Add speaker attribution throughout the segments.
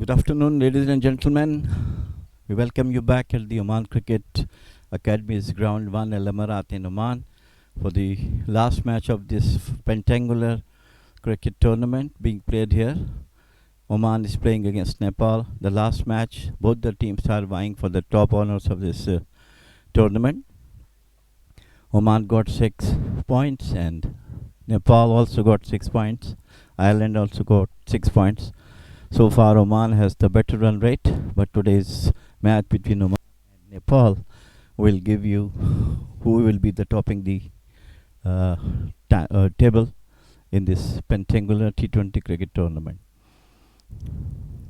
Speaker 1: Good afternoon, ladies and gentlemen. We welcome you back at the Oman Cricket Academy's Ground 1 Al Amarat in Oman for the last match of this pentangular cricket tournament being played here. Oman is playing against Nepal. The last match, both the teams are vying for the top honors of this tournament. Oman got 6 points and Nepal also got 6 points. Ireland also got 6 points. So far, Oman has the better run rate, but today's match between Oman and Nepal will give you who will be the topping the table in this pentangular T20 cricket tournament.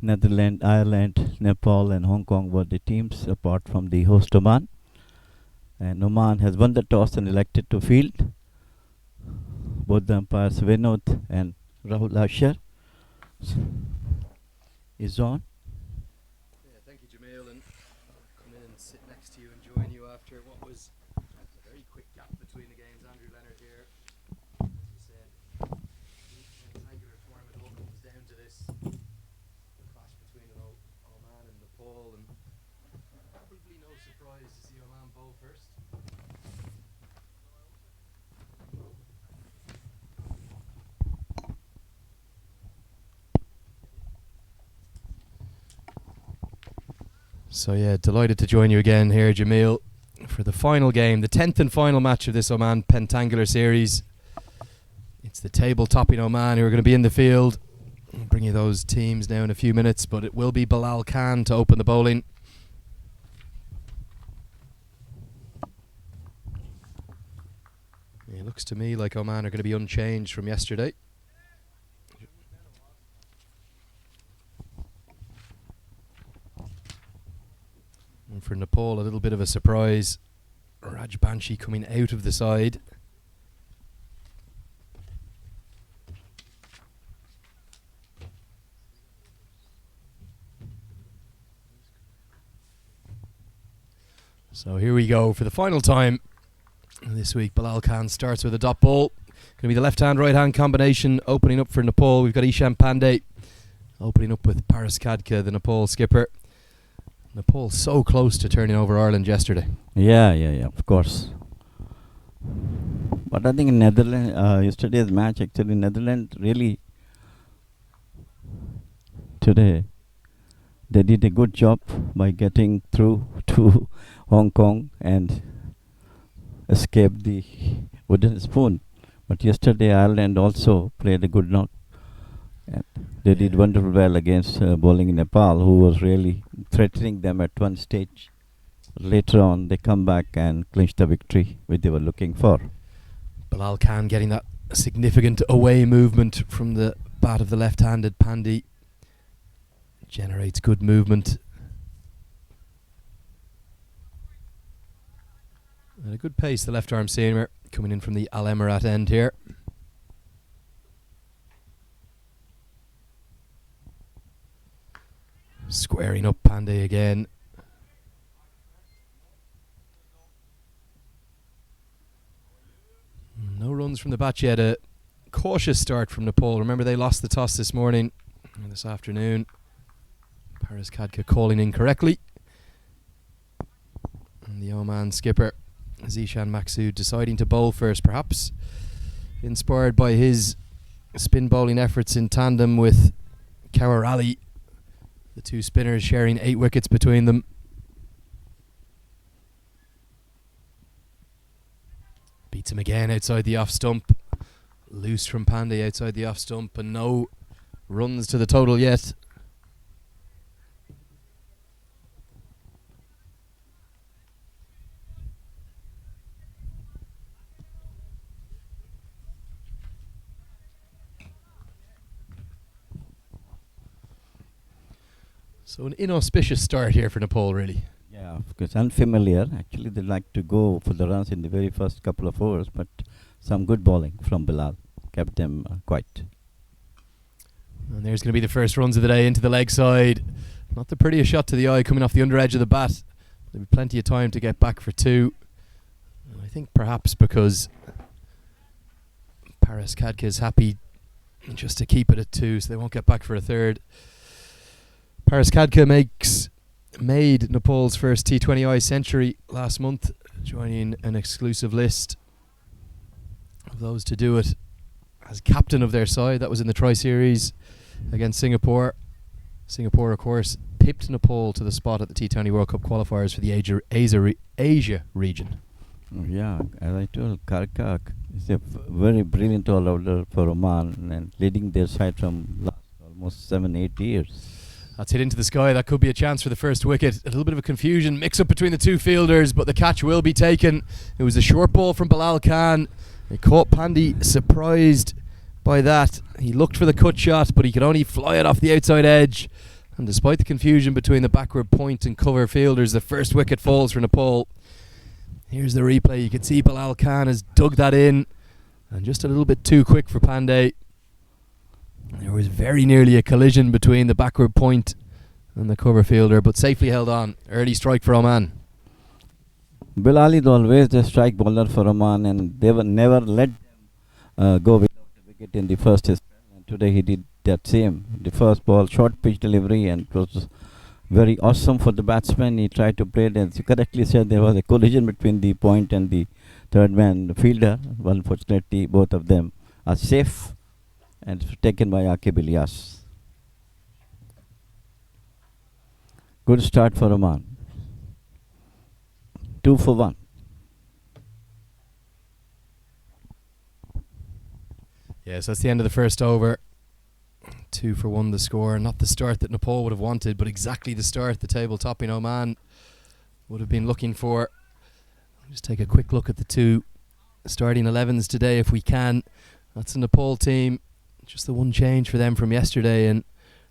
Speaker 1: Netherlands, Ireland, Nepal, and Hong Kong were the teams apart from the host Oman. And Oman has won the toss and elected to field. Both the umpires, Vinod and Rahul Asher, is on.
Speaker 2: Yeah, thank you, Jamil, and I'll come in and sit next to you and join you after what was a very quick gap between the games. Andrew Leonard here, as you said, the rectangular tournament all comes down to this clash between Oman and Nepal, and probably no surprise to see Oman bowl first. So yeah, delighted to join you again here, Jamil, for the final game, the 10th and final match of this Oman Pentangular Series. It's the table-topping Oman who are going to be in the field. I'll bring you those teams now in a few minutes, but it will be Bilal Khan to open the bowling. It looks to me like Oman are going to be unchanged from yesterday. And for Nepal, a little bit of a surprise. Rajbanshi coming out of the side. So here we go for the final time this week. Bilal Khan starts with a dot ball. Going to be the left-hand, right-hand combination opening up for Nepal. We've got Ishan Pandey opening up with Paras Khadka, the Nepal skipper. Nepal so close to turning over Ireland yesterday.
Speaker 1: Yeah, of course. But I think in Netherlands, yesterday's match, actually, Netherlands really today, they did a good job by getting through to Hong Kong and escape the wooden spoon. But yesterday, Ireland also played a good knock. And they did wonderful well against bowling in Nepal, who was really threatening them at one stage. Later on, they come back and clinch the victory which they were looking for.
Speaker 2: Bilal Khan getting that significant away movement from the bat of the left-handed Pandey. Generates good movement. And a good pace, the left-arm seamer coming in from the Al Emirat end here. Squaring up Pandey again. No runs from the bat yet. A cautious start from Nepal. Remember, they lost the toss this morning, or this afternoon. Paras Khadka calling incorrectly. And the Oman skipper, Zishan Maksud, deciding to bowl first, perhaps inspired by his spin bowling efforts in tandem with Kawar Ali. The two spinners sharing 8 wickets between them. Beats him again outside the off stump. Loose from Pandey outside the off stump, and no runs to the total yet. So an inauspicious start here for Nepal, really.
Speaker 1: Yeah, because unfamiliar. Actually, they like to go for the runs in the very first couple of overs, but some good bowling from Bilal kept them quiet.
Speaker 2: And there's going to be the first runs of the day into the leg side. Not the prettiest shot to the eye coming off the under edge of the bat. There'll be plenty of time to get back for 2. And I think perhaps because Paras Khadka is happy just to keep it at 2, so they won't get back for a third. Paris Kadka made Nepal's first T20I century last month, joining an exclusive list of those to do it as captain of their side. That was in the Tri-Series against Singapore. Singapore, of course, pipped Nepal to the spot at the T20 World Cup Qualifiers for the Asia region.
Speaker 1: Yeah, as I told, Karkak is a very brilliant all-rounder for Oman and leading their side from last almost 7-8 years.
Speaker 2: That's hit into the sky. That could be a chance for the first wicket. A little bit of a confusion, mix-up between the two fielders, but the catch will be taken. It was a short ball from Bilal Khan. He caught Pandey surprised by that. He looked for the cut shot, but he could only fly it off the outside edge. And despite the confusion between the backward point and cover fielders, the first wicket falls for Nepal. Here's the replay. You can see Bilal Khan has dug that in, and just a little bit too quick for Pandey. There was very nearly a collision between the backward point and the cover fielder, but safely held on. Early strike for Oman.
Speaker 1: Bilal is always the strike bowler for Oman, and they were never let go without a wicket in the first test. And today he did that same. The first ball, short pitch delivery, and it was very awesome for the batsman. He tried to play it, as you correctly said, there was a collision between the point and the third man, the fielder. Unfortunately, both of them are safe and taken by Akib Ilyas. Good start for Oman. 2 for 1.
Speaker 2: Yes, that's the end of the first over. 2 for 1 the score. Not the start that Nepal would have wanted, but exactly the start the table-topping Oman would have been looking for. Just take a quick look at the two starting 11s today if we can. That's the Nepal team. Just the one change for them from yesterday, and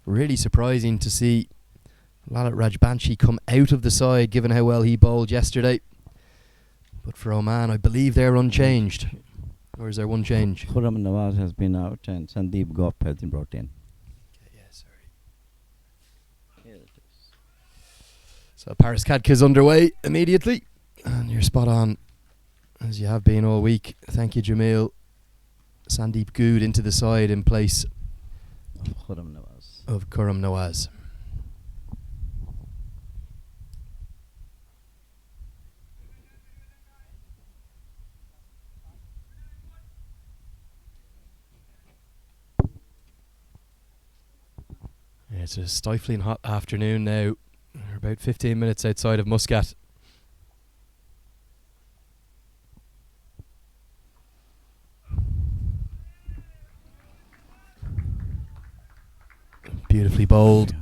Speaker 2: really surprising to see Lalit Rajbanshi come out of the side given how well he bowled yesterday. But for Oman, I believe they're unchanged. Or is there one change?
Speaker 1: Khurram Nawaz has been out and Sandeep Gop has been brought in.
Speaker 2: Okay, yeah, sorry. Here it is. So Paris Kadka is underway immediately. And you're spot on, as you have been all week. Thank you, Jamil. Sandeep Good into the side in place of Khurram Nawaz. It's a stifling hot afternoon now. We're about 15 minutes outside of Muscat. Beautifully bowled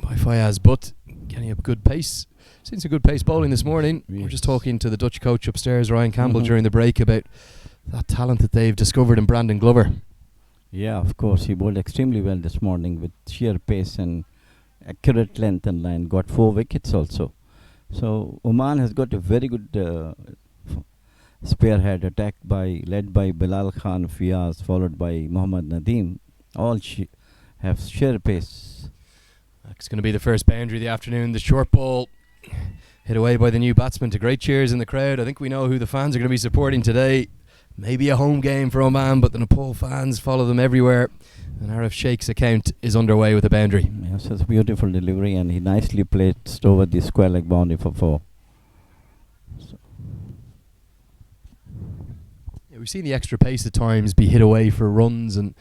Speaker 2: by Fayaz, but getting up good pace. Seen some good pace bowling this morning.
Speaker 1: Yes.
Speaker 2: We're just talking to the Dutch coach upstairs, Ryan Campbell, during the break about that talent that they've discovered in Brandon Glover.
Speaker 1: Yeah, of course, he bowled extremely well this morning with sheer pace and accurate length and line. Got 4 wickets also. So Oman has got a very good spearhead attack led by Bilal Khan Fiaz, followed by Mohammad Nadeem. All have sheer pace.
Speaker 2: It's going to be the first boundary of the afternoon. The short ball hit away by the new batsman to great cheers in the crowd. I think we know who the fans are going to be supporting today. Maybe a home game for Oman, but the Nepal fans follow them everywhere. And Arif Sheikh's account is underway with a boundary.
Speaker 1: Yes, it's a beautiful delivery, and he nicely placed over the square leg boundary for 4. So
Speaker 2: Yeah, we've seen the extra pace at times be hit away for runs and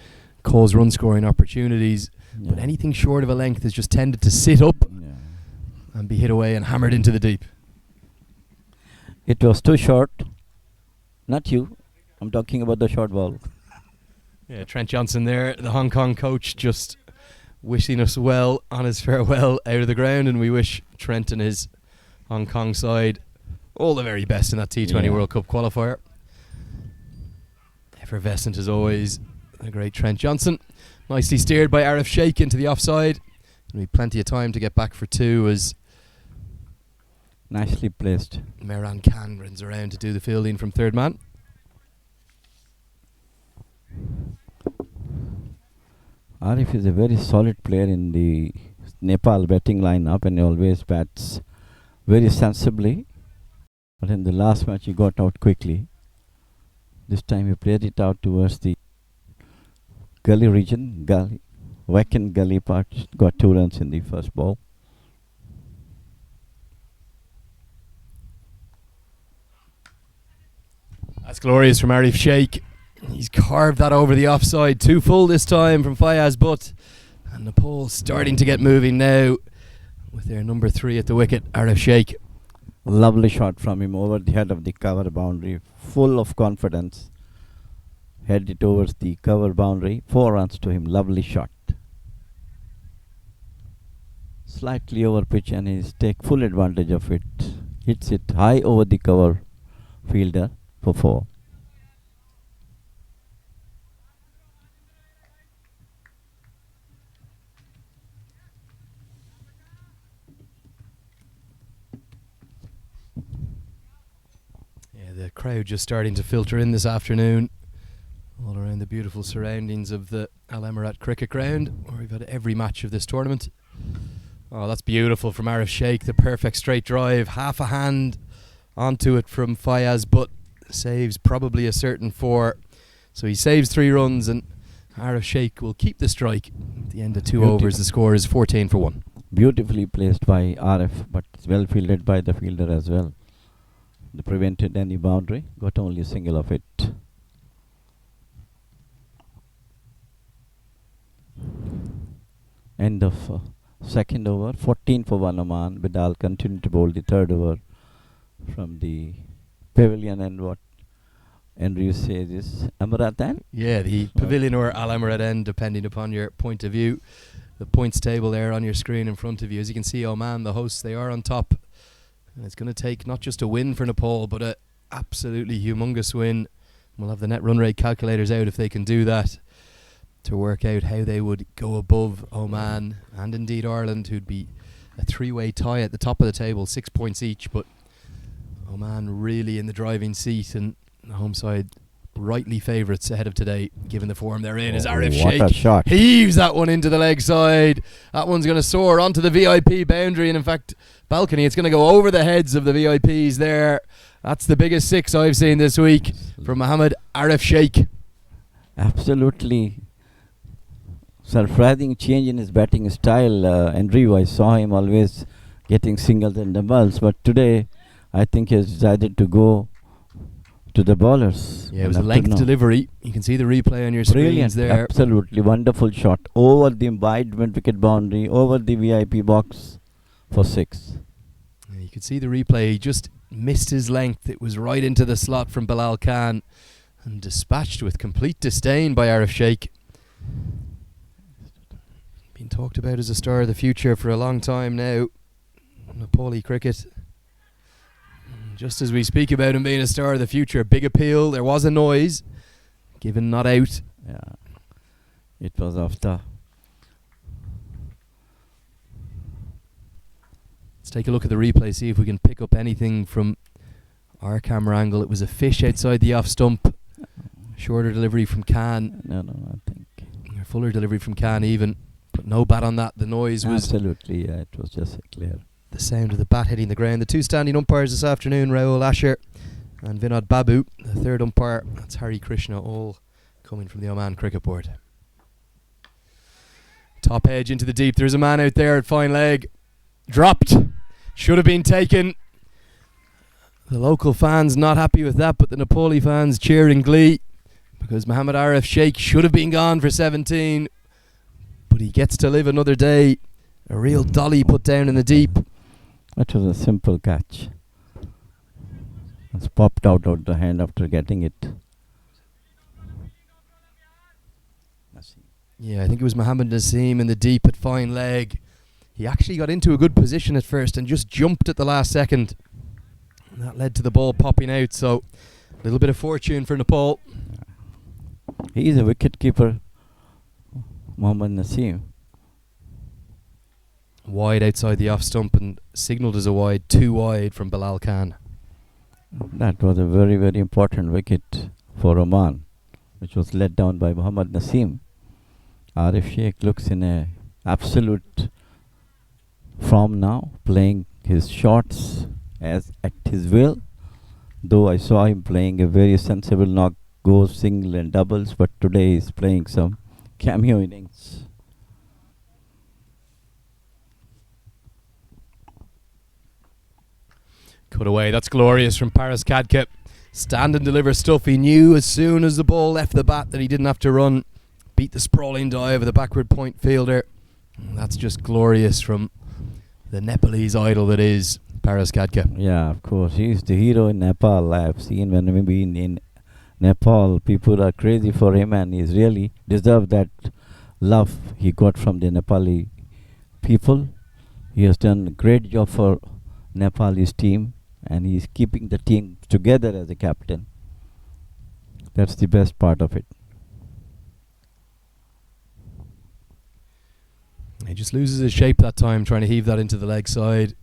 Speaker 2: cause run scoring opportunities.
Speaker 1: yeah.
Speaker 2: But anything short of a length has just tended to sit up
Speaker 1: Yeah.
Speaker 2: and be hit away and hammered into the deep.
Speaker 1: It was too short. Not you. I'm talking about the short ball.
Speaker 2: Yeah, Trent Johnson there, the Hong Kong coach, just wishing us well on his farewell out of the ground, and we wish Trent and his Hong Kong side all the very best in that T20
Speaker 1: Yeah.
Speaker 2: World Cup qualifier. Effervescent as always, the great Trent Johnson. Nicely steered by Arif Sheikh into the offside. And we plenty of time to get back for 2 as
Speaker 1: Nicely placed.
Speaker 2: Mehran Khan runs around to do the fielding from third man.
Speaker 1: Arif is a very solid player in the Nepal batting lineup, and he always bats very sensibly. But in the last match, he got out quickly. This time, he played it out towards the gully region, Wacken Gully part got 2 runs in the first ball.
Speaker 2: That's glorious from Arif Sheikh. He's carved that over the offside. 2 full this time from Fayaz Butt. And Nepal starting to get moving now with their number 3 at the wicket, Arif Sheikh.
Speaker 1: Lovely shot from him over the head of the cover boundary. Full of confidence. Headed towards the cover boundary. 4 runs to him. Lovely shot. Slightly over pitch and he's take full advantage of it. Hits it high over the cover fielder for 4.
Speaker 2: Yeah, the crowd just starting to filter in this afternoon, all around the beautiful surroundings of the Al Emirat Cricket Ground, where we've had every match of this tournament. Oh, that's beautiful from Arif Sheikh. The perfect straight drive, half a hand onto it from Fayaz, but saves probably a certain 4. So he saves 3 runs, and Arif Sheikh will keep the strike. At the end of 2 overs, the score is 14 for 1.
Speaker 1: Beautifully placed by Arif, but well fielded by the fielder as well. They prevented any boundary, got only a single of it. End of second over, 14 for 1 Oman. Vidal continued to bowl the third over from the pavilion, and what Andrew says is Emirat end?
Speaker 2: Yeah, the pavilion or Al Emirat end, depending upon your point of view. The points table there on your screen in front of you. As you can see, Oman, the hosts, they are on top. And it's going to take not just a win for Nepal, but a absolutely humongous win. We'll have the net run rate calculators out if they can do that, to work out how they would go above Oman and indeed Ireland, who'd be a 3-way tie at the top of the table, 6 points each. But Oman really in the driving seat, and the home side rightly favourites ahead of today, given the form they're in. Is Arif Sheikh.
Speaker 1: What a shot.
Speaker 2: Heaves that one into the leg side. That one's going to soar onto the VIP boundary, and in fact balcony. It's going to go over the heads of the VIPs there. That's the biggest 6 I've seen this week from Mohammed Arif Sheikh.
Speaker 1: Absolutely surprising change in his batting style. Andrew, I saw him always getting singles and doubles, but today I think he has decided to go to the bowlers.
Speaker 2: Yeah, it was a length delivery. You can see the replay on your screens there.
Speaker 1: Absolutely wonderful shot over the wide wicket boundary, over the VIP box for 6.
Speaker 2: Yeah, you could see the replay. He just missed his length. It was right into the slot from Bilal Khan and dispatched with complete disdain by Arif Sheikh. Been talked about as a star of the future for a long time now. Nepali cricket. Just as we speak about him being a star of the future, big appeal. There was a noise, given not out.
Speaker 1: Yeah, it was after.
Speaker 2: Let's take a look at the replay, see if we can pick up anything from our camera angle. It was a fish outside the off stump. Shorter delivery from Khan.
Speaker 1: No, I think.
Speaker 2: Or fuller delivery from Khan even. But no bat on that. The noise was...
Speaker 1: Absolutely, yeah, it was just clear.
Speaker 2: The sound of the bat hitting the ground. The 2 standing umpires this afternoon, Rahul Asher and Vinod Babu. The 3rd umpire, that's Hari Krishna, all coming from the Oman Cricket Board. Top edge into the deep. There's a man out there at fine leg. Dropped. Should have been taken. The local fans not happy with that, but the Nepali fans cheer in glee, because Mohammed Arif Sheikh should have been gone for 17, but he gets to live another day. A real dolly put down in the deep.
Speaker 1: That was a simple catch. It's popped out of the hand after getting it.
Speaker 2: Yeah, I think it was Mohammed Naseem in the deep at fine leg. He actually got into a good position at first and just jumped at the last second. And that led to the ball popping out, so a little bit of fortune for Nepal.
Speaker 1: He is a wicket keeper, Mohammed Naseem.
Speaker 2: Wide outside the off stump and signalled as a wide, 2 wide from Bilal Khan.
Speaker 1: That was a very, very important wicket for Oman, which was let down by Mohammed Naseem. Arif Sheikh looks in a absolute form now, playing his shots as at his will. Though I saw him playing a very sensible knock, goes single and doubles, but today he's playing some cameo innings.
Speaker 2: Cut away. That's glorious from Paris Kadke. Stand and deliver stuff. He knew as soon as the ball left the bat that he didn't have to run. Beat the sprawling dive of the backward point fielder. And that's just glorious from the Nepalese idol that is Paris Kadke.
Speaker 1: Yeah, of course. He's the hero in Nepal. I have seen when we've been in Nepal, people are crazy for him, and he's really deserved that love he got from the Nepali people. He has done a great job for Nepalese team, and he's keeping the team together as a captain. That's the best part of it.
Speaker 2: He just loses his shape that time, trying to heave that into the leg side.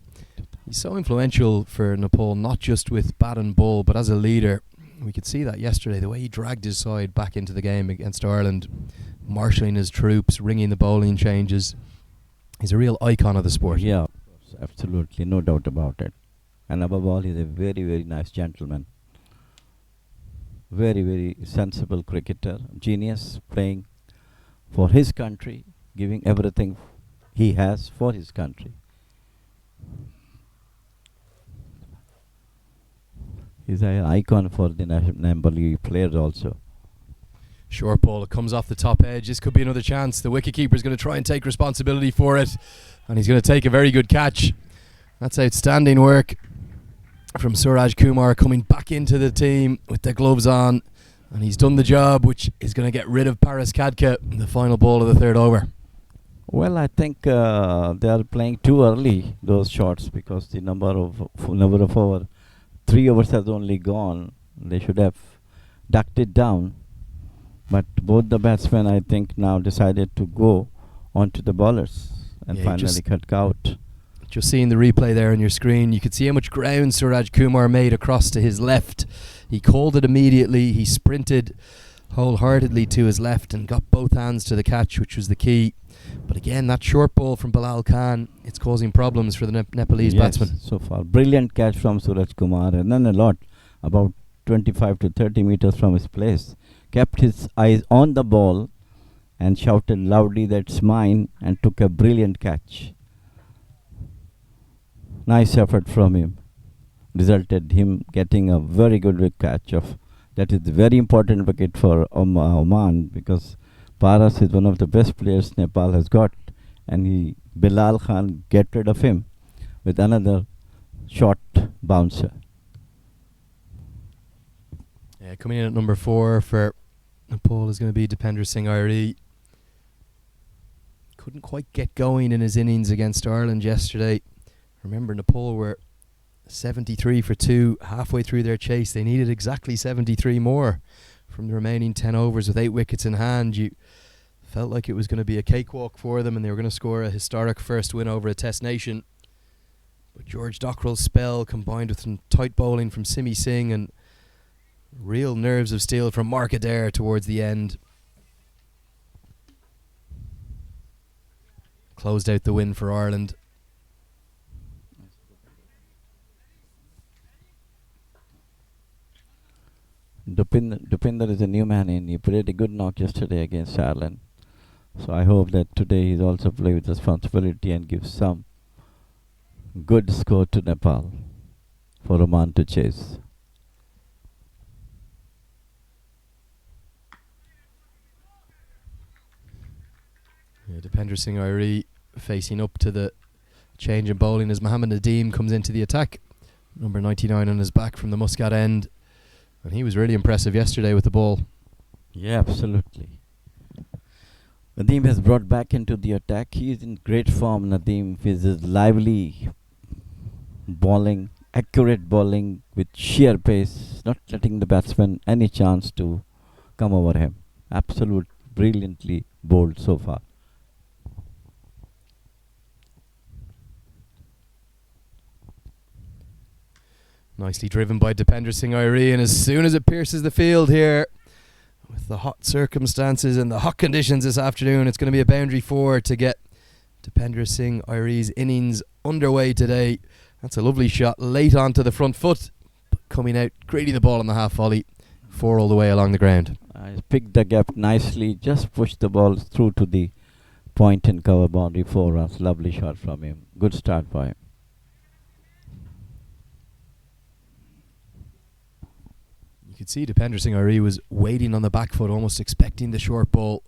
Speaker 2: He's so influential for Nepal, not just with bat and ball, but as a leader. We could see that yesterday, the way he dragged his side back into the game against Ireland, marshalling his troops, ringing the bowling changes. He's a real icon of the sport.
Speaker 1: Yeah, absolutely, no doubt about it. And above all, he's a very, very nice gentleman. Very, very sensible cricketer, genius, playing for his country, giving everything he has for his country. He's an icon for the Nepali players also.
Speaker 2: Short ball, it comes off the top edge. This could be another chance. The wicketkeeper is going to try and take responsibility for it, and he's going to take a very good catch. That's outstanding work from Suraj Kumar, coming back into the team with the gloves on, and he's done the job, which is going to get rid of Paris Kadke in the final ball of the third over.
Speaker 1: Well, I think they are playing too early, those shots, because the number of over 3 overs has only gone. They should have ducked it down. But both the batsmen, I think, now decided to go onto the bowlers and finally cut out.
Speaker 2: Just seeing the replay there on your screen, you could see how much ground Suraj Kumar made across to his left. He called it immediately. He sprinted wholeheartedly to his left and got both hands to the catch, which was the key. But again, that short ball from Bilal Khan, it's causing problems for the Nepalese batsman.
Speaker 1: So far, brilliant catch from Suraj Kumar, and then a lot, about 25 to 30 meters from his place. Kept his eyes on the ball and shouted loudly, "That's mine," and took a brilliant catch. Nice effort from him. Resulted him getting a very good catch of. That is a very important wicket for Oman, because Paras is one of the best players Nepal has got, and Bilal Khan get rid of him with another short bouncer.
Speaker 2: Yeah, coming in at number 4 for Nepal is going to be Dipendra Singh. Couldn't quite get going in his innings against Ireland yesterday. Remember, Nepal were 73 for 2 halfway through their chase. They needed exactly 73 more from the remaining 10 overs with 8 wickets in hand. You felt like it was going to be a cakewalk for them, and they were going to score a historic first win over a test nation. But George Dockrell's spell, combined with some tight bowling from Simi Singh and real nerves of steel from Mark Adair towards the end, closed out the win for Ireland.
Speaker 1: Dupinder is a new man in. He played a good knock yesterday against Ireland. So I hope that today he's also play with responsibility and gives some good score to Nepal for Oman to chase.
Speaker 2: Yeah, Dipendra Singh facing up to the change in bowling as Mohammed Nadeem comes into the attack. Number 99 on his back from the Muscat end. And he was really impressive yesterday with the ball.
Speaker 1: Yeah, absolutely. Nadeem has brought back into the attack. He is in great form, Nadeem, with his lively bowling, accurate bowling with sheer pace, not letting the batsman any chance to come over him. Absolute brilliantly bowled so far.
Speaker 2: Nicely driven by Dipendra Singh, and as soon as it pierces the field here, with the hot circumstances and the hot conditions this afternoon, it's going to be a boundary 4 to get Dipendra Singh innings underway today. That's a lovely shot late onto the front foot, coming out, greeting the ball on the half volley, 4 all the way along the ground.
Speaker 1: Picked the gap nicely, just pushed the ball through to the point and cover boundary 4 runs. Lovely shot from him. Good start by him.
Speaker 2: You could see Dipendra Singh was waiting on the back foot, almost expecting the short ball.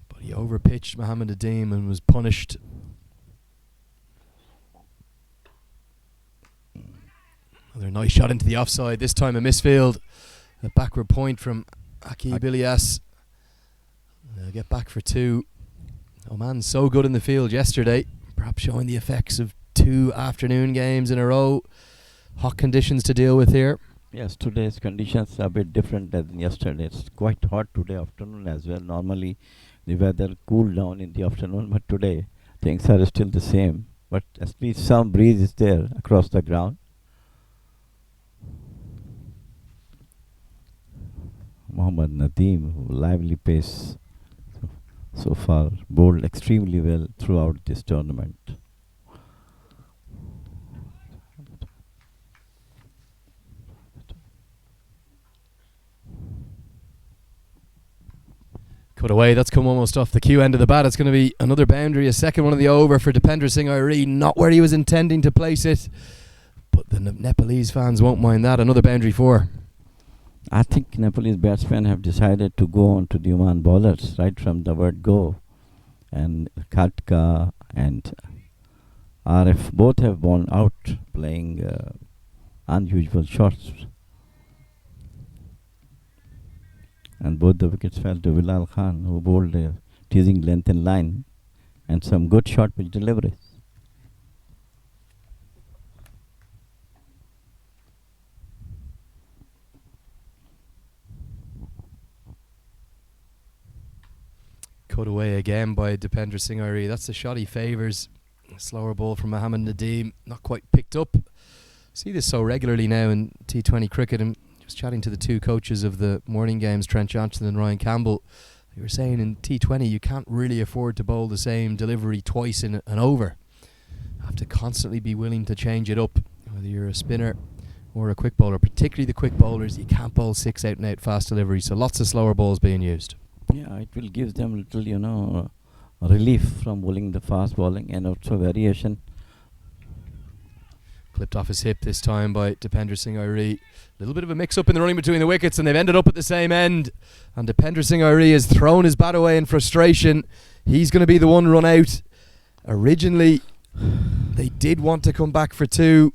Speaker 2: But he overpitched Mohammed Nadeem and was punished. Another nice shot into the offside, this time a misfield. A backward point from Akib Ilyas. They'll get back for 2. Oman so good in the field yesterday, perhaps showing the effects of 2 afternoon games in a row. Hot conditions to deal with here.
Speaker 1: Yes, today's conditions are a bit different than yesterday. It's quite hot today afternoon as well. Normally the weather cooled down in the afternoon, but today things are still the same. But at least some breeze is there across the ground. Mohammed Nadeem, lively pace so far, bowled extremely well throughout this tournament.
Speaker 2: Cut away, that's come almost off the cue end of the bat. It's going to be another boundary, a second one of the over for Dipendra Singh. Not where he was intending to place it, but the Nepalese fans won't mind that. Another boundary 4.
Speaker 1: I think Nepalese batsmen have decided to go on to the Oman bowlers right from the word go. And Khatka and RF both have gone out playing unusual shots. And both the wickets fell to Bilal Khan, who bowled a teasing length and line and some good short pitch deliveries.
Speaker 2: Cut away again by Dipendra Singh. That's the shot he favours. A slower ball from Mohammed Nadeem, not quite picked up. See this so regularly now in T20 cricket. And just chatting to the 2 coaches of the morning games, Trent Johnson and Ryan Campbell, they were saying in T20 you can't really afford to bowl the same delivery twice in an over. You have to constantly be willing to change it up, whether you're a spinner or a quick bowler. Particularly the quick bowlers, you can't bowl 6 out and out fast delivery, so lots of slower balls being used.
Speaker 1: Yeah, it will give them little, relief from bowling the fast bowling and also variation.
Speaker 2: Clipped off his hip this time by Dipendra Singh. Little bit of a mix-up in the running between the wickets, and they've ended up at the same end. And Dipendra Singh has thrown his bat away in frustration. He's going to be the one run out. Originally, they did want to come back for 2.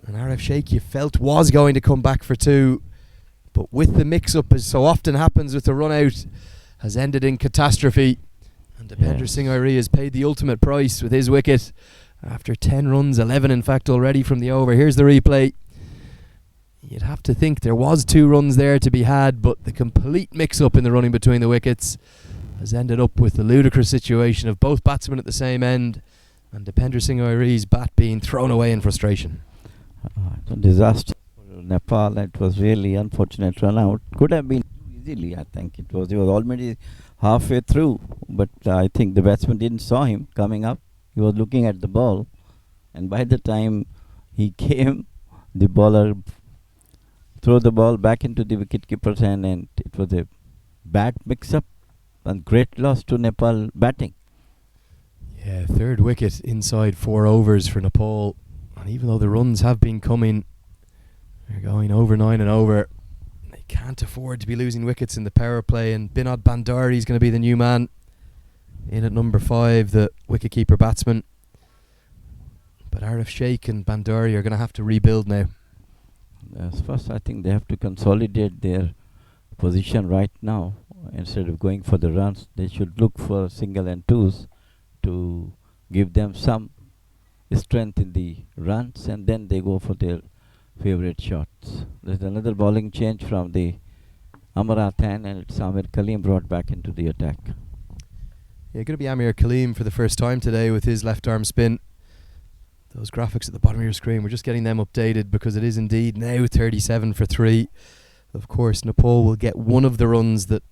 Speaker 2: And RF Sheikh, you felt, was going to come back for 2. But with the mix-up, as so often happens with the run-out, has ended in catastrophe. And Dipendra Singh has paid the ultimate price with his wicket. After 10 runs, 11 in fact already from the over. Here's the replay. You'd have to think there was 2 runs there to be had, but the complete mix-up in the running between the wickets has ended up with the ludicrous situation of both batsmen at the same end, and Dipendra Singh's bat being thrown away in frustration.
Speaker 1: It's a disaster for Nepal. It was really unfortunate run out. Could have been easily, I think. He was already halfway through, but I think the batsman didn't saw him coming up. He was looking at the ball, and by the time he came, the bowler threw the ball back into the wicketkeeper's hand, and it was a bad mix-up and great loss to Nepal batting.
Speaker 2: Yeah, 3rd wicket inside 4 overs for Nepal, and even though the runs have been coming, they're going over 9 and over. They can't afford to be losing wickets in the power play, and Binod Bandari is going to be the new man in at number 5, the wicketkeeper batsman. But RF Sheikh and Bandari are going to have to rebuild now.
Speaker 1: First, I think they have to consolidate their position right now. Instead of going for the runs, they should look for single and twos to give them some strength in the runs, and then they go for their favorite shots. There's another bowling change from the Amarathan, and it's Amir Kaleem brought back into the attack.
Speaker 2: Yeah, going to be Amir Kaleem for the first time today with his left arm spin. Those graphics at the bottom of your screen, we're just getting them updated because it is indeed now 37 for 3. Of course, Nepal will get one of the runs that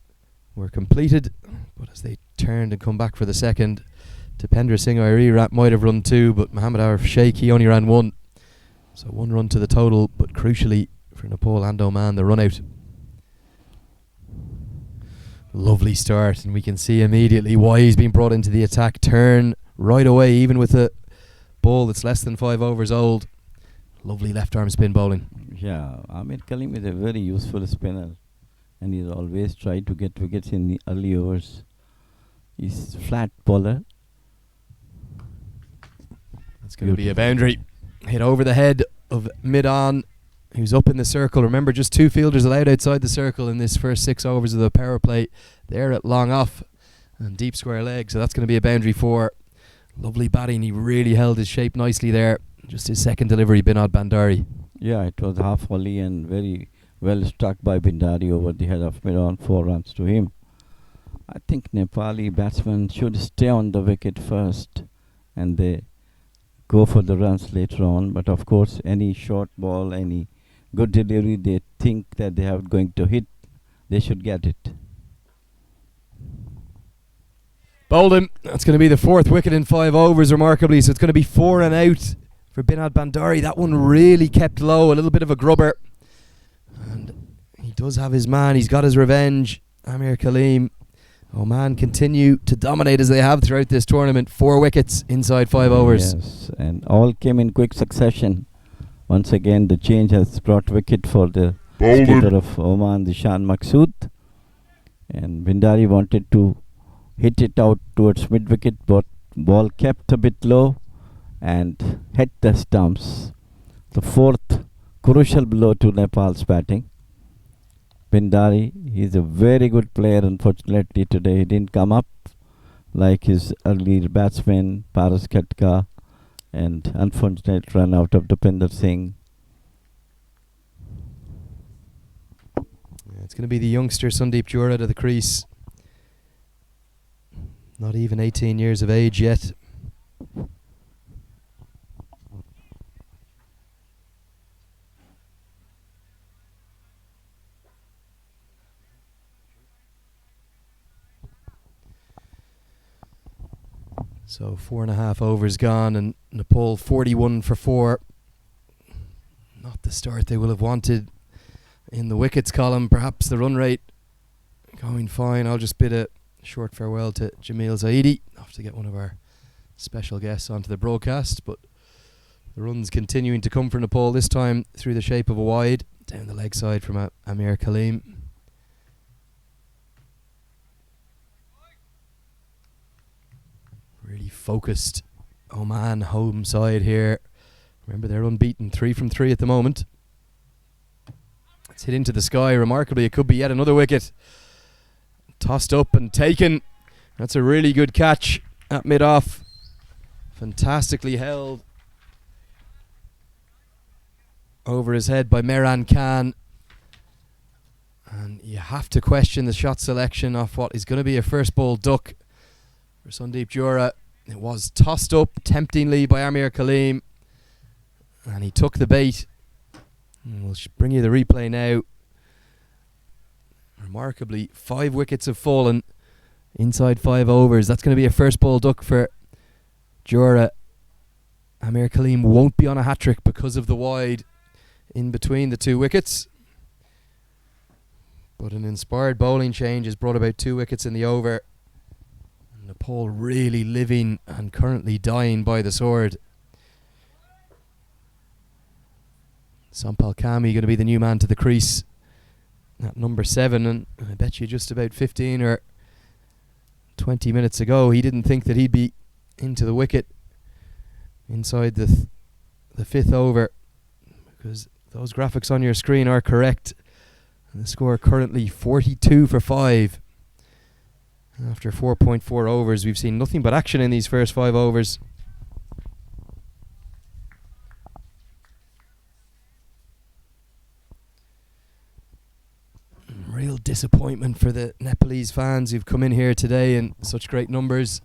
Speaker 2: were completed, but as they turned and come back for the second, Dipendra Singh might have run 2, but Mohammed RF Sheikh, he only ran 1. So 1 run to the total, but crucially for Nepal and Oman, the run out. Lovely start, and we can see immediately why he's been brought into the attack. Turn right away, even with a ball that's less than 5 overs old. Lovely left arm spin bowling.
Speaker 1: Yeah, Amir Kalim is a very useful spinner, and he's always tried to get wickets in the early overs. He's flat bowler.
Speaker 3: That's going to be a boundary. Hit over the head of mid-on, who's up in the circle. Remember, just 2 fielders allowed outside the circle in this first 6 overs of the power play. They're at long off and deep square leg, so that's going to be a boundary for. Lovely batting. He really held his shape nicely there. Just his second delivery, Binod Bandari.
Speaker 1: Yeah, it was half volley and very well struck by Bindari over the head of mid-on, 4 runs to him. I think Nepali batsmen should stay on the wicket first and they go for the runs later on. But of course, any short ball, any good delivery they think that they are going to hit, they should get it.
Speaker 3: Bowled him. That's going to be the 4th wicket in 5 overs, remarkably. So it's going to be 4 and out for Binod Bandari. That one really kept low, a little bit of a grubber. And he does have his man. He's got his revenge. Amir Kalim. Oman continue to dominate as they have throughout this tournament. 4 wickets inside 5 overs.
Speaker 1: Yes, and all came in quick succession. Once again, the change has brought wicket for the skipper of Oman, Dishan Maqsood. And Bindari wanted to hit it out towards mid-wicket, but ball kept a bit low and hit the stumps. The 4th crucial blow to Nepal's batting. Bindari, he's a very good player. Unfortunately today he didn't come up like his earlier batsmen, Paras Khatka, and unfortunate run out of Dipendra Singh.
Speaker 3: It's going to be the youngster Sandeep Jura to the crease. Not even 18 years of age yet. So 4.5 overs gone, and Nepal 41 for 4. Not the start they will have wanted in the wickets column. Perhaps the run rate going fine. I'll just bid a short farewell to Jamil Zaidi. I'll have to get one of our special guests onto the broadcast, but the runs continuing to come for Nepal, this time through the shape of a wide down the leg side from Amir Kalim. Really focused Oman home side here. Remember, they're unbeaten, 3 from 3 at the moment. It's hit into the sky. Remarkably, it could be yet another wicket. Tossed up and taken. That's a really good catch at mid-off. Fantastically held over his head by Mehran Khan. And you have to question the shot selection of what is going to be a first ball duck for Sandeep Jura. It was tossed up temptingly by Amir Kalim, and he took the bait. And we'll bring you the replay now. Remarkably, 5 wickets have fallen inside 5 overs. That's going to be a first ball duck for Jura. Amir Kalim won't be on a hat-trick because of the wide in between the 2 wickets. But an inspired bowling change has brought about 2 wickets in the over. Nepal really living and currently dying by the sword. Sampal Kami going to be the new man to the crease at number 7, and I bet you just about 15 or 20 minutes ago he didn't think that he'd be into the wicket inside the 5th over, because those graphics on your screen are correct, and the score currently 42 for 5. After 4.4 overs, we've seen nothing but action in these first 5 overs. Real disappointment for the Nepalese fans who've come in here today in such great numbers.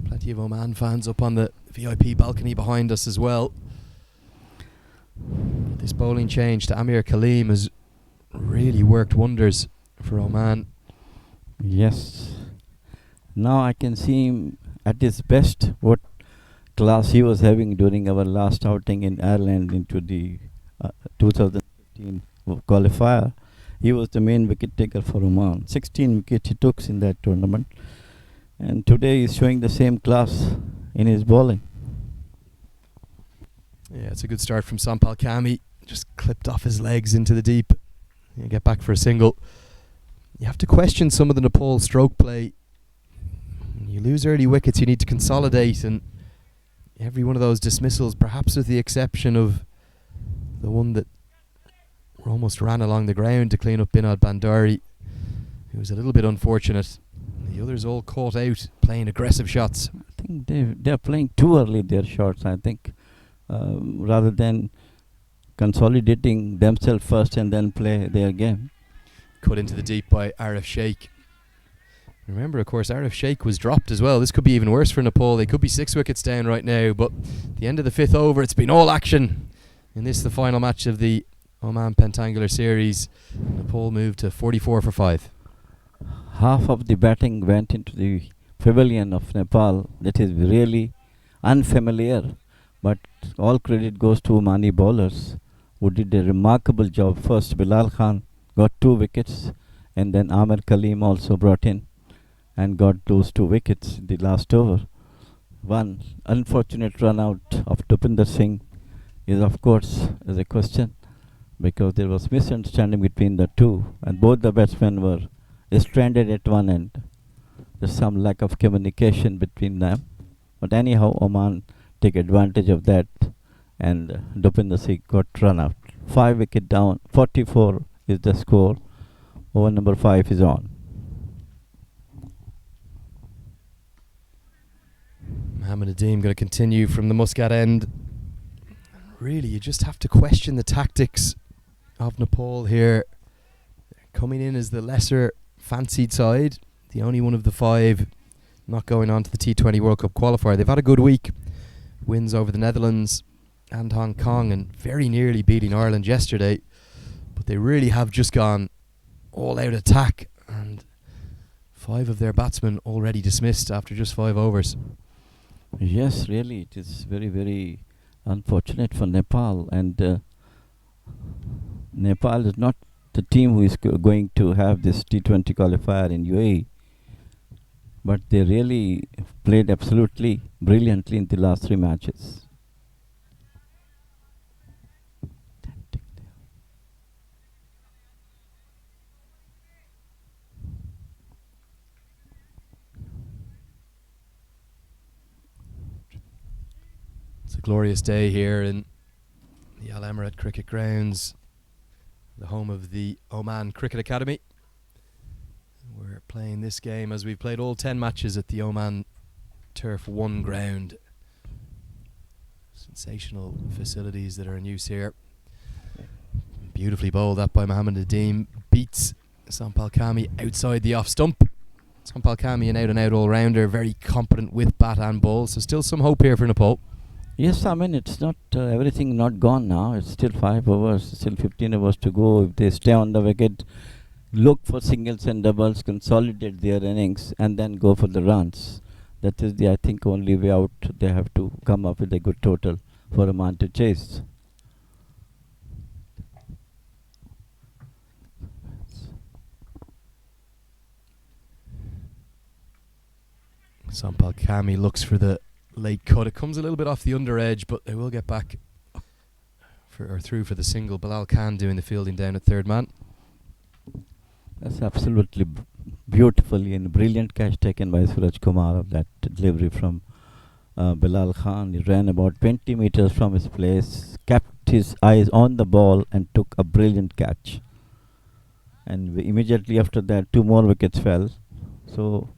Speaker 3: Plenty of Oman fans up on the VIP balcony behind us as well. This bowling change to Amir Kalim has really worked wonders for Oman.
Speaker 1: Yes. Now I can see him at his best, what class he was having during our last outing in Ireland into the 2015 qualifier. He was the main wicket taker for Oman. 16 wickets he took in that tournament. And today he's showing the same class in his bowling.
Speaker 3: Yeah, it's a good start from Sampal Kami. just clipped off his legs into the deep. You get back for a single. You have to question some of the Nepal stroke play. When you lose early wickets, you need to consolidate, and every one of those dismissals, perhaps with the exception of the one that almost ran along the ground to clean up Binod Bandari, it was a little bit unfortunate. The others all caught out playing aggressive shots.
Speaker 1: I think they're playing too early their shots, I think, rather than consolidating themselves first and then play their game.
Speaker 3: Cut into the deep by Arif Sheikh. Remember, of course, Arif Sheikh was dropped as well. This could be even worse for Nepal. They could be 6 wickets down right now, but at the end of the 5th over, it's been all action. In this, the final match of the Oman Pentangular Series, Nepal moved to 44 for 5.
Speaker 1: Half of the batting went into the pavilion of Nepal. That is really unfamiliar, but all credit goes to Omani bowlers who did a remarkable job. First, Bilal Khan got 2 wickets, and then Amir Kaleem also brought in and got those 2 wickets in the last over. One unfortunate run out of Dipendra Singh is, of course, is a question, because there was misunderstanding between the two, and both the batsmen were stranded at one end. There's some lack of communication between them, but anyhow, Oman take advantage of that, and Dipendra Singh got run out. 5 wicket down, 44 is the score. Over number 5 is on.
Speaker 3: Mohamed Nadeem going to continue from the Muscat end. Really, you just have to question the tactics of Nepal here. Coming in as the lesser fancied side, the only one of the 5 not going on to the T20 World Cup Qualifier. They've had a good week. Wins over the Netherlands and Hong Kong, and very nearly beating Ireland yesterday. But they really have just gone all-out attack, and 5 of their batsmen already dismissed after just 5 overs.
Speaker 1: Yes, really, it is very, very unfortunate for Nepal, and Nepal is not the team who is going to have this T20 qualifier in UAE, but they really played absolutely brilliantly in the last 3 matches.
Speaker 3: It's a glorious day here in the Al Emirat Cricket Grounds, the home of the Oman Cricket Academy. We're playing this game as we've played all 10 matches at the Oman Turf 1 ground. Sensational facilities that are in use here. Beautifully bowled that by Mohamed Nadeem. Beats Sampal Kami outside the off stump. Sampal Kami an out and out all-rounder, very competent with bat and ball, so still some hope here for Nepal.
Speaker 1: Yes, I mean, it's not everything not gone now. It's still 5 overs, still 15 overs to go. If they stay on the wicket, look for singles and doubles, consolidate their innings, and then go for the runs. That is the, I think, only way out. They have to come up with a good total for a man to chase.
Speaker 3: Sampal Kami looks for the late cut. It comes a little bit off the under edge, but they will get back through for the single. Bilal Khan doing the fielding down at 3rd man.
Speaker 1: That's absolutely beautifully and brilliant catch taken by Suraj Kumar of that delivery from Bilal Khan. He ran about 20 meters from his place, kept his eyes on the ball and took a brilliant catch. And immediately after that, 2 more wickets fell. So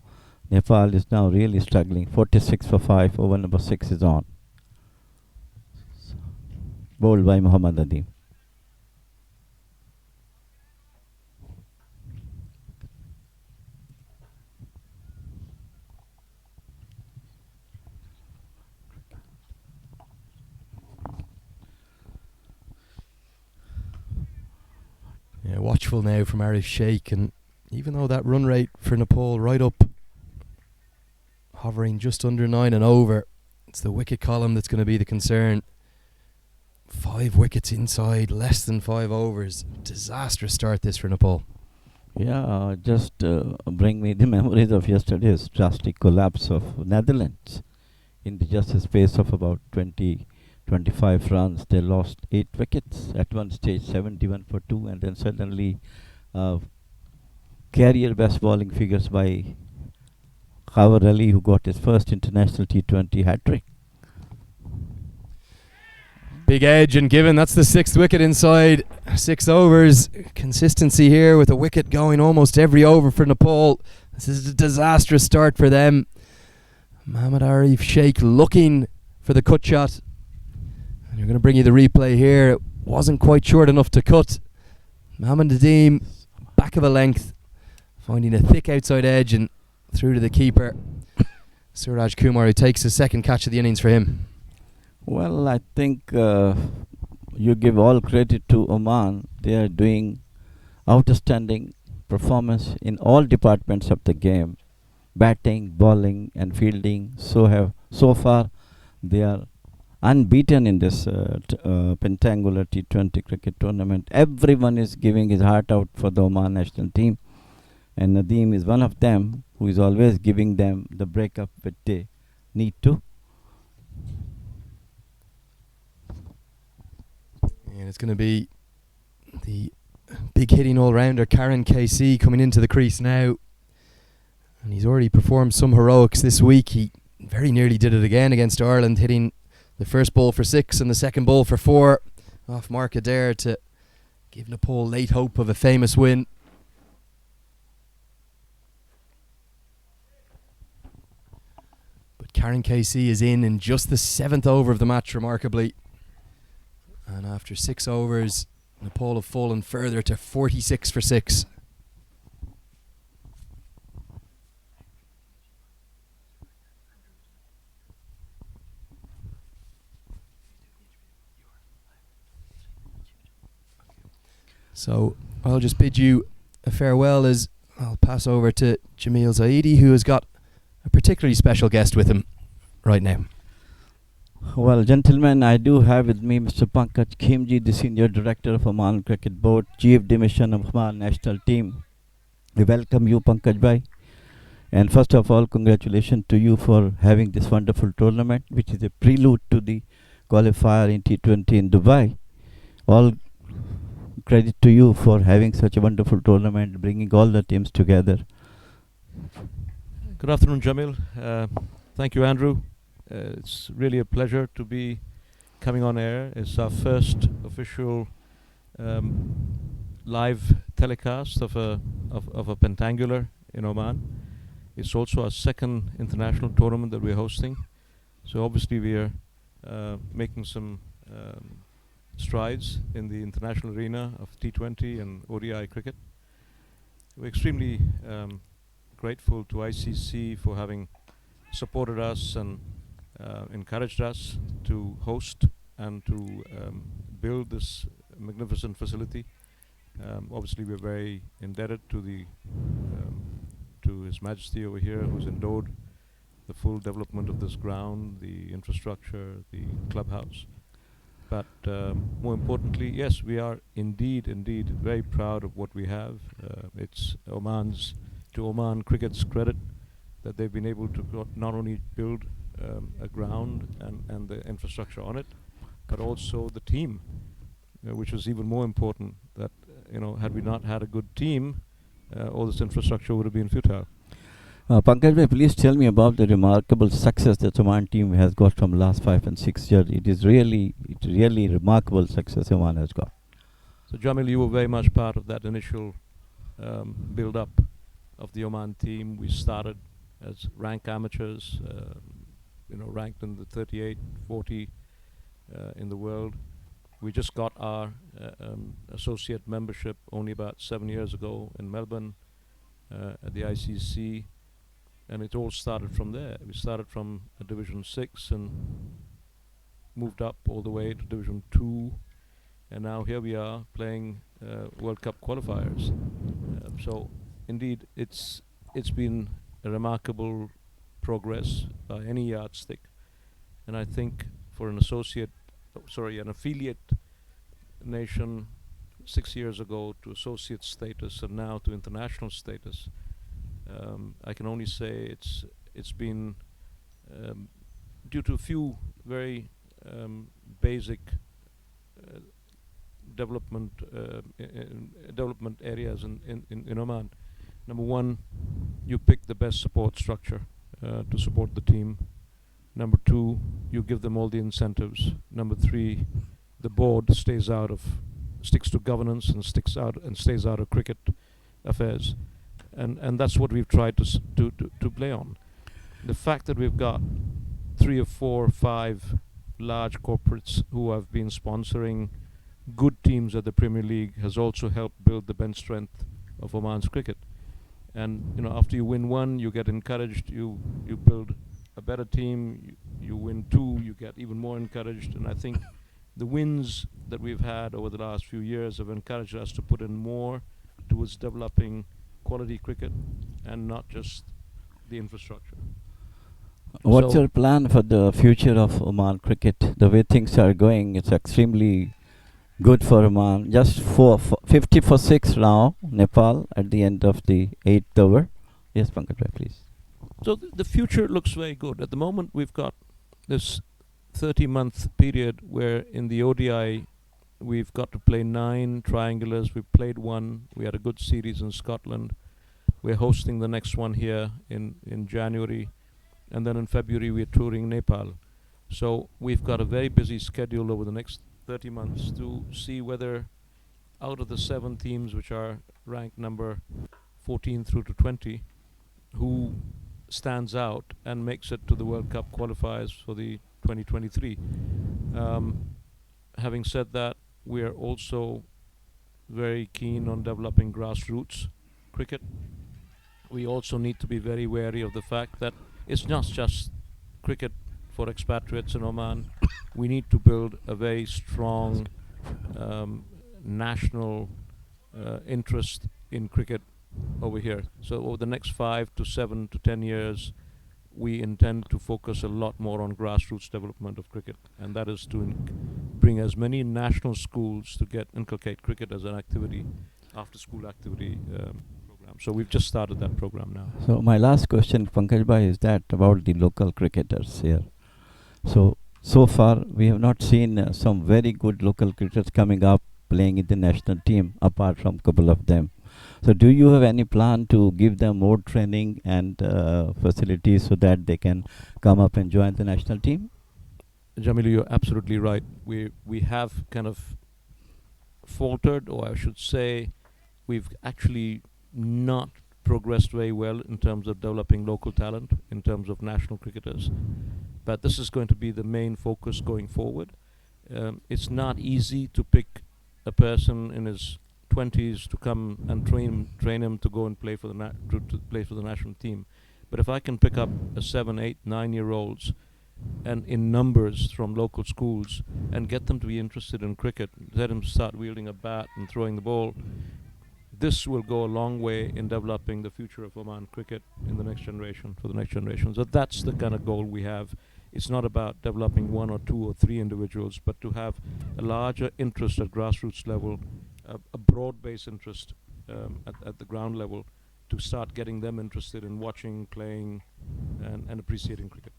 Speaker 1: Nepal is now really struggling. 46 for 5, over number 6 is on. Bowled by Mohammad Nadeem.
Speaker 3: Yeah, watchful now from Arif Sheikh, and even though that run rate for Nepal right up, hovering just under 9 and over, it's the wicket column that's going to be the concern. 5 wickets inside, less than 5 overs. Disastrous start this for Nepal.
Speaker 1: Yeah, just bring me the memories of yesterday's drastic collapse of Netherlands in just a space of about 20 25 runs. They lost 8 wickets at one stage, 71 for 2, and then suddenly uh, career best bowling figures by Khawar Ali, who got his first international T20 hat-trick.
Speaker 3: Big edge and given. That's the 6th wicket inside 6 overs. Consistency here with a wicket going almost every over for Nepal. This is a disastrous start for them. Mohammad Arif Sheikh looking for the cut shot. And you're going to bring you the replay here. It wasn't quite short enough to cut. Mohammad Nadeem, back of a length, finding a thick outside edge and through to the keeper. Suraj Kumar, who takes his second catch of the innings for him.
Speaker 1: Well, I think you give all credit to Oman. They are doing outstanding performance in all departments of the game, batting, bowling, and fielding. So far, they are unbeaten in this Pentangular T20 cricket tournament. Everyone is giving his heart out for the Oman national team, and Nadeem is one of them who is always giving them the breakup which they need to.
Speaker 3: And it's going to be the big hitting all-rounder Karen KC coming into the crease now. And he's already performed some heroics this week. He very nearly did it again against Ireland, hitting the first ball for 6 and the second ball for 4 off mark Adair to give Nepal late hope of a famous win. But Karen KC is in just the 7th over of the match, remarkably. And after 6 overs, Nepal have fallen further to 46 for 6. So I'll just bid you a farewell as I'll pass over to Jamil Zaidi, who has got a particularly special guest with him right now.
Speaker 1: Well, gentlemen, I do have with me Mr. Pankaj Khimji, the Senior Director of Oman Cricket Board, Chief Division of Oman National Team. We welcome you, Pankaj Bhai. And first of all, congratulations to you for having this wonderful tournament, which is a prelude to the qualifier in T20 in Dubai. All credit to you for having such a wonderful tournament, bringing all the teams together.
Speaker 4: Good afternoon, Jamil. Thank you, Andrew. It's really a pleasure to be coming on air. It's our first official live telecast of a Pentangular in Oman. It's also our second international tournament that we're hosting. So obviously we are making some strides in the international arena of T20 and ODI cricket. We're extremely grateful to ICC for having supported us and encouraged us to host and to build this magnificent facility. Obviously, we're very indebted to to His Majesty over here, who's endowed the full development of this ground, the infrastructure, the clubhouse. But more importantly, yes, we are indeed very proud of what we have. It's to Oman Cricket's credit that they've been able to not only build a ground and the infrastructure on it, but also the team, which was even more important. That had we not had a good team, all this infrastructure would have been futile.
Speaker 1: Pankaj bhai, please tell me about the remarkable success that Oman team has got from last 5 and 6 years. It is really remarkable success Oman has got.
Speaker 4: So Jamil, you were very much part of that initial build-up of the Oman team. We started as rank amateurs, ranked in the 38, 40 in the world. We just got our associate membership only about 7 years ago in Melbourne at the ICC, and it all started from there. We started from a Division 6 and moved up all the way to Division 2, and now here we are playing World Cup qualifiers. So indeed, it's been a remarkable progress by any yardstick, and I think for an affiliate nation 6 years ago to associate status and now to international status, I can only say it's been due to a few very basic uh, development areas in Oman. Number one, you pick the best support structure to support the team. Number two, you give them all the incentives. Number three, the board sticks to governance and stays out of cricket affairs, and that's what we've tried to play on. The fact that we've got 3 or 4 or 5 large corporates who have been sponsoring good teams at the Premier League has also helped build the bench strength of Oman's cricket. And after you win one, you get encouraged. You build a better team. You win two, you get even more encouraged. And I think the wins that we've had over the last few years have encouraged us to put in more towards developing quality cricket and not just the infrastructure.
Speaker 1: What's
Speaker 4: So-
Speaker 1: your plan for the future of Oman cricket? The way things are going, it's extremely good for Oman. Just 50 for 6 now, Nepal at the end of the 8th over. Yes, Pankaj Bhai, please.
Speaker 4: So the future looks very good. At the moment, we've got this 30-month period where in the ODI we've got to play 9 triangulars. We played one. We had a good series in Scotland. We're hosting the next one here in January. And then in February, we're touring Nepal. So we've got a very busy schedule over the next 30 months to see whether out of the 7 teams which are ranked number 14 through to 20, who stands out and makes it to the World Cup qualifiers for the 2023. Having said that, we are also very keen on developing grassroots cricket. We also need to be very wary of the fact that it's not just cricket for expatriates in Oman. We need to build a very strong national interest in cricket over here. So over the next 5 to 7 to 10 years, we intend to focus a lot more on grassroots development of cricket, and that is to bring as many national schools to inculcate cricket as an activity, after-school activity program. So we've just started that program now.
Speaker 1: So my last question, Pankaj Bhai, is that about the local cricketers here. So far, we have not seen some very good local cricketers coming up playing in the national team, apart from a couple of them. So do you have any plan to give them more training and facilities so that they can come up and join the national team?
Speaker 4: Jamilu, you're absolutely right. We have kind of faltered, or I should say, we've actually not progressed very well in terms of developing local talent, in terms of national cricketers. But this is going to be the main focus going forward. It's not easy to pick a person in his 20s to come and train him to go and play for to play for the national team. But if I can pick up a 7, 8, 9-year-olds and in numbers from local schools and get them to be interested in cricket, let them start wielding a bat and throwing the ball, this will go a long way in developing the future of Oman cricket in the next generation, for the next generation. So that's the kind of goal we have. It's not about developing 1 or 2 or 3 individuals, but to have a larger interest at grassroots level, a broad-based interest at the ground level, to start getting them interested in watching, playing, and appreciating cricket.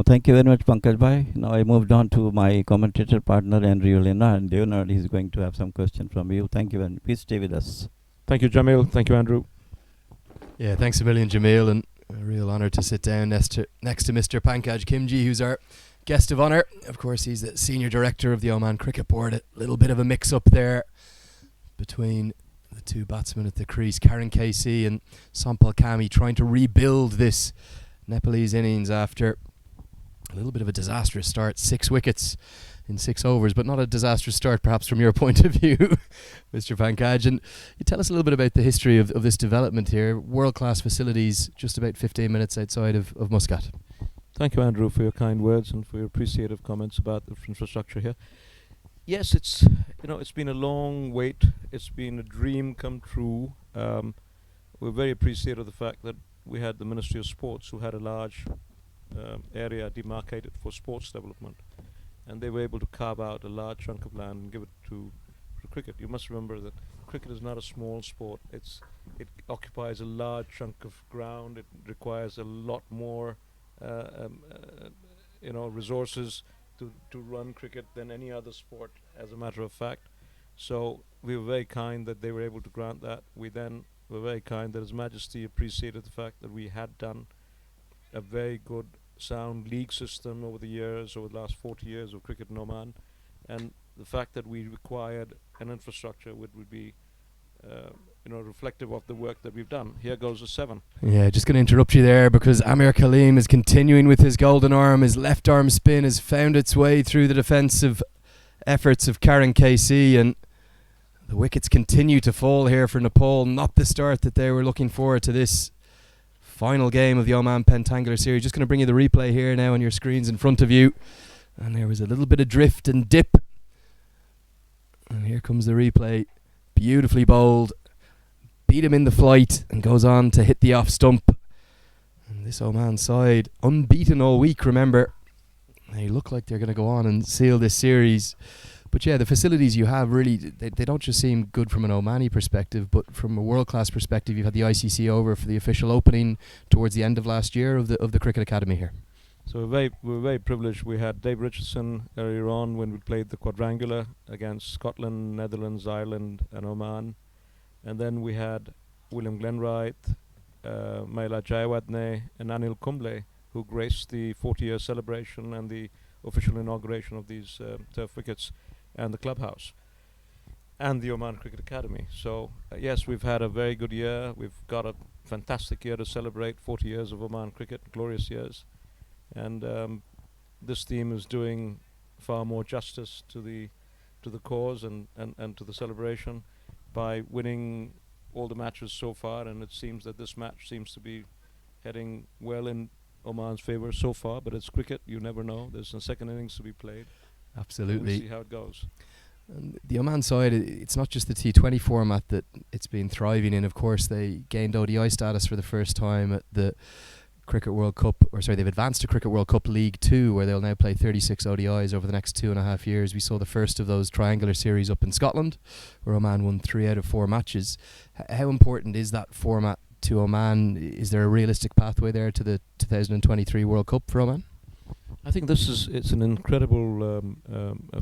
Speaker 1: Thank you very much, Pankaj Bhai. Now I moved on to my commentator partner, Andrew Leonard. And Leonard is going to have some question from you. Thank you, and please stay with us.
Speaker 4: Thank you, Jamil. Thank you, Andrew.
Speaker 3: Yeah, thanks a million, Jamil, and a real honour to sit down next to Mr. Pankaj Kimji, who's our guest of honour. Of course, he's the Senior Director of the Oman Cricket Board. A little bit of a mix-up there between the 2 batsmen at the crease, Karen Casey and Sampal Kami, trying to rebuild this Nepalese innings after a little bit of a disastrous start. 6 wickets in 6 overs, but not a disastrous start perhaps from your point of view, Mr. Pankaj. And you tell us a little bit about the history of this development here. World-class facilities, just about 15 minutes outside of Muscat.
Speaker 4: Thank you, Andrew, for your kind words and for your appreciative comments about the infrastructure here. Yes, it's been a long wait. It's been a dream come true. We're very appreciative of the fact that we had the Ministry of Sports, who had a large area demarcated for sports development, and they were able to carve out a large chunk of land and give it to cricket. You must remember that cricket is not a small sport. It occupies a large chunk of ground. It requires a lot more resources to run cricket than any other sport, as a matter of fact. So we were very kind that they were able to grant that. We then were very kind that His Majesty appreciated the fact that we had done a very good, sound league system over the years, over the last 40 years of cricket in Oman, and the fact that we required an infrastructure would be, reflective of the work that we've done. Here goes a 7.
Speaker 3: Yeah, just going to interrupt you there because Amir Kaleem is continuing with his golden arm. His left arm spin has found its way through the defensive efforts of Karen KC, and the wickets continue to fall here for Nepal. Not the start that they were looking for to this final game of the Oman Pentangular Series. Just going to bring you the replay here now on your screens in front of you. And there was a little bit of drift and dip. And here comes the replay. Beautifully bowled. Beat him in the flight and goes on to hit the off stump. And this Oman side, unbeaten all week, remember. They look like they're going to go on and seal this series. But yeah, the facilities you have really, they don't just seem good from an Omani perspective, but from a world-class perspective. You've had the ICC over for the official opening towards the end of last year of the Cricket Academy here.
Speaker 4: So we're very privileged. We had Dave Richardson earlier on when we played the quadrangular against Scotland, Netherlands, Ireland and Oman. And then we had William Glenwright, Maila Jayawadne and Anil Kumble, who graced the 40-year celebration and the official inauguration of these turf wickets and the clubhouse and the Oman Cricket Academy. So yes, we've had a very good year. We've got a fantastic year to celebrate 40 years of Oman cricket, glorious years. And this team is doing far more justice to the cause and to the celebration by winning all the matches so far, and it seems that this match seems to be heading well in Oman's favour so far, but it's cricket, you never know. There's a second innings to be played.
Speaker 3: Absolutely.
Speaker 4: We'll see how it goes.
Speaker 3: And the Oman side, it's not just the T20 format that it's been thriving in. Of course, they gained ODI status for the first time at the Cricket World Cup, they've advanced to Cricket World Cup League 2, where they'll now play 36 ODIs over the next 2.5 years. We saw the first of those triangular series up in Scotland, where Oman won 3 out of 4 matches. How important is that format to Oman? Is there a realistic pathway there to the 2023 World Cup for Oman?
Speaker 4: I think it's an incredible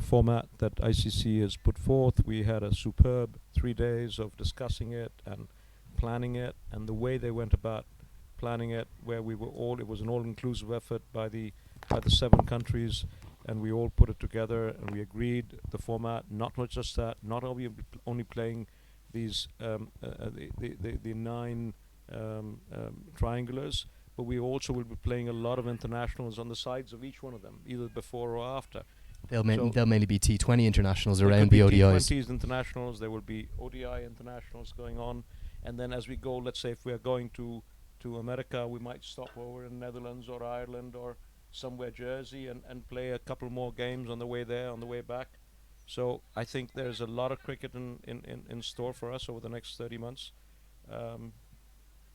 Speaker 4: format that ICC has put forth. We had a superb 3 days of discussing it and planning it, and the way they went about planning it, where it was an all-inclusive effort by the 7 countries, and we all put it together and we agreed the format. Not just that, not only playing these the 9 triangulars, but we also will be playing a lot of internationals on the sides of each one of them, either before or after.
Speaker 3: They'll mainly be T20 internationals
Speaker 4: there
Speaker 3: around
Speaker 4: could
Speaker 3: the
Speaker 4: be
Speaker 3: ODIs.
Speaker 4: T20s internationals, there will be ODI internationals going on, and then as we go, let's say if we are going to America, we might stop over in Netherlands or Ireland or somewhere Jersey and play a couple more games on the way there, on the way back. So I think there's a lot of cricket in store for us over the next 30 months.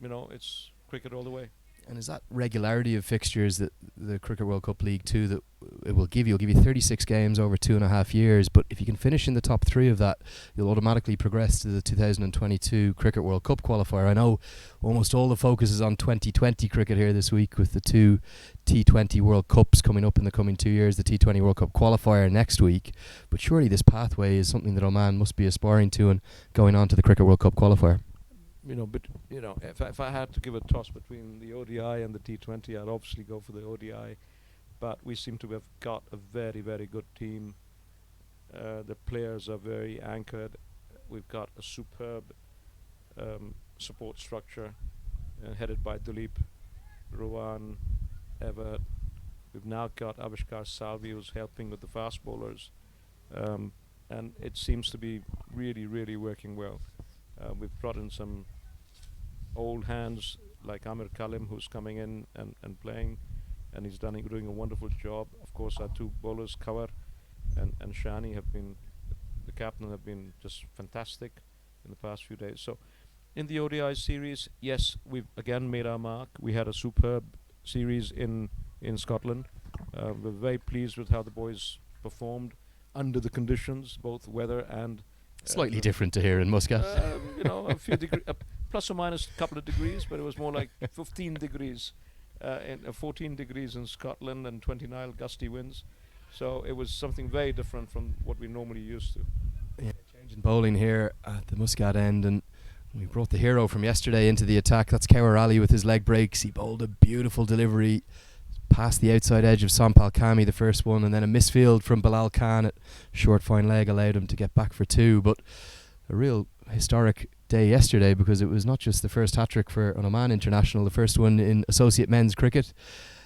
Speaker 4: It's cricket all the way.
Speaker 3: And is that regularity of fixtures that the Cricket World Cup League 2 that it will give you? It'll give you 36 games over 2.5 years, but if you can finish in the top 3 of that, you'll automatically progress to the 2022 Cricket World Cup Qualifier. I know almost all the focus is on 2020 cricket here this week, with the 2 T20 World Cups coming up in the coming 2 years, the T20 World Cup Qualifier next week, but surely this pathway is something that Oman must be aspiring to and going on to the Cricket World Cup Qualifier.
Speaker 4: If I had to give a toss between the ODI and the T20, I'd obviously go for the ODI. But we seem to have got a very, very good team. The players are very anchored. We've got a superb support structure headed by Duleep, Rowan, Everett. We've now got Avishkar Salvi, who's helping with the fast bowlers. And it seems to be really, really working well. We've brought in some old hands like Amir Kalim, who's coming in and playing, and he's doing a wonderful job. Of course, our 2 bowlers, Kawar and Shani, the captain, have been just fantastic in the past few days. So in the ODI series, yes, we've again made our mark. We had a superb series in Scotland. We're very pleased with how the boys performed under the conditions, both weather and
Speaker 3: Slightly different to here in Muscat.
Speaker 4: A few plus or minus a couple of degrees, but it was more like 15 degrees, 14 degrees in Scotland and 29 gusty winds. So it was something very different from what we normally used to.
Speaker 3: Yeah, changing bowling here at the Muscat end, and we brought the hero from yesterday into the attack. That's Kawar Ali with his leg breaks. He bowled a beautiful delivery past the outside edge of Sampal Kami, the first one, and then a misfield from Bilal Khan at short fine leg allowed him to get back for two. But a real historic day yesterday, because it was not just the first hat-trick for an Oman international, the first one in associate men's cricket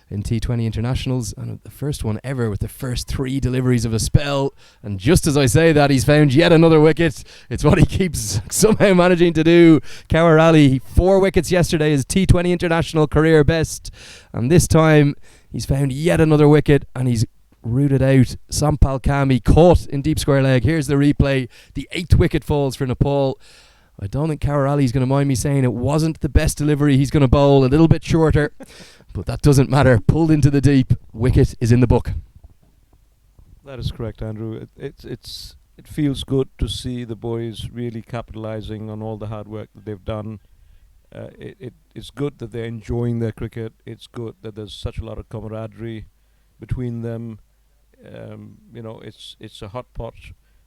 Speaker 3: in T20 internationals, and the first one ever with the first three deliveries of a spell. And just as I say that, he's found yet another wicket. It's what he keeps somehow managing to do. Kawar Ali, 4 wickets yesterday, his T20 international career best, and this time he's found yet another wicket, and he's rooted out Sampal Kami, caught in deep square leg. Here's the replay. The 8th wicket falls for Nepal. I don't think Kawar Ali's going to mind me saying it wasn't the best delivery. He's going to bowl a little bit shorter, but that doesn't matter. Pulled into the deep, wicket is in the book.
Speaker 4: That is correct, Andrew. It feels good to see the boys really capitalising on all the hard work that they've done. It's good that they're enjoying their cricket. It's good that there's such a lot of camaraderie between them. It's a hot pot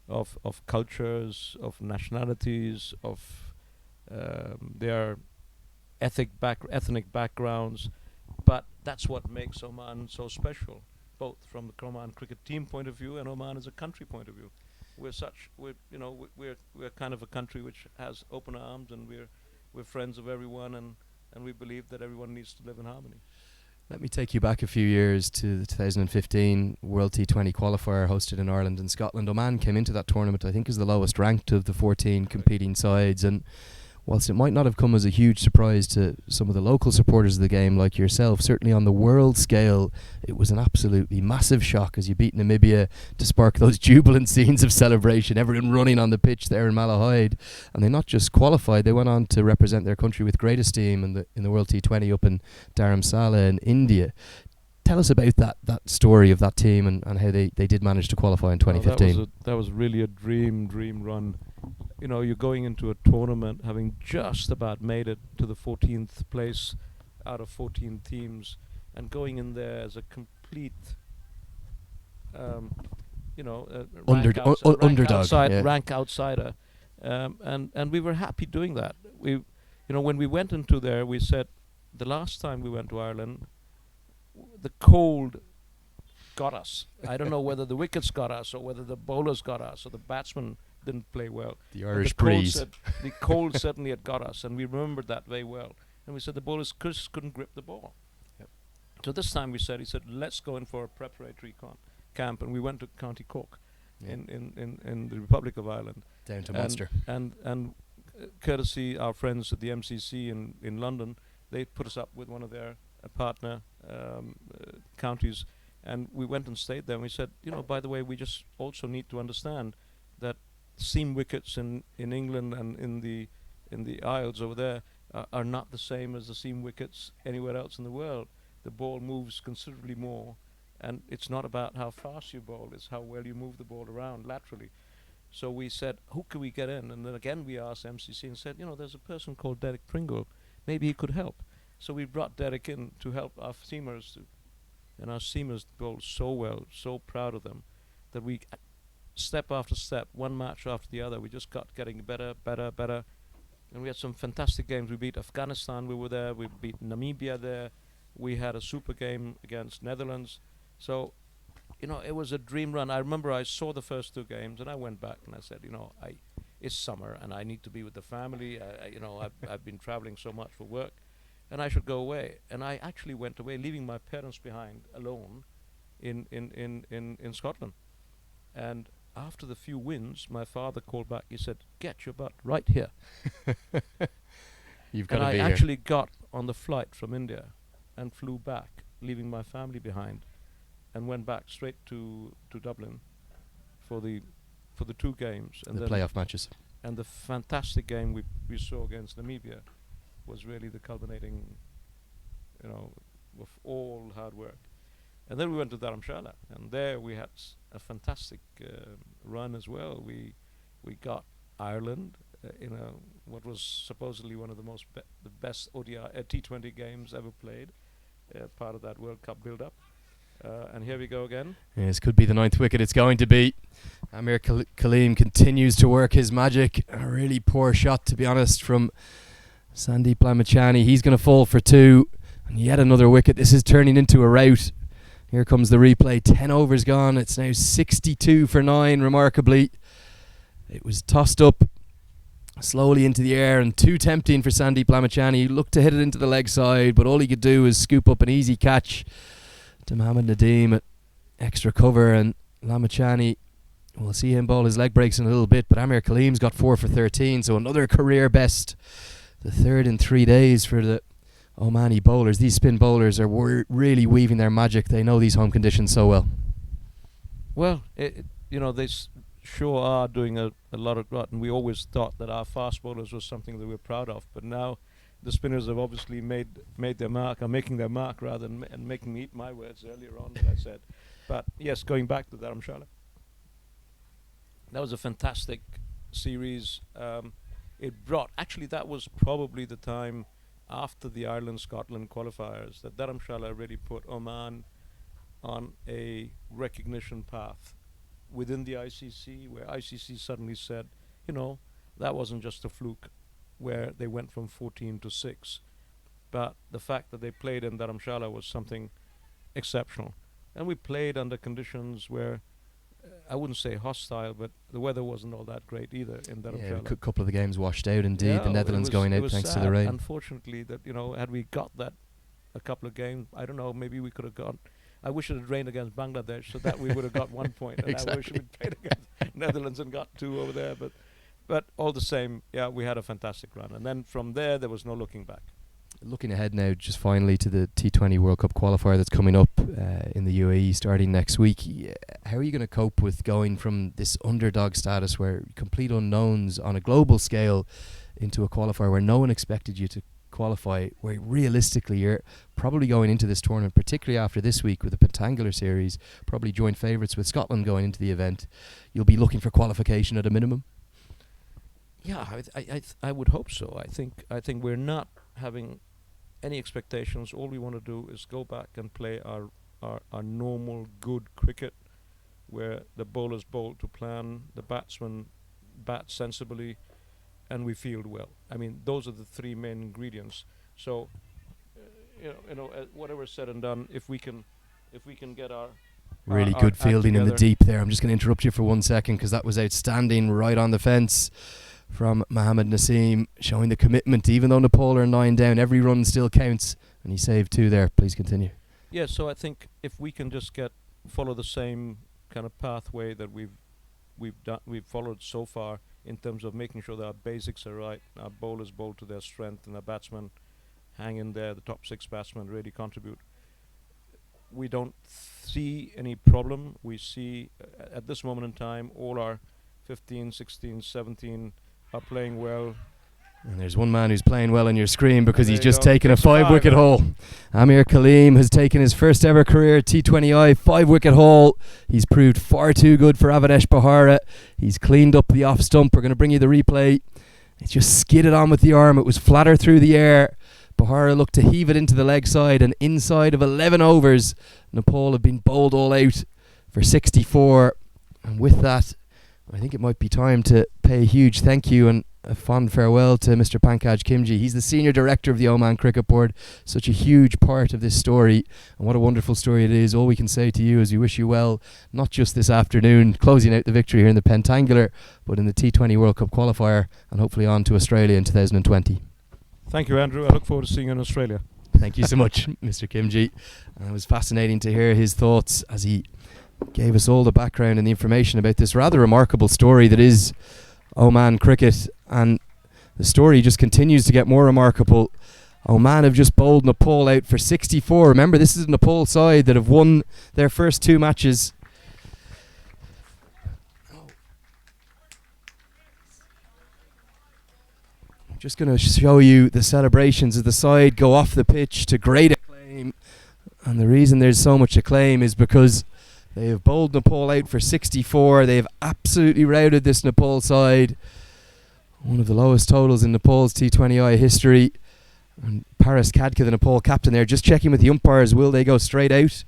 Speaker 4: of cultures, of nationalities, of their ethnic backgrounds, but that's what makes Oman so special, both from the Oman cricket team point of view and Oman as a country point of view. We're kind of a country which has open arms, and we're friends of everyone, and we believe that everyone needs to live in harmony.
Speaker 3: Let me take you back a few years to the 2015 World T20 Qualifier hosted in Ireland and Scotland. Oman came into that tournament, I think, as the lowest ranked of the 14 competing sides, and whilst it might not have come as a huge surprise to some of the local supporters of the game like yourself, certainly on the world scale it was an absolutely massive shock as you beat Namibia to spark those jubilant scenes of celebration, everyone running on the pitch there in Malahide. And they not just qualified, they went on to represent their country with great esteem in the World T20 up in Dharamsala in India. Tell us about that story of that team and how they did manage to qualify in 2015.
Speaker 4: That was really a dream run. You're going into a tournament having just about made it to the 14th place out of 14 teams, and going in there as a complete, rank outsider, and we were happy doing that. When we went into there, we said the last time we went to Ireland, the cold got us. I don't know whether the wickets got us or whether the bowlers got us or the batsmen didn't play well.
Speaker 3: The Irish breeze.
Speaker 4: The cold certainly had got us, and we remembered that very well. And we said the bowlers just couldn't grip the ball.
Speaker 3: Yep.
Speaker 4: So this time he said, let's go in for a preparatory camp, and we went to County Cork in the Republic of Ireland.
Speaker 3: Down to Munster.
Speaker 4: And courtesy our friends at the MCC in London, they put us up with one of their partner counties, and we went and stayed there, and we said, by the way, we just also need to understand that seam wickets in England and in the Isles over there are not the same as the seam wickets anywhere else in the world. The ball moves considerably more, and it's not about how fast you bowl, it's how well you move the ball around laterally. So we said, who can we get in? And then again we asked MCC and said, there's a person called Derek Pringle, maybe he could help. So we brought Derek in to help our seamers, and our seamers bowled so well, so proud of them, that we, step after step, one match after the other, we just got getting better, and we had some fantastic games. We beat Afghanistan, we were there, we beat Namibia there, we had a super game against Netherlands. So, it was a dream run. I remember I saw the first 2 games, and I went back and I said, it's summer, and I need to be with the family. I've been traveling so much for work, and I should go away. And I actually went away, leaving my parents behind alone in Scotland. And after the few wins, my father called back. He said, "Get your butt right here."
Speaker 3: You've got
Speaker 4: and
Speaker 3: to be
Speaker 4: I
Speaker 3: here.
Speaker 4: actually got on the flight from India and flew back, leaving my family behind, and went back straight to Dublin for the 2 games. And
Speaker 3: The
Speaker 4: then
Speaker 3: playoff matches.
Speaker 4: and the fantastic game we saw against Namibia was really the culminating, of all hard work. And then we went to Dharamshala, and there we had a fantastic run as well. We got Ireland in what was supposedly one of the best ODI T20 games ever played, part of that World Cup build-up. And here we go again.
Speaker 3: This could be the 9th wicket. It's going to be. Amir Kaleem continues to work his magic. A really poor shot, to be honest, from Sandeep Lamachani. He's going to fall for 2. And yet another wicket. This is turning into a rout. Here comes the replay. 10 overs gone. It's now 62 for 9, remarkably. It was tossed up slowly into the air and too tempting for Sandeep Lamachani. He looked to hit it into the leg side, but all he could do was scoop up an easy catch to Mohammad Nadeem at extra cover. And Lamachani, we'll see him bowl his leg breaks in a little bit, but Amir Kaleem's got 4 for 13, so another career best. The 3rd in 3 days for the Omani bowlers. These spin bowlers are really weaving their magic. They know these home conditions so well.
Speaker 4: Well, they sure are doing a lot of that, and we always thought that our fast bowlers was something that we're proud of. But now the spinners have obviously made their mark, or making their mark rather, and making me eat my words earlier on that I said. But yes, going back to Dharamshala, that was a fantastic series. Actually that was probably the time after the Ireland-Scotland qualifiers that Dharamshala really put Oman on a recognition path within the ICC, where ICC suddenly said, that wasn't just a fluke where they went from 14 to 6, but the fact that they played in Dharamshala was something exceptional. And we played under conditions where I wouldn't say hostile, but the weather wasn't all that great either in Dharamshala.
Speaker 3: Yeah, a couple of the games washed out indeed. The Netherlands going out thanks to the rain.
Speaker 4: Unfortunately, that had we got that a couple of games, I don't know, maybe we could have gone. I wish it had rained against Bangladesh so that we would have got 1 point. And
Speaker 3: Exactly.
Speaker 4: I wish we'd played against Netherlands and got 2 over there. But all the same, we had a fantastic run. And then from there was no looking back.
Speaker 3: Looking ahead now, just finally, to the T20 World Cup Qualifier that's coming up in the UAE starting next week. How are you going to cope with going from this underdog status, where complete unknowns on a global scale, into a qualifier where no one expected you to qualify, where realistically you're probably going into this tournament, particularly after this week with the Pentangular series, probably joint favourites with Scotland going into the event, you'll be looking for qualification at a minimum?
Speaker 4: Yeah, I would hope so. I think we're not having any expectations. All we want to do is go back and play our normal good cricket, where the bowlers bowl to plan, the batsmen bat sensibly, and we field well. I mean, those are the 3 main ingredients. So, whatever said and done, if we can get our
Speaker 3: really
Speaker 4: our
Speaker 3: good
Speaker 4: act
Speaker 3: fielding in the
Speaker 4: together.
Speaker 3: deep there. I'm just going to interrupt you for 1 second, because that was outstanding, right on the fence from Mohammad Naseem, showing the commitment. Even though Nepal are 9 down, every run still counts, and he saved 2 there. Please continue.
Speaker 4: Yeah, so I think if we can just follow the same kind of pathway that we've followed so far, in terms of making sure that our basics are right, our bowlers bowl to their strength, and our batsmen hang in there, the top 6 batsmen really contribute, we don't see any problem. We see at this moment in time all our 15, 16, 17 are playing well.
Speaker 3: And there's one man who's playing well on your screen, because
Speaker 4: There
Speaker 3: he's
Speaker 4: you
Speaker 3: just
Speaker 4: go.
Speaker 3: taken a
Speaker 4: It's
Speaker 3: 5-wicket
Speaker 4: 5,
Speaker 3: haul. Amir Kaleem has taken his first ever career T20I 5-wicket haul. He's proved far too good for Avanesh Bahara. He's cleaned up the off stump. We're going to bring you the replay. It just skidded on with the arm. It was flatter through the air. Bahara looked to heave it into the leg side, and inside of 11 overs, Nepal have been bowled all out for 64. And with that, I think it might be time to pay a huge thank you and a fond farewell to Mr. Pankaj Kimji. He's the Senior Director of the Oman Cricket Board, such a huge part of this story, and what a wonderful story it is. All we can say to you is we wish you well, not just this afternoon, closing out the victory here in the Pentangular, but in the T20 World Cup Qualifier, and hopefully on to Australia in 2020.
Speaker 4: Thank you, Andrew. I look forward to seeing you in Australia.
Speaker 3: Thank you so much, Mr. Kimji. And it was fascinating to hear his thoughts as he gave us all the background and the information about this rather remarkable story that is Oman cricket. And the story just continues to get more remarkable. Oman have just bowled Nepal out for 64. Remember, this is a Nepal side that have won their first 2 matches. I'm just going to show you the celebrations as the side go off the pitch to great acclaim. And the reason there's so much acclaim is because they have bowled Nepal out for 64. They have absolutely routed this Nepal side. One of the lowest totals in Nepal's T20I history. And Paras Kadka, the Nepal captain there, just checking with the umpires, will they go straight out?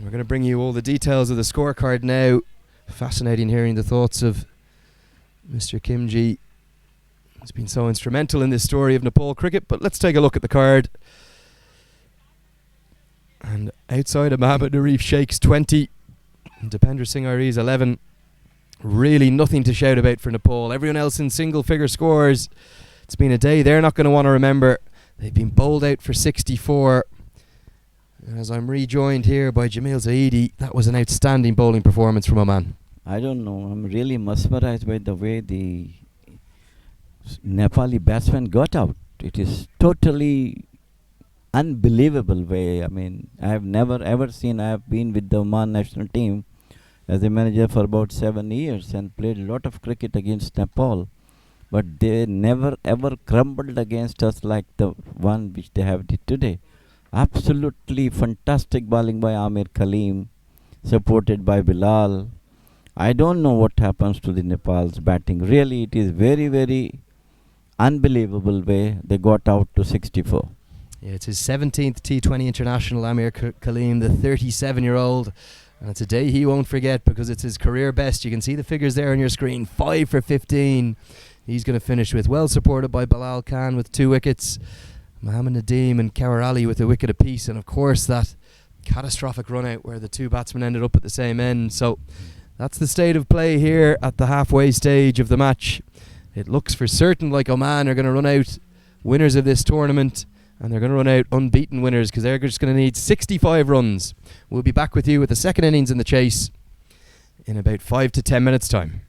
Speaker 3: We're going to bring you all the details of the scorecard now. Fascinating hearing the thoughts of Mr. Kimji. He's been so instrumental in this story of Nepal cricket. But let's take a look at the card. And outside of Mohammad Arif Sheikh's 20, Dipendra Singh 11. Really nothing to shout about for Nepal. Everyone else in single figure scores. It's been a day they're not going to want to remember. They've been bowled out for 64. And as I'm rejoined here by Jamil Zaidi, that was an outstanding bowling performance from Oman.
Speaker 1: I don't know. I'm really mesmerized by the way the Nepali batsman got out. It is totally unbelievable way. I mean, I have never ever seen. I have been with the Oman national team as a manager for about 7 years and played a lot of cricket against Nepal, but they never ever crumbled against us like the one which they have did today. Absolutely fantastic bowling by Amir Kaleem, supported by Bilal. I don't know what happens to the Nepal's batting. Really, it is very, very unbelievable way they got out to 64.
Speaker 3: Yeah, it's his 17th T20 international, Amir Kaleem, the 37-year-old. And it's a day he won't forget because it's his career best. You can see the figures there on your screen. 5 for 15. He's going to finish with, well supported by Bilal Khan with 2 wickets. Mohammad Nadeem and Kawar Ali with a wicket apiece. And of course that catastrophic run out where the 2 batsmen ended up at the same end. So that's the state of play here at the halfway stage of the match. It looks for certain like Oman are going to run out winners of this tournament. And they're going to run out unbeaten winners because they're just going to need 65 runs. We'll be back with you with the second innings in the chase in about 5 to 10 minutes' time.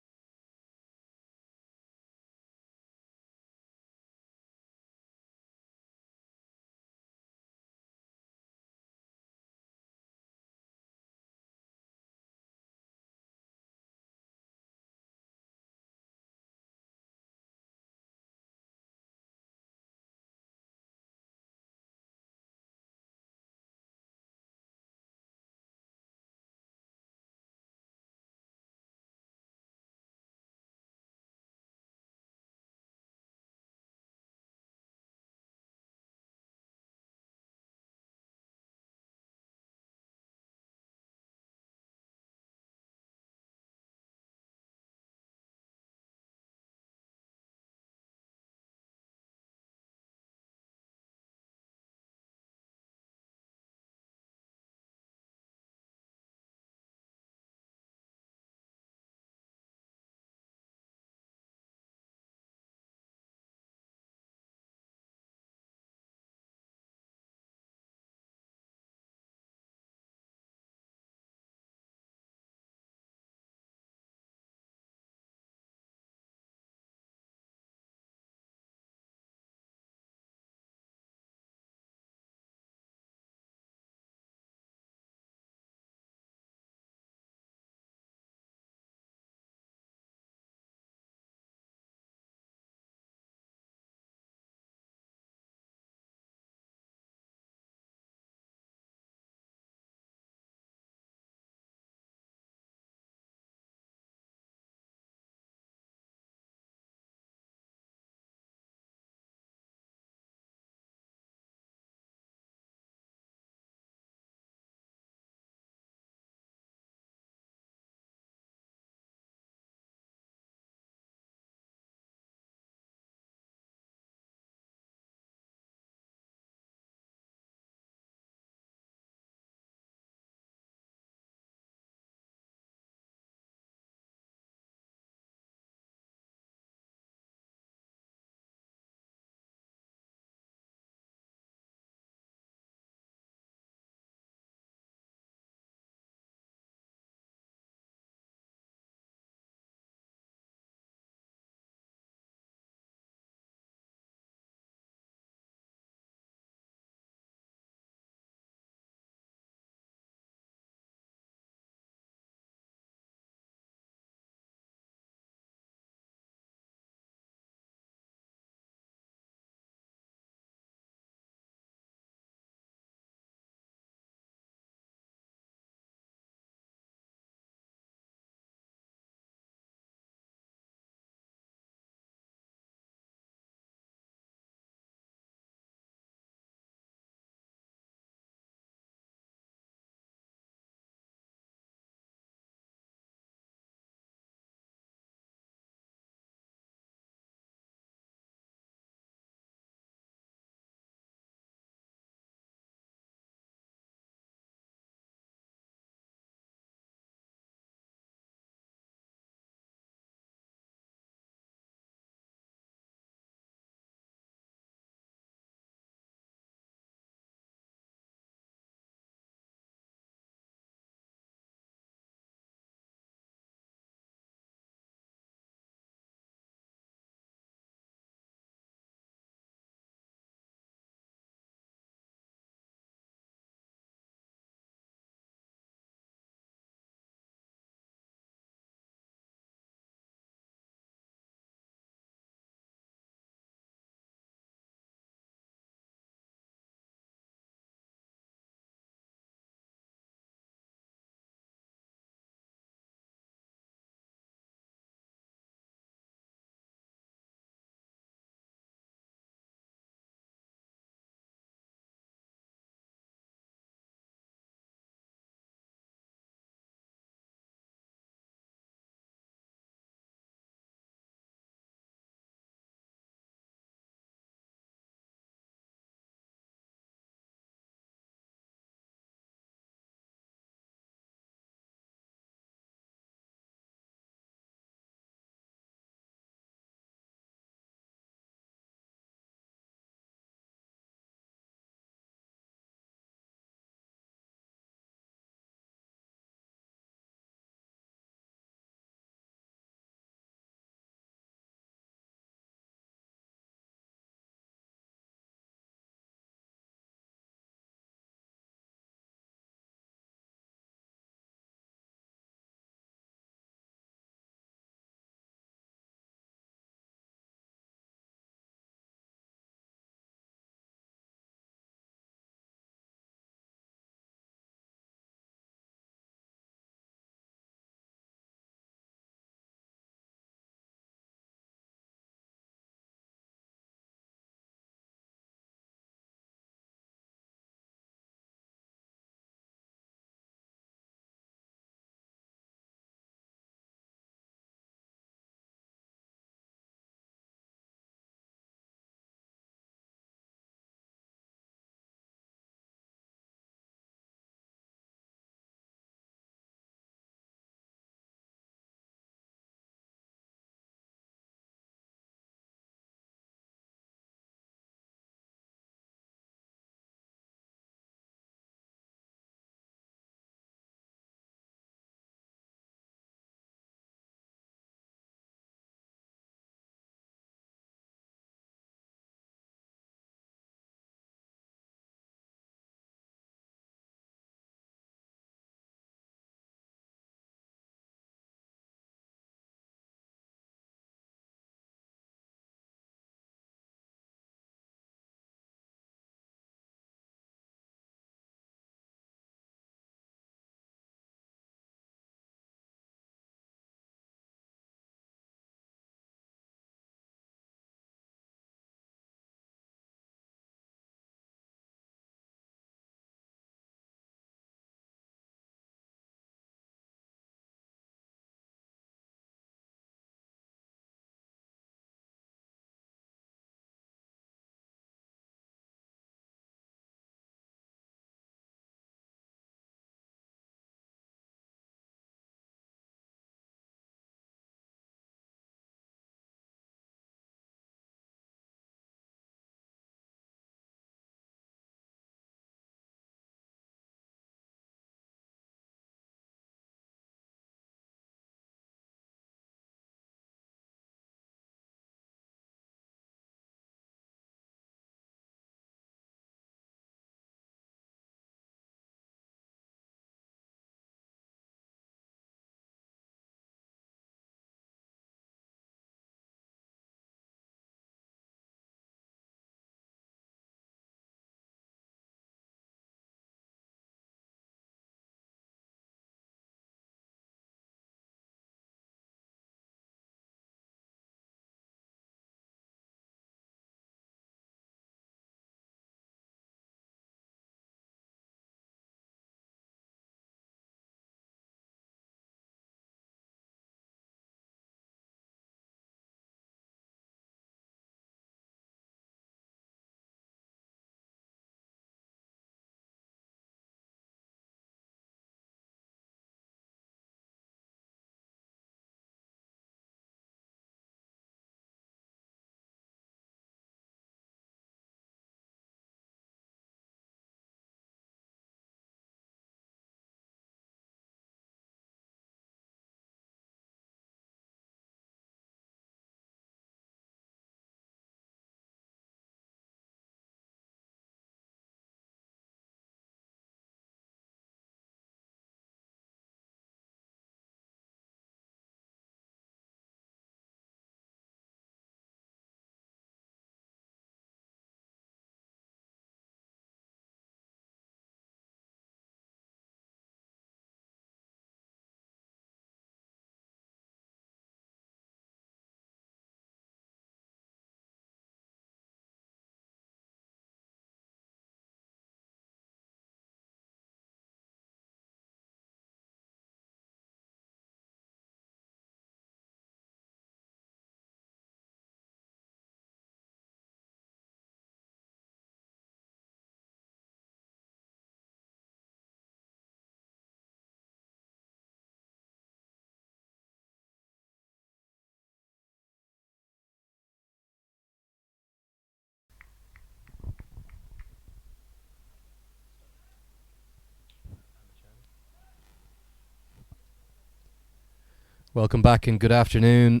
Speaker 3: Welcome back and good afternoon.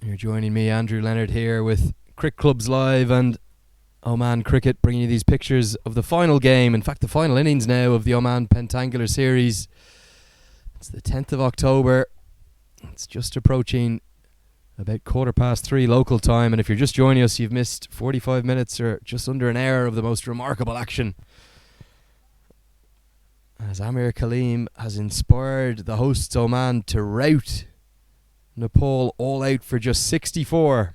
Speaker 3: You're joining me, Andrew Leonard, here with Cricket Clubs Live and Oman Cricket, bringing you these pictures of the final game, in fact the final innings now of the Oman Pentangular Series. It's the 10th of October. It's just approaching about 3:15 local time, and if you're just joining us, you've missed 45 minutes or just under an hour of the most remarkable action, as Amir Kaleem has inspired the hosts Oman to rout Nepal all out for just 64.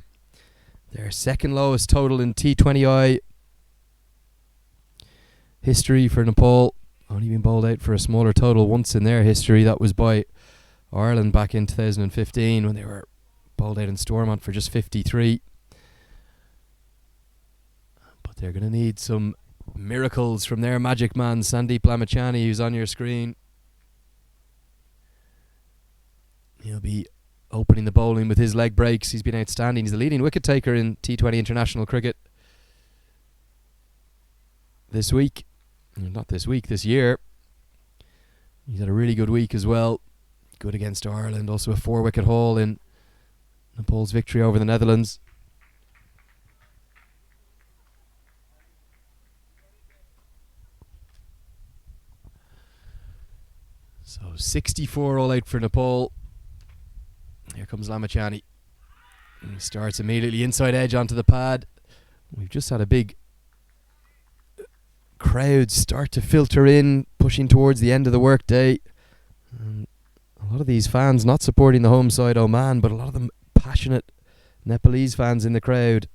Speaker 3: Their second lowest total in T20I history for Nepal. Only been bowled out for a smaller total once in their history. That was by Ireland back in 2015 when they were bowled out in Stormont for just 53. But they're going to need some miracles from their magic man Sandeep Lamachani, who's on your screen. He'll be opening the bowling with his leg breaks. He's been outstanding. He's the leading wicket taker in T20 international cricket this week. Not this week, this year. He's had a really good week as well. Good against Ireland. Also a 4-wicket haul in Nepal's victory over the Netherlands. So 64 all out for Nepal. Here comes Lamachani. He starts immediately inside edge onto the pad. We've just had a big crowd start to filter in, pushing towards the end of the workday. A lot of these fans not supporting the home side Oman, but a lot of them passionate Nepalese fans in the crowd.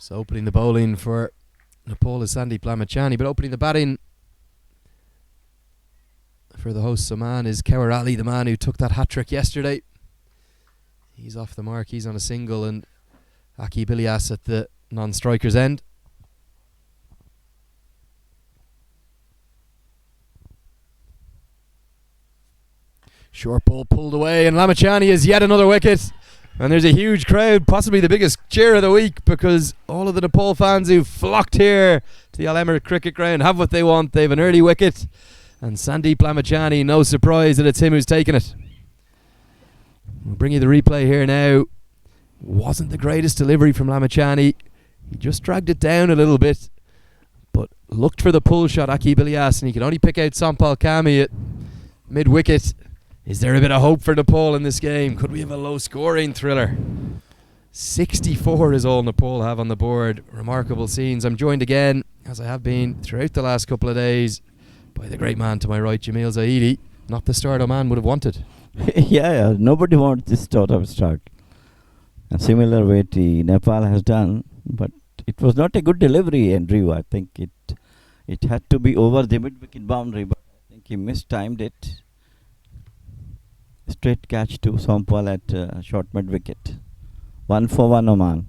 Speaker 3: So opening the bowling for Nepal is Sandeep Lamachani, but opening the batting for the hosts Oman is Kaur Ali, the man who took that hat-trick yesterday. He's off the mark, he's on a single, and Aqib Ilyas at the non-striker's end. Short ball pulled away, and Lamachani is yet another wicket. And there's a huge crowd, possibly the biggest cheer of the week, because all of the Nepal fans who flocked here to the Al Emirates cricket ground have what they want. They have an early wicket, and Sandeep Lamachani, no surprise that it's him who's taken it. We'll bring you the replay here now. Wasn't the greatest delivery from Lamachani. He just dragged it down a little bit, but looked for the pull shot, Aqib Ilyas, and he could only pick out Sampal Kami at mid-wicket. Is there a bit of hope for Nepal in this game? Could we have a low-scoring thriller? 64 is all Nepal have on the board. Remarkable scenes. I'm joined again, as I have been throughout the last couple of days, by the great man to my right, Jamil Zaidi. Not the start Oman would have wanted.
Speaker 1: Yeah, nobody wants this sort of start. A similar way to Nepal has done, but it was not a good delivery, Andrew. I think it had to be over the mid-wicket boundary, but I think he mistimed it. Straight catch to Sampal at short mid-wicket. 1 for 1 Oman.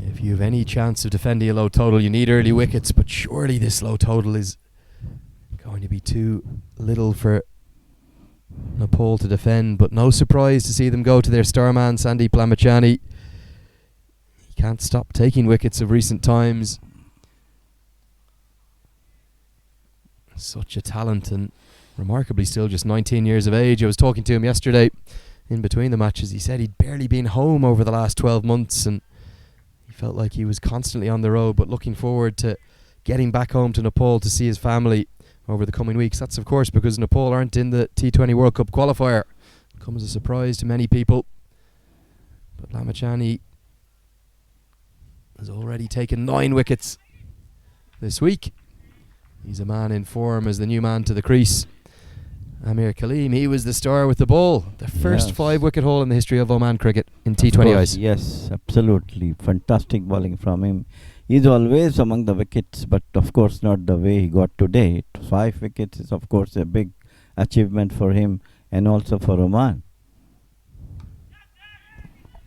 Speaker 3: If you have any chance of defending a low total, you need early wickets, but surely this low total is going to be too little for Nepal to defend. But no surprise to see them go to their star man, Sandeep Lamachani. He can't stop taking wickets of recent times. Such a talent, and remarkably still just 19 years of age. I was talking to him yesterday in between the matches. He said he'd barely been home over the last 12 months and he felt like he was constantly on the road, but looking forward to getting back home to Nepal to see his family over the coming weeks. That's of course because Nepal aren't in the T20 World Cup Qualifier. Comes as a surprise to many people, but Lamachani has already taken 9 wickets this week. He's a man in form as the new man to the crease. Amir Kaleem, he was the star with the ball. The first 5-wicket haul in the history of Oman cricket in T20Is.
Speaker 1: Yes, absolutely. Fantastic bowling from him. He's always among the wickets, but of course not the way he got today. 5 wickets is of course a big achievement for him and also for Oman.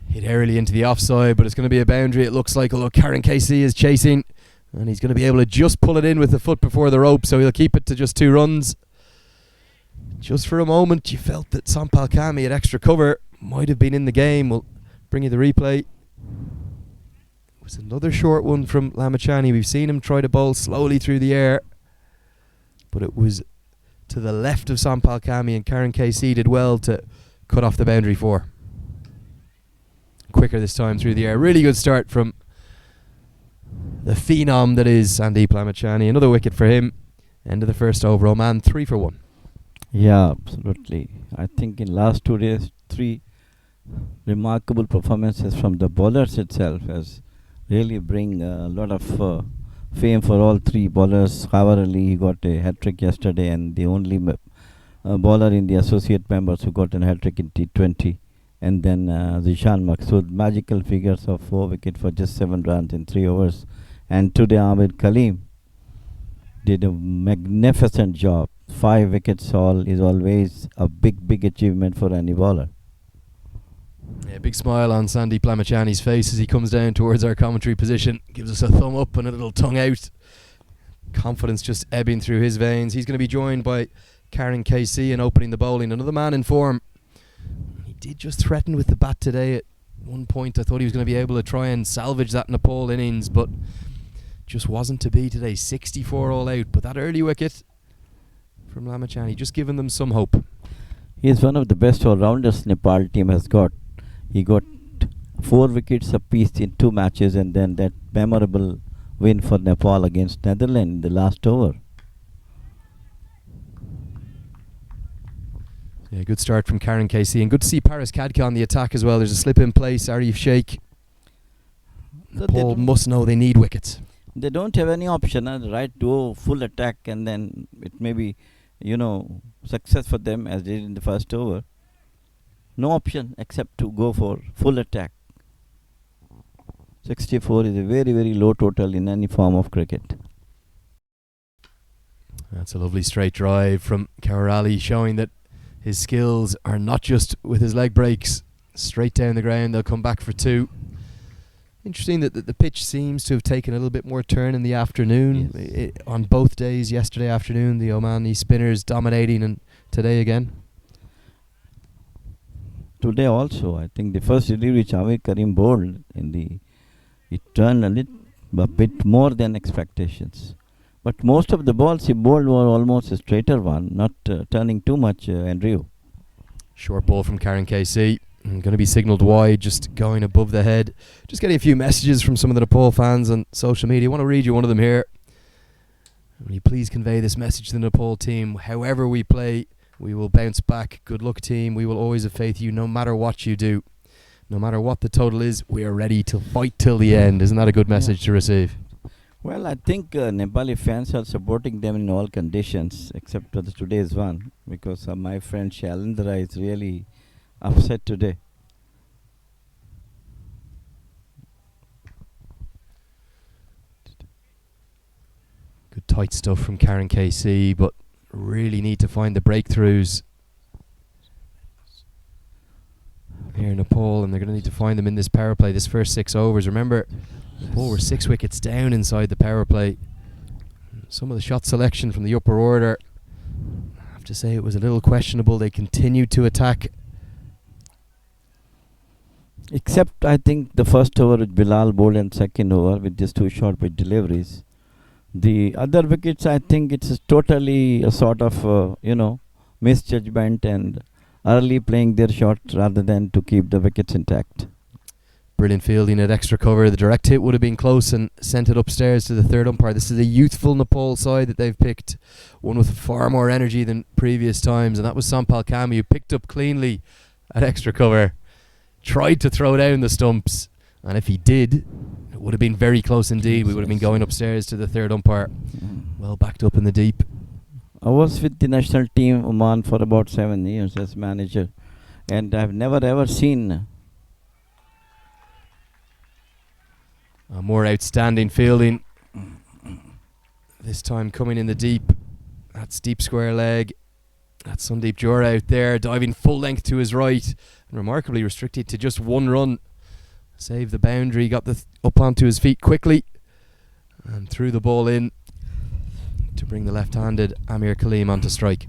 Speaker 3: Hit early into the offside, but it's going to be a boundary, it looks like, although Karen Casey is chasing. And he's going to be able to just pull it in with the foot before the rope, so he'll keep it to just 2 runs. just for a moment you felt that Sampal Kami at extra cover might have been in the game. We'll bring you the replay. It was another short one from Lamachani. We've seen him try to bowl slowly through the air, but it was to the left of Sampal Kami, and Karen KC did well to cut off the boundary 4. Quicker this time through the air. Really good start from the phenom that is Sandeep Lamachani. Another wicket for him. End of the first over. Oman 3 for 1.
Speaker 1: Yeah, absolutely. I think in last 2 days, 3 remarkable performances from the bowlers itself has really bring a lot of fame for all 3 bowlers. Khawar Ali got a hat-trick yesterday, and the only bowler in the associate members who got a hat-trick in T20. And then Zishan Maqsood, magical figures of 4 wickets for just 7 runs in 3 overs. And today Ahmed Kaleem did a magnificent job. 5 wickets all is always a big achievement for any bowler.
Speaker 3: Yeah, big smile on Sandeep Lamachani's face as he comes down towards our commentary position. Gives us a thumb up and a little tongue out. Confidence just ebbing through his veins. He's going to be joined by Karen KC in opening the bowling. Another man in form. He did just threaten with the bat today at one point. I thought he was going to be able to try and salvage that Nepal innings, but just wasn't to be today. 64 all out, but that early wicket from Lamachani just giving them some hope.
Speaker 1: He is one of the best all-rounders Nepal team has got. He got 4 wickets apiece in 2 matches, and then that memorable win for Nepal against Netherlands in the last over.
Speaker 3: Yeah, good start from Karen KC, and good to see Paris Kadka on the attack as well. There's a slip in place. Arif Sheikh.
Speaker 1: So
Speaker 3: Paul must know they need wickets.
Speaker 1: They don't have any option, right, to go full attack, and then it may be, success for them as they did in the first over. No option except to go for full attack. 64 is a very low total in any form of cricket.
Speaker 3: That's a lovely straight drive from Khawar Ali, showing that his skills are not just with his leg breaks. Straight down the ground, they'll come back for 2. Interesting that the pitch seems to have taken a little bit more turn in the afternoon.
Speaker 1: Yes.
Speaker 3: On both days, yesterday afternoon, the Omani spinners dominating, and today again.
Speaker 1: Today also, I think the first delivery Javed Karim bowled it turned a bit more than expectations. But most of the balls he bowled were almost a straighter one, not turning too much, Andrew.
Speaker 3: Short ball from Karen KC. Going to be signalled wide, just going above the head. Just getting a few messages from some of the Nepal fans on social media. I want to read you one of them here. Will you please convey this message to the Nepal team? However we play, we will bounce back. Good luck, team. We will always have faith in you no matter what you do. No matter what the total is, we are ready to fight till the end. Isn't that a good message to receive?
Speaker 1: Well, I think Nepali fans are supporting them in all conditions, except for today's one, because my friend Shailendra is really upset today.
Speaker 3: Good tight stuff from Karen KC, but really need to find the breakthroughs here in Nepal, and they're going to need to find them in this power play, this first 6 overs. Remember, Nepal were 6 wickets down inside the power play. Some of the shot selection from the upper order, I have to say it was a little questionable. They continued to attack.
Speaker 1: Except, I think, the first over with Bilal bowled and second over with just 2 short pitch deliveries. The other wickets, I think it's totally a sort of, misjudgment and early playing their shot rather than to keep the wickets intact.
Speaker 3: Brilliant fielding at extra cover. The direct hit would have been close and sent it upstairs to the third umpire. This is a youthful Nepal side that they've picked, one with far more energy than previous times, and that was Sampal Kami, who picked up cleanly at extra cover, tried to throw down the stumps, and if he did, it would have been very close indeed. We would have been going upstairs to the third umpire. Well backed up in the deep.
Speaker 1: I was with the national team Oman for about 7 years as manager, and I've never ever seen
Speaker 3: More outstanding fielding. This time coming in the deep. That's deep square leg. That's Sandeep Jora out there, diving full length to his right, and remarkably restricted to just 1 run. Saved the boundary, got up onto his feet quickly, and threw the ball in to bring the left-handed Amir Kaleem onto strike.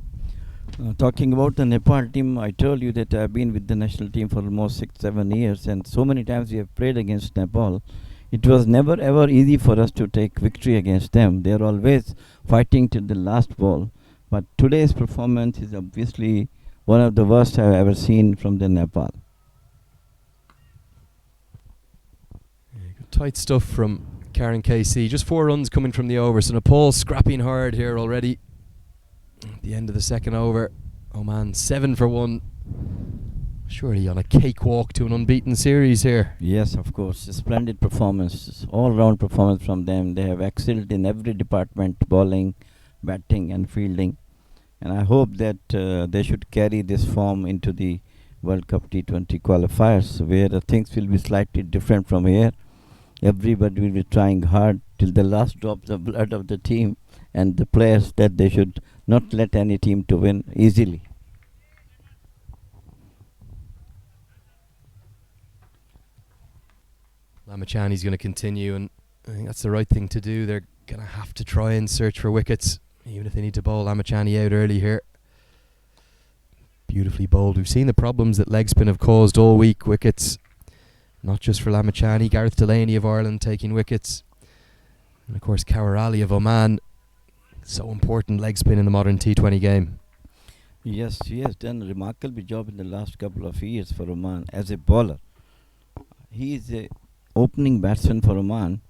Speaker 1: Talking about the Nepal team, I told you that I've been with the national team for almost 6, 7 years, and so many times we have played against Nepal. It was never ever easy for us to take victory against them. They are always fighting till the last ball. But today's performance is obviously one of the worst I've ever seen from the Nepal.
Speaker 3: Tight stuff from Karen KC. Just 4 runs coming from the over. So Nepal scrapping hard here already. At the end of the second over, Oman 7 for 1. Surely on a cakewalk to an unbeaten series here.
Speaker 1: Yes, of course. A splendid performance, all-round performance from them. They have excelled in every department, bowling, batting and fielding. And I hope that they should carry this form into the World Cup T20 qualifiers, where the things will be slightly different from here. Everybody will be trying hard till the last drops of blood of the team and the players, that they should not let any team to win easily.
Speaker 3: Lamachani's going to continue, and I think that's the right thing to do. They're going to have to try and search for wickets, even if they need to bowl Lamachani out early here. Beautifully bowled. We've seen the problems that leg spin have caused all week. Wickets, not just for Lamachani. Gareth Delaney of Ireland taking wickets. And of course Kaur Ali of Oman. So important leg spin in the modern T20 game.
Speaker 1: Yes, he has done a remarkable job in the last couple of years for Oman as a bowler. He is a opening batsman for Oman.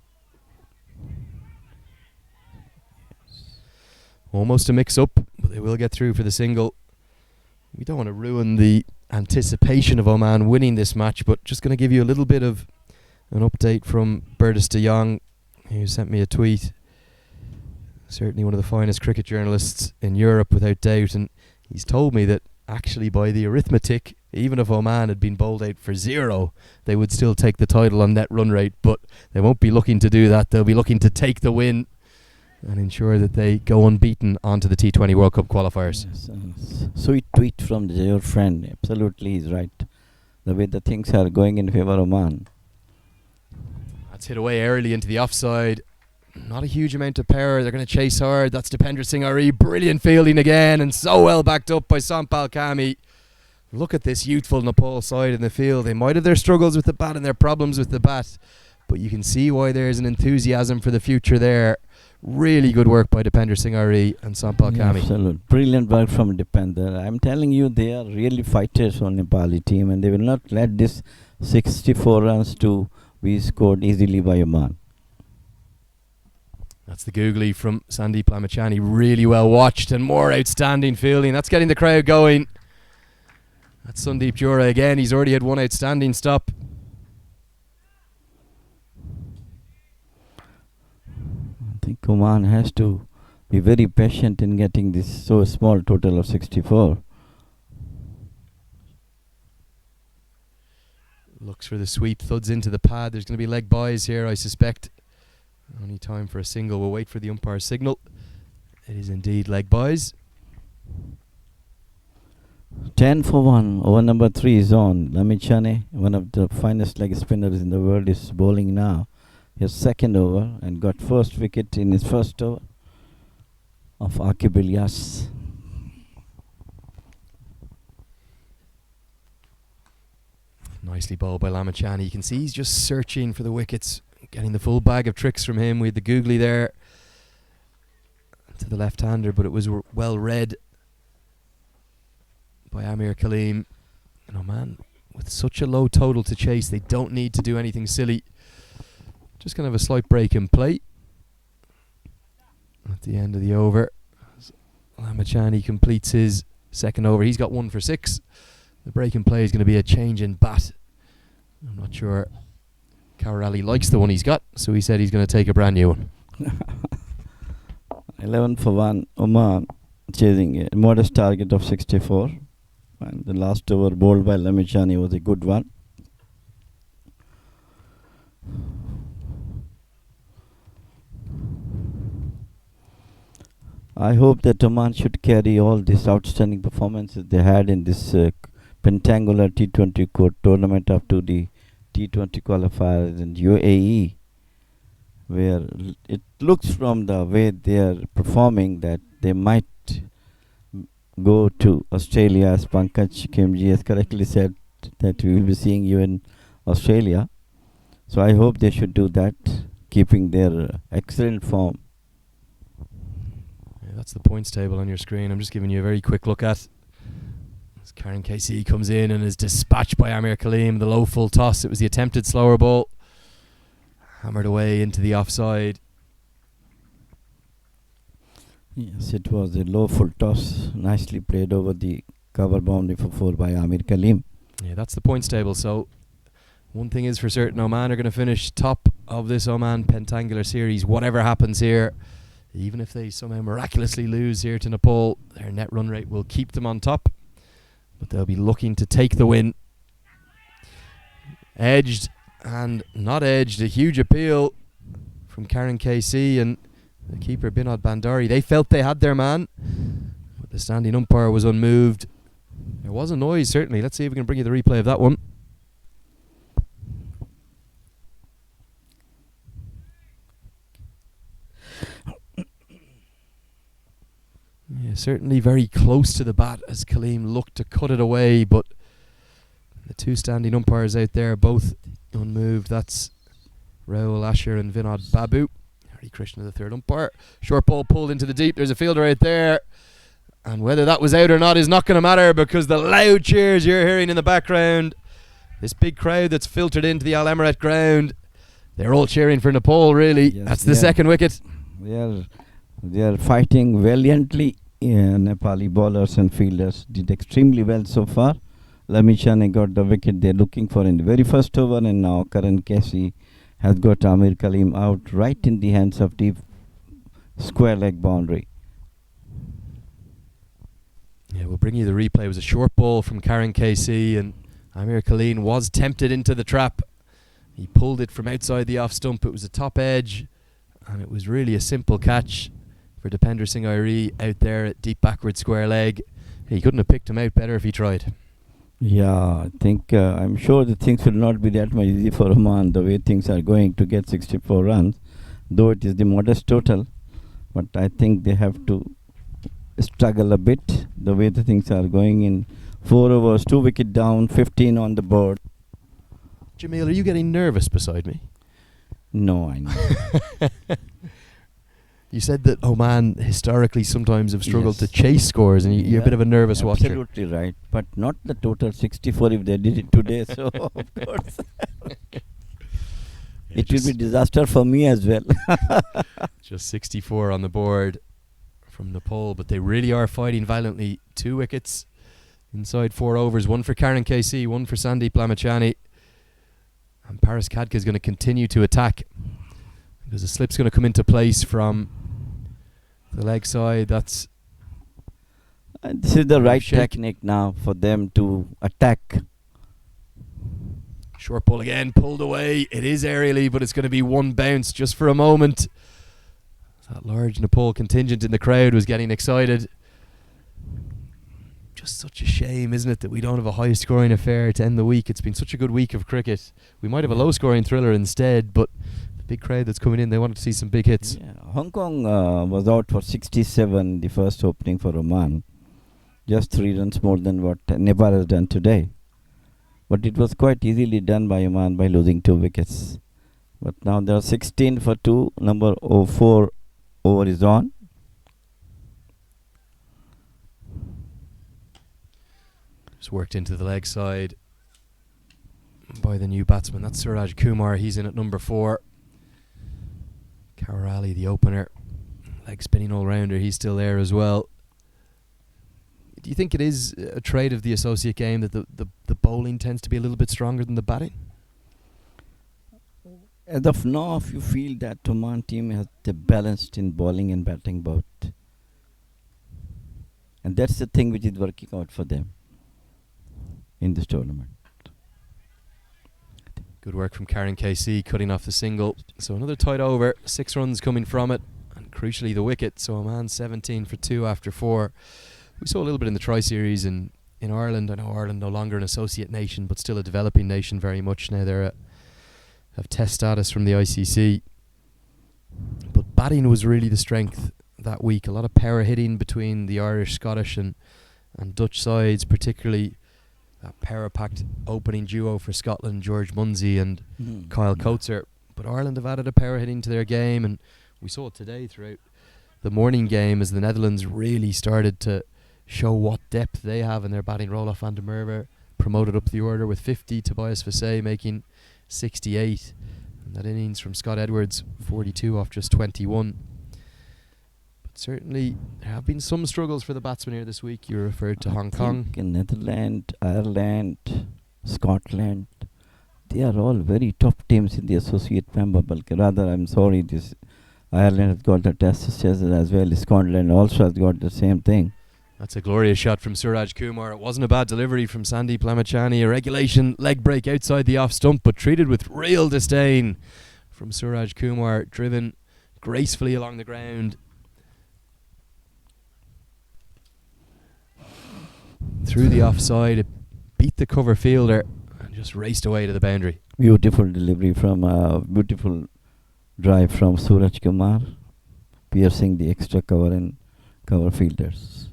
Speaker 3: Almost a mix-up, but they will get through for the single. We don't want to ruin the anticipation of Oman winning this match, but just going to give you a little bit of an update from Bertus de Jong, who sent me a tweet. Certainly one of the finest cricket journalists in Europe, without doubt, and he's told me that actually by the arithmetic, even if Oman had been bowled out for 0, they would still take the title on net run rate, but they won't be looking to do that. They'll be looking to take the win and ensure that they go unbeaten onto the T20 World Cup qualifiers.
Speaker 1: Yes, sweet tweet from your friend. Absolutely, he's right. The way the things are going in favor of Oman.
Speaker 3: That's hit away early into the offside. Not a huge amount of power. They're going to chase hard. That's Dipendra Singh. Brilliant fielding again, and so well backed up by Sampal Kami. Look at this youthful Nepal side in the field. They might have their struggles with the bat and their problems with the bat, but you can see why there's an enthusiasm for the future there. Really good work by Dipendra Singh and Sampal Kami.
Speaker 1: Absolute brilliant work from Dipendra. I'm telling you, they are really fighters on Nepali team, and they will not let this 64 runs to be scored easily by Oman.
Speaker 3: That's the googly from Sandeep Lamachani. Really well watched and more outstanding fielding. That's getting the crowd going. That's Sandeep Jura again. He's already had one outstanding stop.
Speaker 1: I think Oman has to be very patient in getting this so small total of 64.
Speaker 3: Looks for the sweep, thuds into the pad. There's going to be leg byes here, I suspect. Only time for a single. We'll wait for the umpire's signal. It is indeed leg byes.
Speaker 1: 10 for 1. Over number 3 is on. Lamachani, one of the finest leg spinners in the world, is bowling now. His second over and got first wicket in his first over of Akib Ilyas.
Speaker 3: Nicely bowled by Lamachani. You can see he's just searching for the wickets, getting the full bag of tricks from him. We had the googly there to the left-hander, but it was well read by Amir Kaleem. And Oman, with such a low total to chase, they don't need to do anything silly. Just going to have a slight break in play at the end of the over. Lamachani completes his second over. He's got 1 for 6. The break in play is going to be a change in bat. I'm not sure Kaur Ali likes the one he's got, so he said he's going to take a brand new one.
Speaker 1: 11 for 1. Oman chasing a modest target of 64. And the last over bowled by Lamachani was a good one. I hope that Oman should carry all these outstanding performances they had in this pentangular T20 tournament up to the T20 qualifiers in UAE, where it looks from the way they are performing that they might go to Australia, as Pankaj Kimji has correctly said that we will be seeing you in Australia. So I hope they should do that, keeping their excellent form.
Speaker 3: Yeah, that's the points table on your screen. I'm just giving you a very quick look at. As Karen KC comes in and is dispatched by Amir Kaleem, the low full toss. It was the attempted slower ball. Hammered away into the offside.
Speaker 1: Yes, it was a low full toss, nicely played over the cover boundary for 4 by Amir Kaleem.
Speaker 3: Yeah, that's the points table. So one thing is for certain, Oman are going to finish top of this Oman Pentangular Series. Whatever happens here, even if they somehow miraculously lose here to Nepal, their net run rate will keep them on top. But they'll be looking to take the win. Edged and not edged. A huge appeal from Karen KC and the keeper Binod Bandari. They felt they had their man, but the standing umpire was unmoved. There was a noise, certainly. Let's see if we can bring you the replay of that one. Yeah, certainly very close to the bat as Kaleem looked to cut it away, but the two standing umpires out there, both unmoved. That's Rahul Asher and Vinod Babu. Hari Krishna, the third umpire. Short ball pulled into the deep. There's a fielder out there. And whether that was out or not is not going to matter, because the loud cheers you're hearing in the background, this big crowd that's filtered into the Al Emirat ground, they're all cheering for Nepal, really.
Speaker 1: Yes,
Speaker 3: that's the second wicket.
Speaker 1: They are fighting valiantly. Nepali bowlers and fielders did extremely well so far. Lamichane got the wicket they're looking for in the very first over, and now Karan Casey has got Amir Kaleem out right in the hands of deep square leg boundary.
Speaker 3: Yeah, we'll bring you the replay. It was a short ball from Karen KC, and Amir Kaleem was tempted into the trap. He pulled it from outside the off stump. It was a top edge, and it was really a simple catch for Dipendra Singh out there at deep backward square leg. He couldn't have picked him out better if he tried.
Speaker 1: Yeah, I think I'm sure the things will not be that much easy for Oman the way things are going to get 64 runs, though it is the modest total. But I think they have to struggle a bit the way the things are going in 4 overs, 2 wicket down, 15 on the board.
Speaker 3: Jamil, are you getting nervous beside me?
Speaker 1: No, I know.
Speaker 3: You said that Oman historically sometimes have struggled
Speaker 1: Yes.
Speaker 3: to chase scores, and you're a bit of a nervous watcher.
Speaker 1: Absolutely right, but not the total 64 if they did it today. So of course, it will be disaster for me as well.
Speaker 3: Just 64 on the board from Nepal, but they really are fighting valiantly. 2 wickets inside 4 overs, 1 for Karen KC, 1 for Sandeep Lamachani. And Paris Khadka is going to continue to attack, because the slip's going to come into place from the leg side. That's
Speaker 1: This is the right
Speaker 3: Shake.
Speaker 1: technique now for them to attack.
Speaker 3: short ball again, pulled away. It is aerially, but it's going to be one bounce just for a moment. That large Nepal contingent in the crowd was getting excited. Just such a shame, isn't it, that we don't have a high scoring affair to end the week. It's been such a good week of cricket. We might have a low scoring thriller instead, but the big crowd that's coming in, they wanted to see some big hits.
Speaker 1: Yeah. Hong Kong was out for 67 the first opening for Oman. Just 3 runs more than what Nepal has done today. But it was quite easily done by Oman by losing 2 wickets. But now there are 16 for 2. Number 4 over is on.
Speaker 3: Just worked into the leg side by the new batsman. That's Suraj Kumar. He's in at number 4. Kaur Ali, the opener, leg spinning all-rounder. He's still there as well. Do you think it is a trait of the associate game that the bowling tends to be a little bit stronger than the batting?
Speaker 1: As of now, if you feel that Oman team has the balanced in bowling and batting both. And that's the thing which is working out for them in this tournament.
Speaker 3: Good work from Karen KC, cutting off the single. So another tight over, 6 runs coming from it, and crucially the wicket. So Oman 17 for 2 after 4. We saw a little bit in the Tri-Series in Ireland. I know Ireland no longer an associate nation, but still a developing nation very much now. They're have test status from the ICC. But batting was really the strength that week. A lot of power hitting between the Irish, Scottish and and Dutch sides, particularly that power-packed opening duo for Scotland, George Munsey and Kyle Coates. But Ireland have added a power hit into their game, and we saw it today throughout the morning game as the Netherlands really started to show what depth they have in their batting. Roelof van der Merwe promoted up the order with 50, Tobias Fossé making 68, and that innings from Scott Edwards, 42 off just 21. But certainly there have been some struggles for the batsmen here this week. You referred to Hong Kong.
Speaker 1: In Netherlands, Ireland, Scotland, they are all very top teams in the associate member. But rather, I'm sorry, this Ireland has got the test as well. Scotland also has got the same thing.
Speaker 3: That's a glorious shot from Suraj Kumar. It wasn't a bad delivery from Sandeep Lamachani. A regulation leg break outside the off stump, but treated with real disdain from Suraj Kumar, driven gracefully along the ground. Through the offside, it beat the cover fielder and just raced away to the boundary.
Speaker 1: Beautiful delivery from beautiful drive from Suraj Kumar, piercing the extra cover and cover fielders.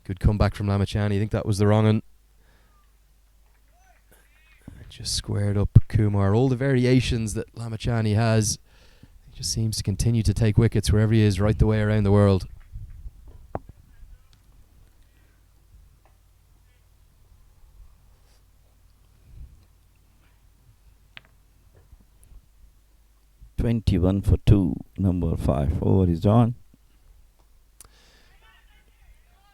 Speaker 3: Good comeback from Lamachani. I think that was the wrong one. Just squared up Kumar. All the variations that Lamachani has, he just seems to continue to take wickets wherever he is, right the way around the world.
Speaker 1: (21 for 2), number 5 over is on.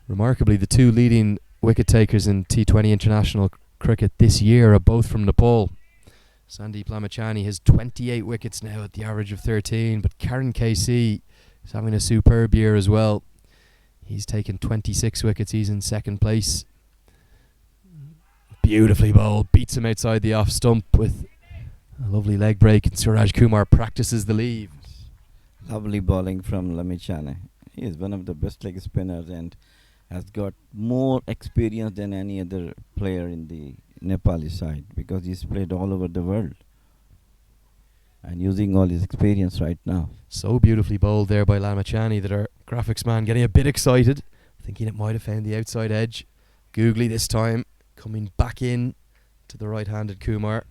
Speaker 3: Remarkably, the two leading wicket takers in T20 international cricket this year are both from Nepal. Sandeep Lamachani has 28 wickets now at the average of 13, but Karan KC is having a superb year as well. He's taken 26 wickets. He's in second place. Beautifully bowled, beats him outside the off stump with a lovely leg break, and Suraj Kumar practices the leave.
Speaker 1: Lovely bowling from Lamachani. He is one of the best leg spinners and has got more experience than any other player in the Nepali side, because he's played all over the world and using all his experience right now.
Speaker 3: So beautifully bowled there by Lamachani that our graphics man getting a bit excited, thinking it might have found the outside edge. Googly this time, coming back in to the right-handed Kumar.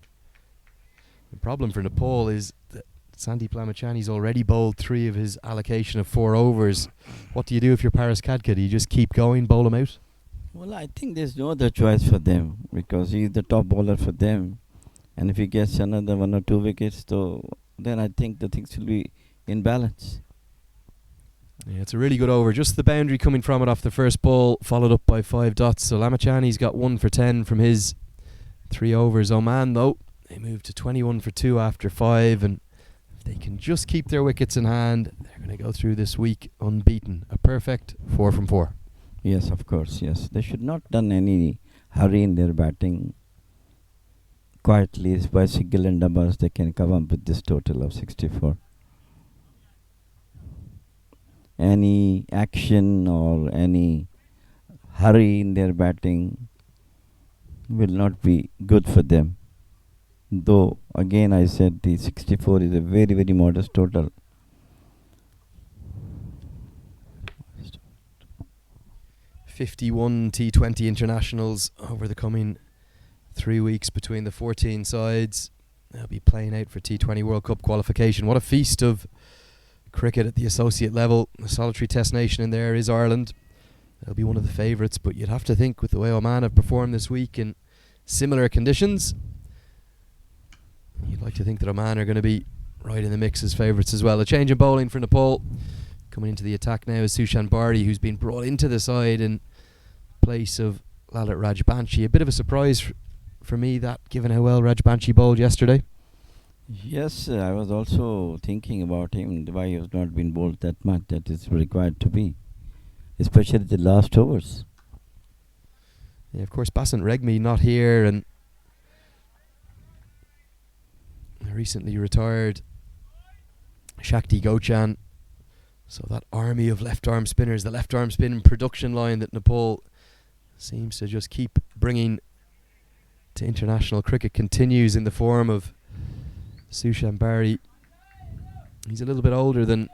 Speaker 3: The problem for Nepal is that Sandeep Lamachani's already bowled 3 of his allocation of 4 overs. What do you do if you're Paris Khadka? Do you just keep going, bowl him out?
Speaker 1: Well, I think there's no other choice for them, because he's the top bowler for them, and if he gets another 1 or 2 wickets, then I think the things will be in balance.
Speaker 3: Yeah, it's a really good over. Just the boundary coming from it off the first ball, followed up by 5 dots. So Lamachani's got 1 for 10 from his 3 overs. Oman, though, they move to 21 for 2 after 5, and if they can just keep their wickets in hand, they're going to go through this week unbeaten. A perfect 4 from 4.
Speaker 1: Yes, of course, yes. They should not done any hurry in their batting. Quietly, by single and doubles, they can come up with this total of 64. Any action or any hurry in their batting will not be good for them. Though, again, I said the 64 is a very, very modest total.
Speaker 3: "51 T20 internationals over the coming 3 weeks between the 14 sides. They'll be playing out for T20 World Cup qualification. What a feast of cricket at the associate level. The solitary test nation in there is Ireland. They'll be one of the favourites, but you'd have to think, with the way Oman have performed this week in similar conditions, you'd like to think that Oman are going to be right in the mix as favourites as well. A change in bowling for Nepal. Coming into the attack now is Sushan Bharti, who's been brought into the side in place of Lalit Rajbanshi. A bit of a surprise for me, that, given how well Rajbanshi bowled yesterday.
Speaker 1: Yes, I was also thinking about him, why he has not been bowled that much that is required to be, especially the last overs.
Speaker 3: Yeah, of course, Basant Regmi not here, and recently retired Shakti Gochan. So that army of left-arm spinners, the left-arm spin production line that Nepal seems to just keep bringing to international cricket, continues in the form of Sushan Bharti. He's a little bit older than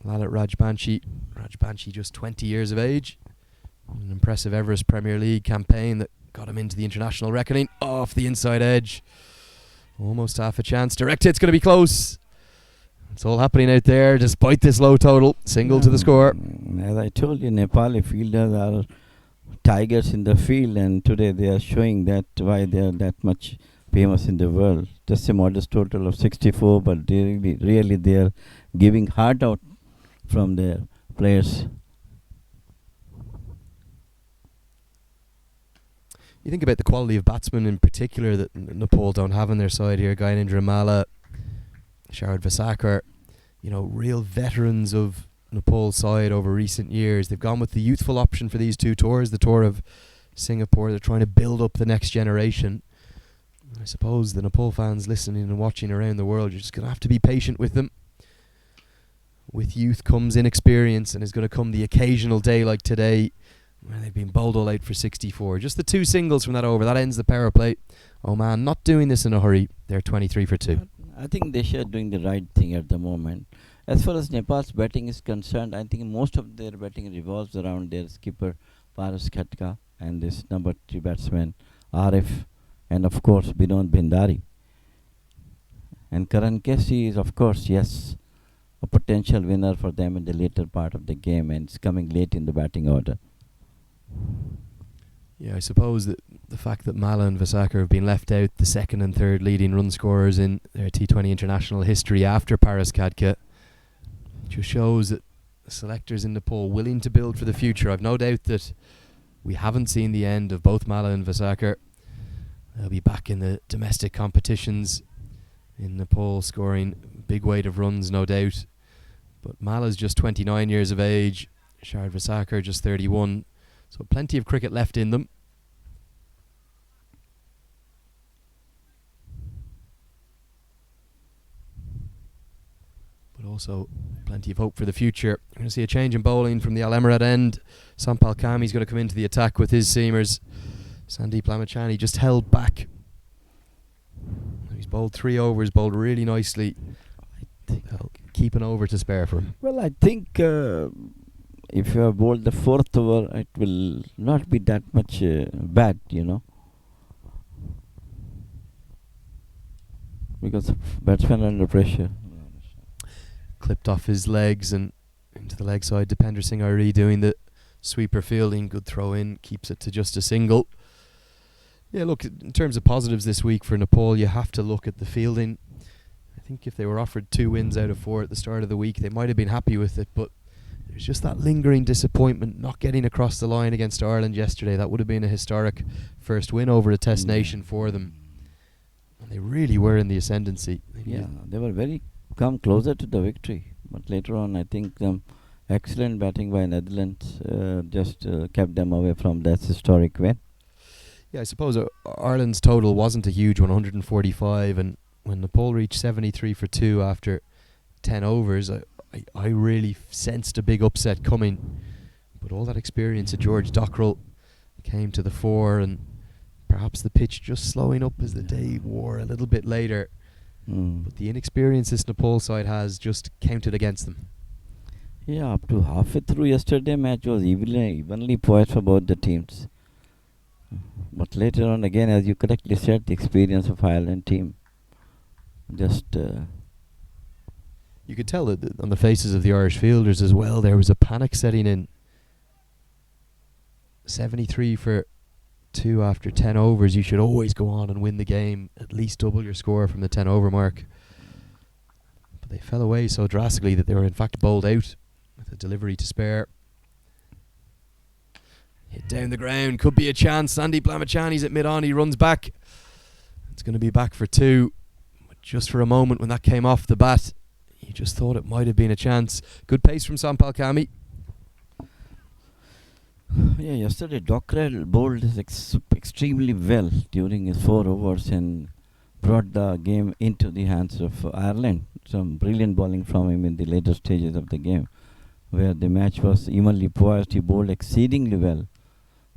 Speaker 3: Lalit Rajbanshi. Rajbanshi just 20 years of age. An impressive Everest Premier League campaign that got him into the international reckoning. Off the inside edge. Almost half a chance. Direct hit's going to be close. It's all happening out there despite this low total. Single to the score.
Speaker 1: As I told you, Nepali fielders are tigers in the field, and today they are showing that why they are that much famous in the world. Just a modest total of 64, but really they are giving heart out from their players.
Speaker 3: You think about the quality of batsmen in particular that Nepal don't have on their side here. Gyanendra Mala, Sharad Vasakar, real veterans of Nepal's side over recent years. They've gone with the youthful option for these two tours, the tour of Singapore. They're trying to build up the next generation. I suppose the Nepal fans listening and watching around the world, you're just going to have to be patient with them. With youth comes inexperience, and is going to come the occasional day like today where they've been bowled all out for 64. Just the two singles from that over. That ends the power play. Oman not doing this in a hurry. They're 23 for 2.
Speaker 1: I think they are doing the right thing at the moment. As far as Nepal's batting is concerned, I think most of their batting revolves around their skipper Paras Khatka and this number 3 batsman Arif, and of course Binod Bhandari. And Karan Kesey is, of course, yes, a potential winner for them in the later part of the game, and it's coming late in the batting order.
Speaker 3: Yeah, I suppose that the fact that Mala and Vasakar have been left out, the second and third leading run scorers in their T20 international history after Paras Khatka, just shows that the selectors in Nepal willing to build for the future. I've no doubt that we haven't seen the end of both Mala and Vasakar. They'll be back in the domestic competitions in Nepal, scoring big weight of runs, no doubt. But Mala's just 29 years of age, Sharad Vasakar just 31. So plenty of cricket left in them. But also plenty of hope for the future. We're going to see a change in bowling from the Al Emirat end. Sampal Kami's going to come into the attack with his seamers. Sandeep Lamachani just held back. He's bowled 3 overs, bowled really nicely. They'll keep an over to spare for him.
Speaker 1: Well, I think if you have bowled the 4th over, it will not be that much bad, because batsmen are under pressure.
Speaker 3: Clipped off his legs and into the leg side. Dipendra Singh doing the sweeper fielding. Good throw in, keeps it to just a single. Yeah, look, in terms of positives this week for Nepal, you have to look at the fielding. I think if they were offered 2 wins out of 4 at the start of the week, they might have been happy with it, but there's just that lingering disappointment not getting across the line against Ireland yesterday. That would have been a historic first win over a test nation for them. And they really were in the ascendancy.
Speaker 1: They were very come closer to the victory, but later on I think excellent batting by Netherlands just kept them away from that historic win.
Speaker 3: Yeah, I suppose Ireland's total wasn't a huge 145, and when Nepal reached 73 for 2 after 10 overs, I really sensed a big upset coming. But all that experience of George Dockrell came to the fore, and perhaps the pitch just slowing up as the day wore a little bit later. But the inexperience this Nepal side has just counted against them.
Speaker 1: Yeah, up to halfway through yesterday match was evenly poised for both the teams. But later on, again, as you correctly said, the experience of Ireland team just...
Speaker 3: You could tell that on the faces of the Irish fielders as well, there was a panic setting in. 73 for 2 after 10 overs. You should always go on and win the game, at least double your score from the 10 over mark. But they fell away so drastically that they were in fact bowled out with a delivery to spare. Hit down the ground, could be a chance. Sandeep Lamachani's at mid-on, he runs back. It's going to be back for 2. But just for a moment when that came off the bat, you just thought it might have been a chance. Good pace from Sampal Kami.
Speaker 1: Yeah, yesterday Dockrell bowled extremely well during his 4 overs and brought the game into the hands of Ireland. Some brilliant bowling from him in the later stages of the game, where the match was evenly poised. He bowled exceedingly well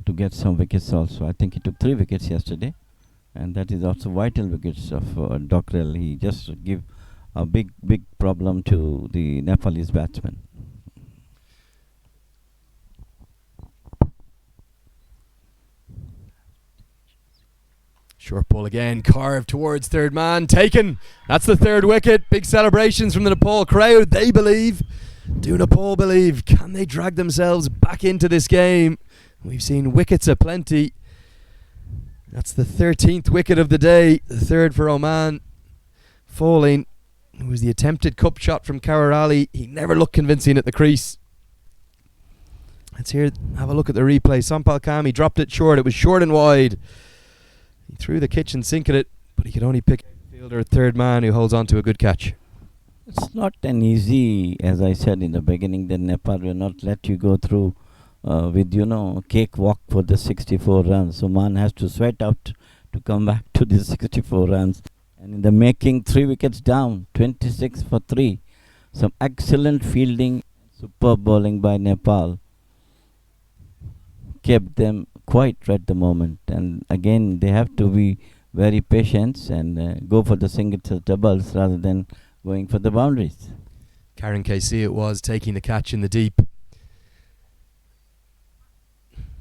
Speaker 1: to get some wickets also. I think he took 3 wickets yesterday, and that is also vital wickets of Dockrell. He just give a big problem to the Nepalese batsmen.
Speaker 3: Short ball again, carved towards third man, taken. That's the third wicket. Big celebrations from the Nepal crowd. They believe. Do Nepal believe? Can they drag themselves back into this game? We've seen wickets aplenty. That's the 13th wicket of the day, the third for Oman. Falling. It was the attempted cup shot from Karar Ali. He never looked convincing at the crease. Let's have a look at the replay. Sampal Kami dropped it short. It was short and wide. He threw the kitchen sink at it, but he could only pick a fielder at third man who holds on to a good catch.
Speaker 1: It's not an easy, as I said in the beginning, that Nepal will not let you go through with, cakewalk for the 64 runs. Oman has to sweat out to come back to the 64 runs. And in the making, 3 wickets down, 26 for 3. Some excellent fielding, superb bowling by Nepal kept them quite at the moment. And again, they have to be very patient and go for the singles or doubles rather than going for the boundaries.
Speaker 3: Karen KC it was, taking the catch in the deep.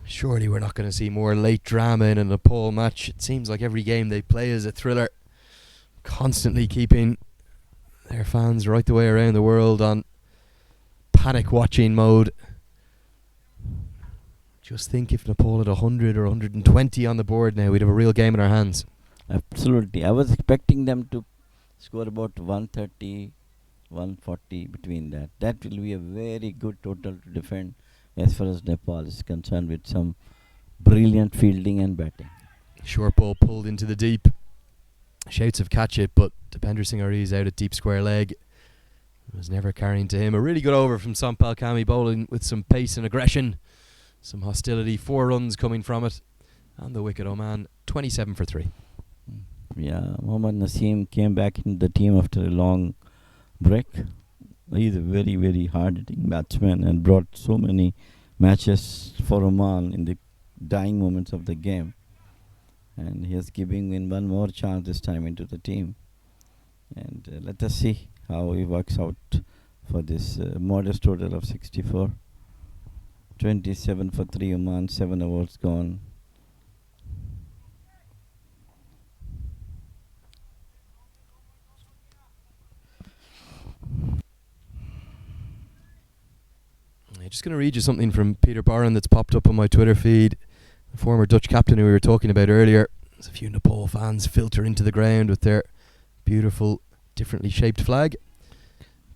Speaker 3: Surely we're not going to see more late drama in a Nepal match. It seems like every game they play is a thriller, constantly keeping their fans right the way around the world on panic watching mode. Just think if Nepal had 100 or 120 on the board now, we'd have a real game in our hands.
Speaker 1: Absolutely. I was expecting them to score about 130, 140 between that. That will be a very good total to defend as far as Nepal is concerned, with some brilliant fielding and batting.
Speaker 3: Short ball pulled into the deep. Shouts of catch it, but Dipendra Singh is out at deep square leg. It was never carrying to him. A really good over from Sampal Kami, bowling with some pace and aggression. Some hostility, 4 runs coming from it. And the wicket, Oman, 27 for 3.
Speaker 1: Yeah, Mohammad Naseem came back in the team after a long break. He's a very, very hard-hitting batsman and brought so many matches for Oman in the dying moments of the game. And he is giving in one more chance this time into the team. And let us see how he works out for this modest total of 64. 27 for 3 Oman, 7 overs gone.
Speaker 3: I'm just going to read you something from Peter Barron that's popped up on my Twitter feed. The former Dutch captain who we were talking about earlier. There's a few Nepal fans filter into the ground with their beautiful, differently shaped flag.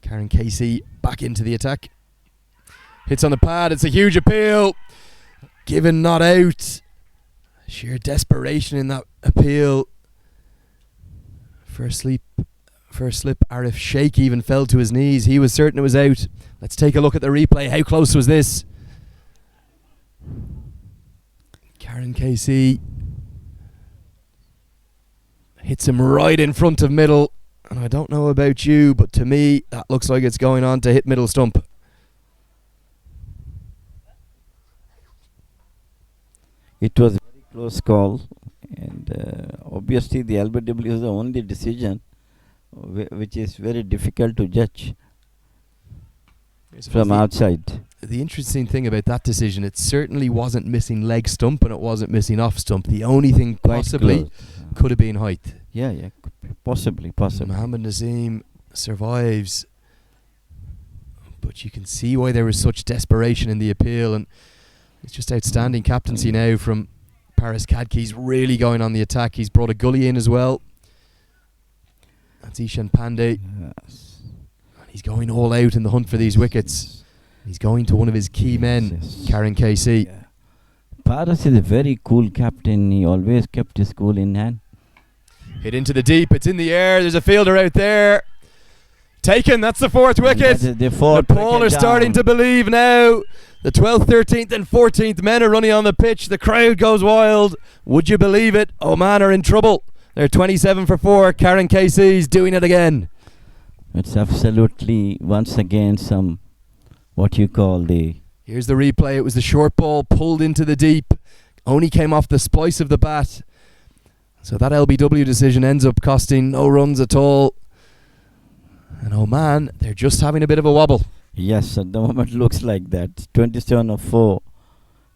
Speaker 3: Karen Casey back into the attack. Hits on the pad. It's a huge appeal. Given not out. Sheer desperation in that appeal. First slip, Arif Sheikh even fell to his knees. He was certain it was out. Let's take a look at the replay. How close was this? Karen KC hits him right in front of middle. And I don't know about you, but to me, that looks like it's going on to hit middle stump.
Speaker 1: It was a very close call. And obviously the LBW is the only decision which is very difficult to judge from outside.
Speaker 3: The interesting thing about that decision, it certainly wasn't missing leg stump and it wasn't missing off stump. The only thing possibly could have been height.
Speaker 1: Yeah, possibly.
Speaker 3: Mohammad Naseem survives, but you can see why there was such desperation in the appeal, and it's just outstanding captaincy now from Paris Kadki. He's really going on the attack. He's brought a gully in as well. That's Ishan Pandey.
Speaker 1: Yes.
Speaker 3: He's going all out in the hunt for these wickets. He's going to one of his key men, Karen KC.
Speaker 1: Yeah. Paris is a very cool captain. He always kept his cool in hand.
Speaker 3: Hit into the deep. It's in the air. There's a fielder out there. Taken. That's the 4th wicket. Nepal are starting to believe now. The 12th, 13th and 14th men are running on the pitch. The crowd goes wild. Would you believe it? Oman are in trouble. They're 27 for 4. Karen KC's doing it again.
Speaker 1: It's absolutely, once again, some, what you call the...
Speaker 3: Here's the replay. It was the short ball pulled into the deep. Only came off the splice of the bat. So that LBW decision ends up costing no runs at all. And Oman, they're just having a bit of a wobble.
Speaker 1: Yes, at the moment looks like that. 27 of 4.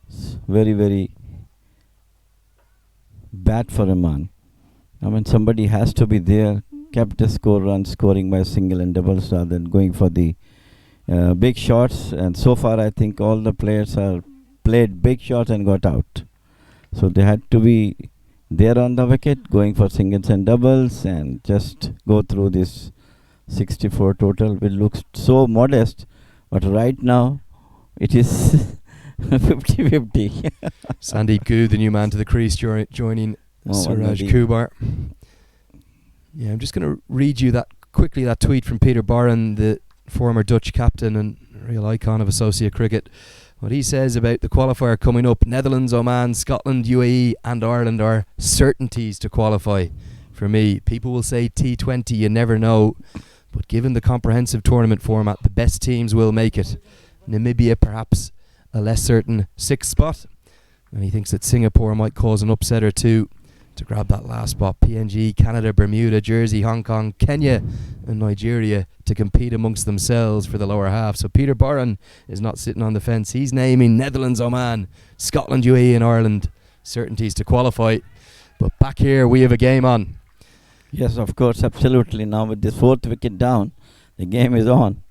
Speaker 1: It's very, very bad for Oman. I mean, somebody has to be there, kept the score run scoring by single and doubles rather than going for the big shots. And so far, I think all the players are played big shots and got out. So they had to be there on the wicket, going for singles and doubles, and just go through this 64 total, which looks so modest. But right now, it is 50-50.
Speaker 3: Sandeep Goode, the new man to the crease, joining Suraj Kubar. Yeah, I'm just going to read you that tweet from Peter Boren, the former Dutch captain and real icon of associate cricket. What he says about the qualifier coming up: Netherlands, Oman, Scotland, UAE and Ireland are certainties to qualify. For me, people will say T20, you never know, but given the comprehensive tournament format, the best teams will make it. Namibia perhaps a less certain sixth spot, and he thinks that Singapore might cause an upset or two to grab that last spot. PNG, Canada, Bermuda, Jersey, Hong Kong, Kenya and Nigeria to compete amongst themselves for the lower half. So Peter Boren is not sitting on the fence. He's naming Netherlands, Oman, Scotland, UAE and Ireland certainties to qualify. But back here we have a game on.
Speaker 1: Yes, of course, absolutely. Now with this fourth wicket down, the game is on.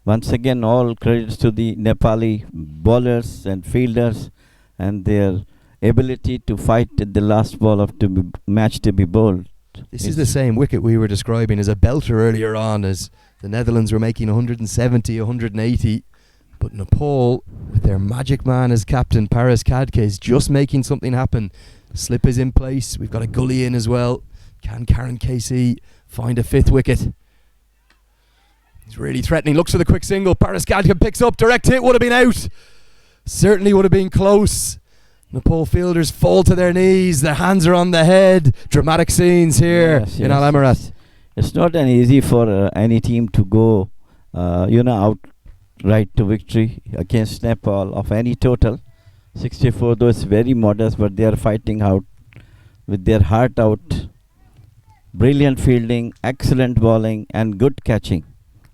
Speaker 1: Once again, all credits to the Nepali bowlers and fielders and their ability to fight at the last ball of the match to be bowled.
Speaker 3: This is the same wicket we were describing as a belter earlier on, as the Netherlands were making 170, 180. But Nepal, with their magic man as captain, Paris Kadke, is just making something happen. Slip is in place. We've got a gully in as well. Can Karen KC find a fifth wicket? He's really threatening. Looks for the quick single. Paris Kadke picks up. Direct hit would have been out. Certainly would have been close. Nepal fielders fall to their knees. Their hands are on the head. Dramatic scenes here in Al Emirat.
Speaker 1: It's not an easy for any team to go, outright to victory against Nepal of any total. 64, though it's very modest, but they are fighting out with their heart out. Brilliant fielding, excellent bowling, and good catching,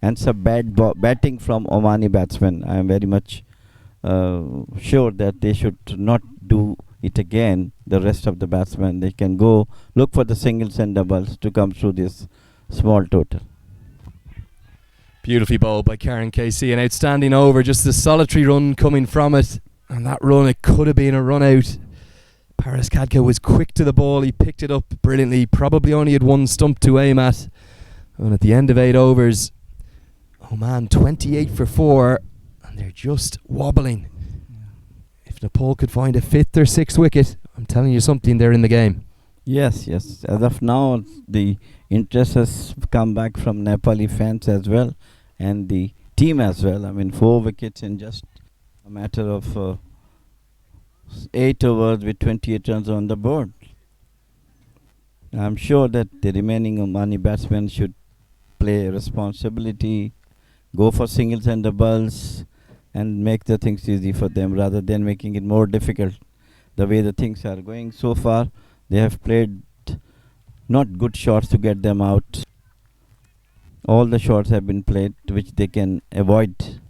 Speaker 1: and some bad batting from Omani batsmen. I am very much sure that they should not do it again. The rest of the batsmen, they can go look for the singles and doubles to come through this small total.
Speaker 3: Beautifully bowled by Karen KC, an outstanding over, just the solitary run coming from it, and that run, it could have been a run out. Paris Kadke was quick to the ball, he picked it up brilliantly, probably only had one stump to aim at, and at the end of 8 overs, Oman 28 for 4, and they're just wobbling. If Nepal could find a fifth or sixth wicket, I'm telling you something, they're in the game.
Speaker 1: Yes. As of now, the interest has come back from Nepali fans as well, and the team as well. I mean, 4 wickets in just a matter of 8 overs with 28 runs on the board. I'm sure that the remaining Omani batsmen should play responsibility, go for singles and doubles, and make the things easy for them rather than making it more difficult. The way the things are going so far, they have played not good shots to get them out. All the shots have been played which they can avoid.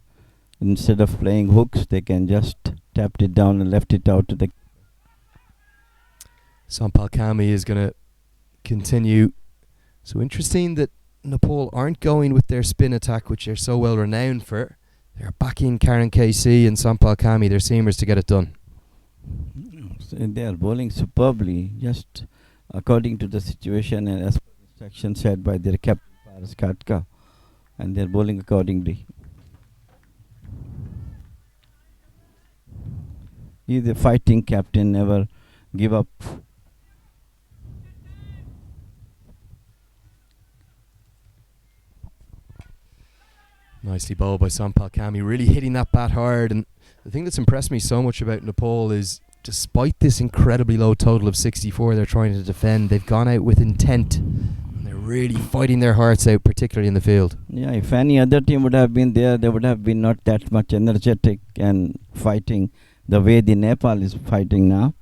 Speaker 1: Instead of playing hooks, they can just tapped it down and left it out to the...
Speaker 3: Sampal Kami is going to continue. So interesting that Nepal aren't going with their spin attack, which they're so well renowned for. They're backing Karen KC and Sampal Kami, their seamers, to get it done.
Speaker 1: So they are bowling superbly, just according to the situation and as per the instruction set by their captain Paris Kadke, and they're bowling accordingly. He's a fighting captain, never give up.
Speaker 3: Nicely bowled by Sampal Kami, really hitting that bat hard. And the thing that's impressed me so much about Nepal is, despite this incredibly low total of 64 they're trying to defend, they've gone out with intent. And they're really fighting their hearts out, particularly in the field.
Speaker 1: Yeah, if any other team would have been there, they would have been not that much energetic and fighting the way the Nepal is fighting now.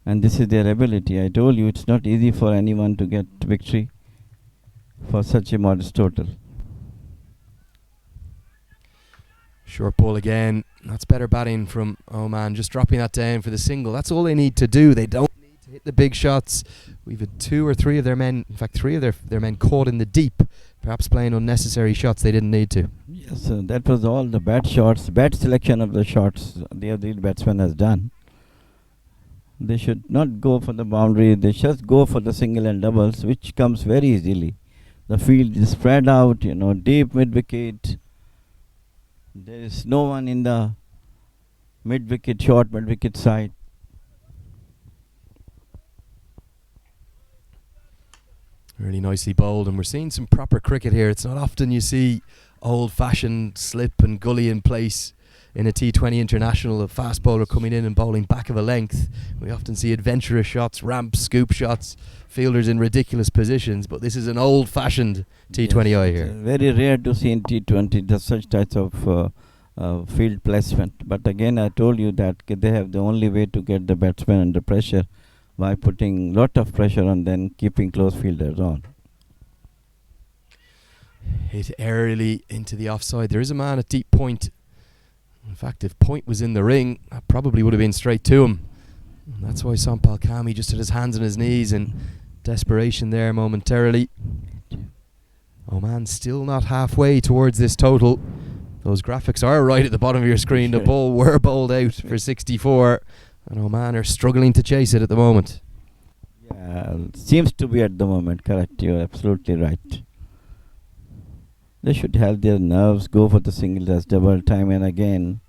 Speaker 1: And this is their ability. I told you, it's not easy for anyone to get victory for such a modest total.
Speaker 3: Short ball again. That's better batting from Oman, just dropping that down for the single. That's all they need to do. They don't need to hit the big shots. We've had two or three of their men, in fact 3 of their men caught in the deep, perhaps playing unnecessary shots they didn't need to.
Speaker 1: Yes, that was all the bad shots, bad selection of the shots the other batsman has done. They should not go for the boundary, they just go for the single and doubles, which comes very easily. The field is spread out, deep mid-wicket. There is no one in the mid-wicket, short mid-wicket side.
Speaker 3: Really nicely bowled, and we're seeing some proper cricket here. It's not often you see old-fashioned slip and gully in place in a T20 international, a fast bowler coming in and bowling back of a length. We often see adventurous shots, ramps, scoop shots, fielders in ridiculous positions, but this is an old-fashioned T20I here.
Speaker 1: Very rare to see in T20 such types of field placement. But again, I told you that they have the only way to get the batsman under pressure by putting lot of pressure on them, keeping close fielders on.
Speaker 3: Hit early into the offside. There is a man at deep point. In fact, if point was in the ring, that probably would have been straight to him. And that's why Sampal Kami just had his hands on his knees in desperation there momentarily. Oman still not halfway towards this total. Those graphics are right at the bottom of your screen. The ball were bowled out for 64, and Oman are struggling to chase it at the moment.
Speaker 1: Yeah, seems to be at the moment, correct. You're absolutely right. They should have their nerves, go for the single as double time and again.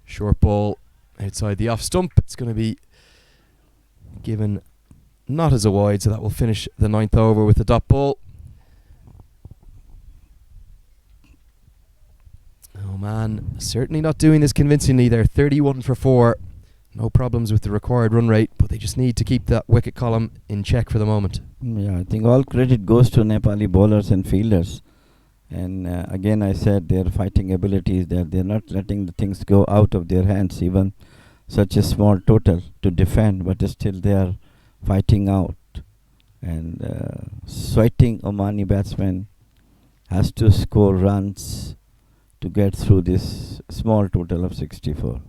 Speaker 3: Short ball outside the off stump. It's going to be given not as a wide, so that will finish the 9th over with the dot ball. Oh man, certainly not doing this convincingly. They're 31 for 4. No problems with the required run rate, but they just need to keep that wicket column in check for the moment.
Speaker 1: Yeah, I think all credit goes to Nepali bowlers and fielders. And again, I said their fighting abilities, that they're not letting the things go out of their hands, even such a small total to defend, but still they are fighting out. And sweating Omani batsman has to score runs to get through this small total of 64.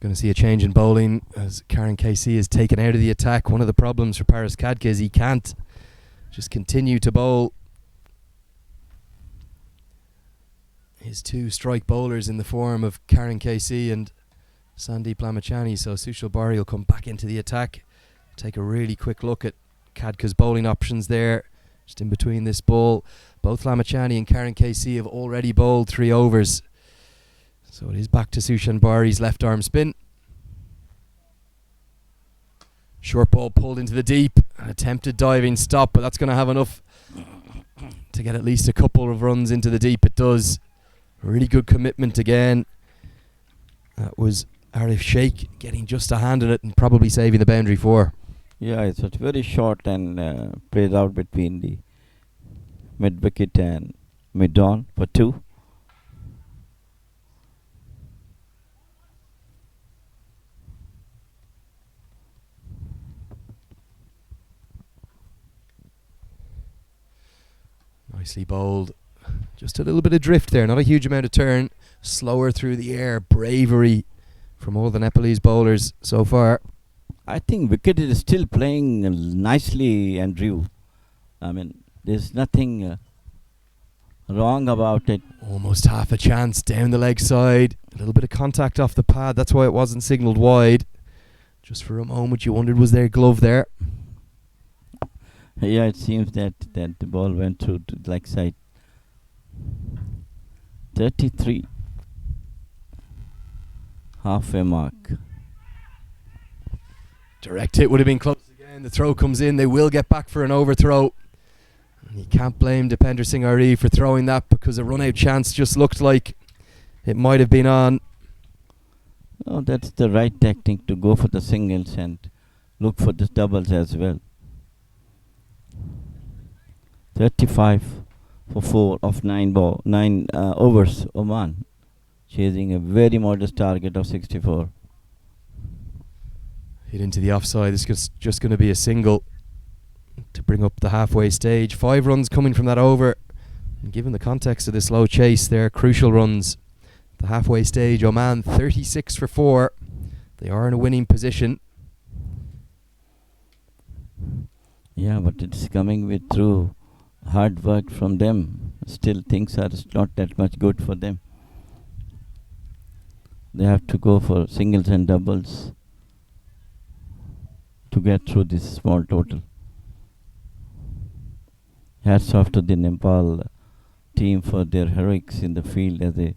Speaker 3: Going to see a change in bowling as Karen KC is taken out of the attack. One of the problems for Paris Kadke is he can't just continue to bowl his 2 strike bowlers in the form of Karen KC and Sandeep Lamachani. So Sushil Bari will come back into the attack. Take a really quick look at Kadke's bowling options there. Just in between this ball, both Lamachani and Karen KC have already bowled 3 overs. So it is back to Sushan Bari's left arm spin. Short ball pulled into the deep. An attempted diving stop, but that's going to have enough to get at least a couple of runs into the deep. It does. Really good commitment again. That was Arif Sheikh getting just a hand on it and probably saving the boundary 4.
Speaker 1: Yeah, it's very short and plays out between the mid-wicket and mid-on for 2.
Speaker 3: Nicely bowled. Just a little bit of drift there, not a huge amount of turn. Slower through the air, bravery from all the Nepalese bowlers so far.
Speaker 1: I think wicket is still playing nicely, Andrew. I mean, there's nothing wrong about it.
Speaker 3: Almost half a chance down the leg side. A little bit of contact off the pad. That's why it wasn't signalled wide. Just for a moment you wondered, was there glove there?
Speaker 1: Yeah, it seems that the ball went through to the leg side. 33. Halfway mark.
Speaker 3: Direct hit would have been close again. The throw comes in. They will get back for an overthrow. And you can't blame Dipendra Singh Ari for throwing that, because a run-out chance just looked like it might have been on.
Speaker 1: Oh, that's the right tactic, to go for the singles and look for the doubles as well. 35 for 4 of 9 overs. Oman chasing a very modest target of 64.
Speaker 3: Hit into the offside. This is just going to be a single to bring up the halfway stage. 5 runs coming from that over. And given the context of this low chase, they're crucial runs. The halfway stage, Oman 36 for 4. They are in a winning position.
Speaker 1: Yeah, but it's coming with through hard work from them. Still, things are not that much good for them. They have to go for singles and doubles to get through this small total. Hats off to the Nepal team for their heroics in the field, as the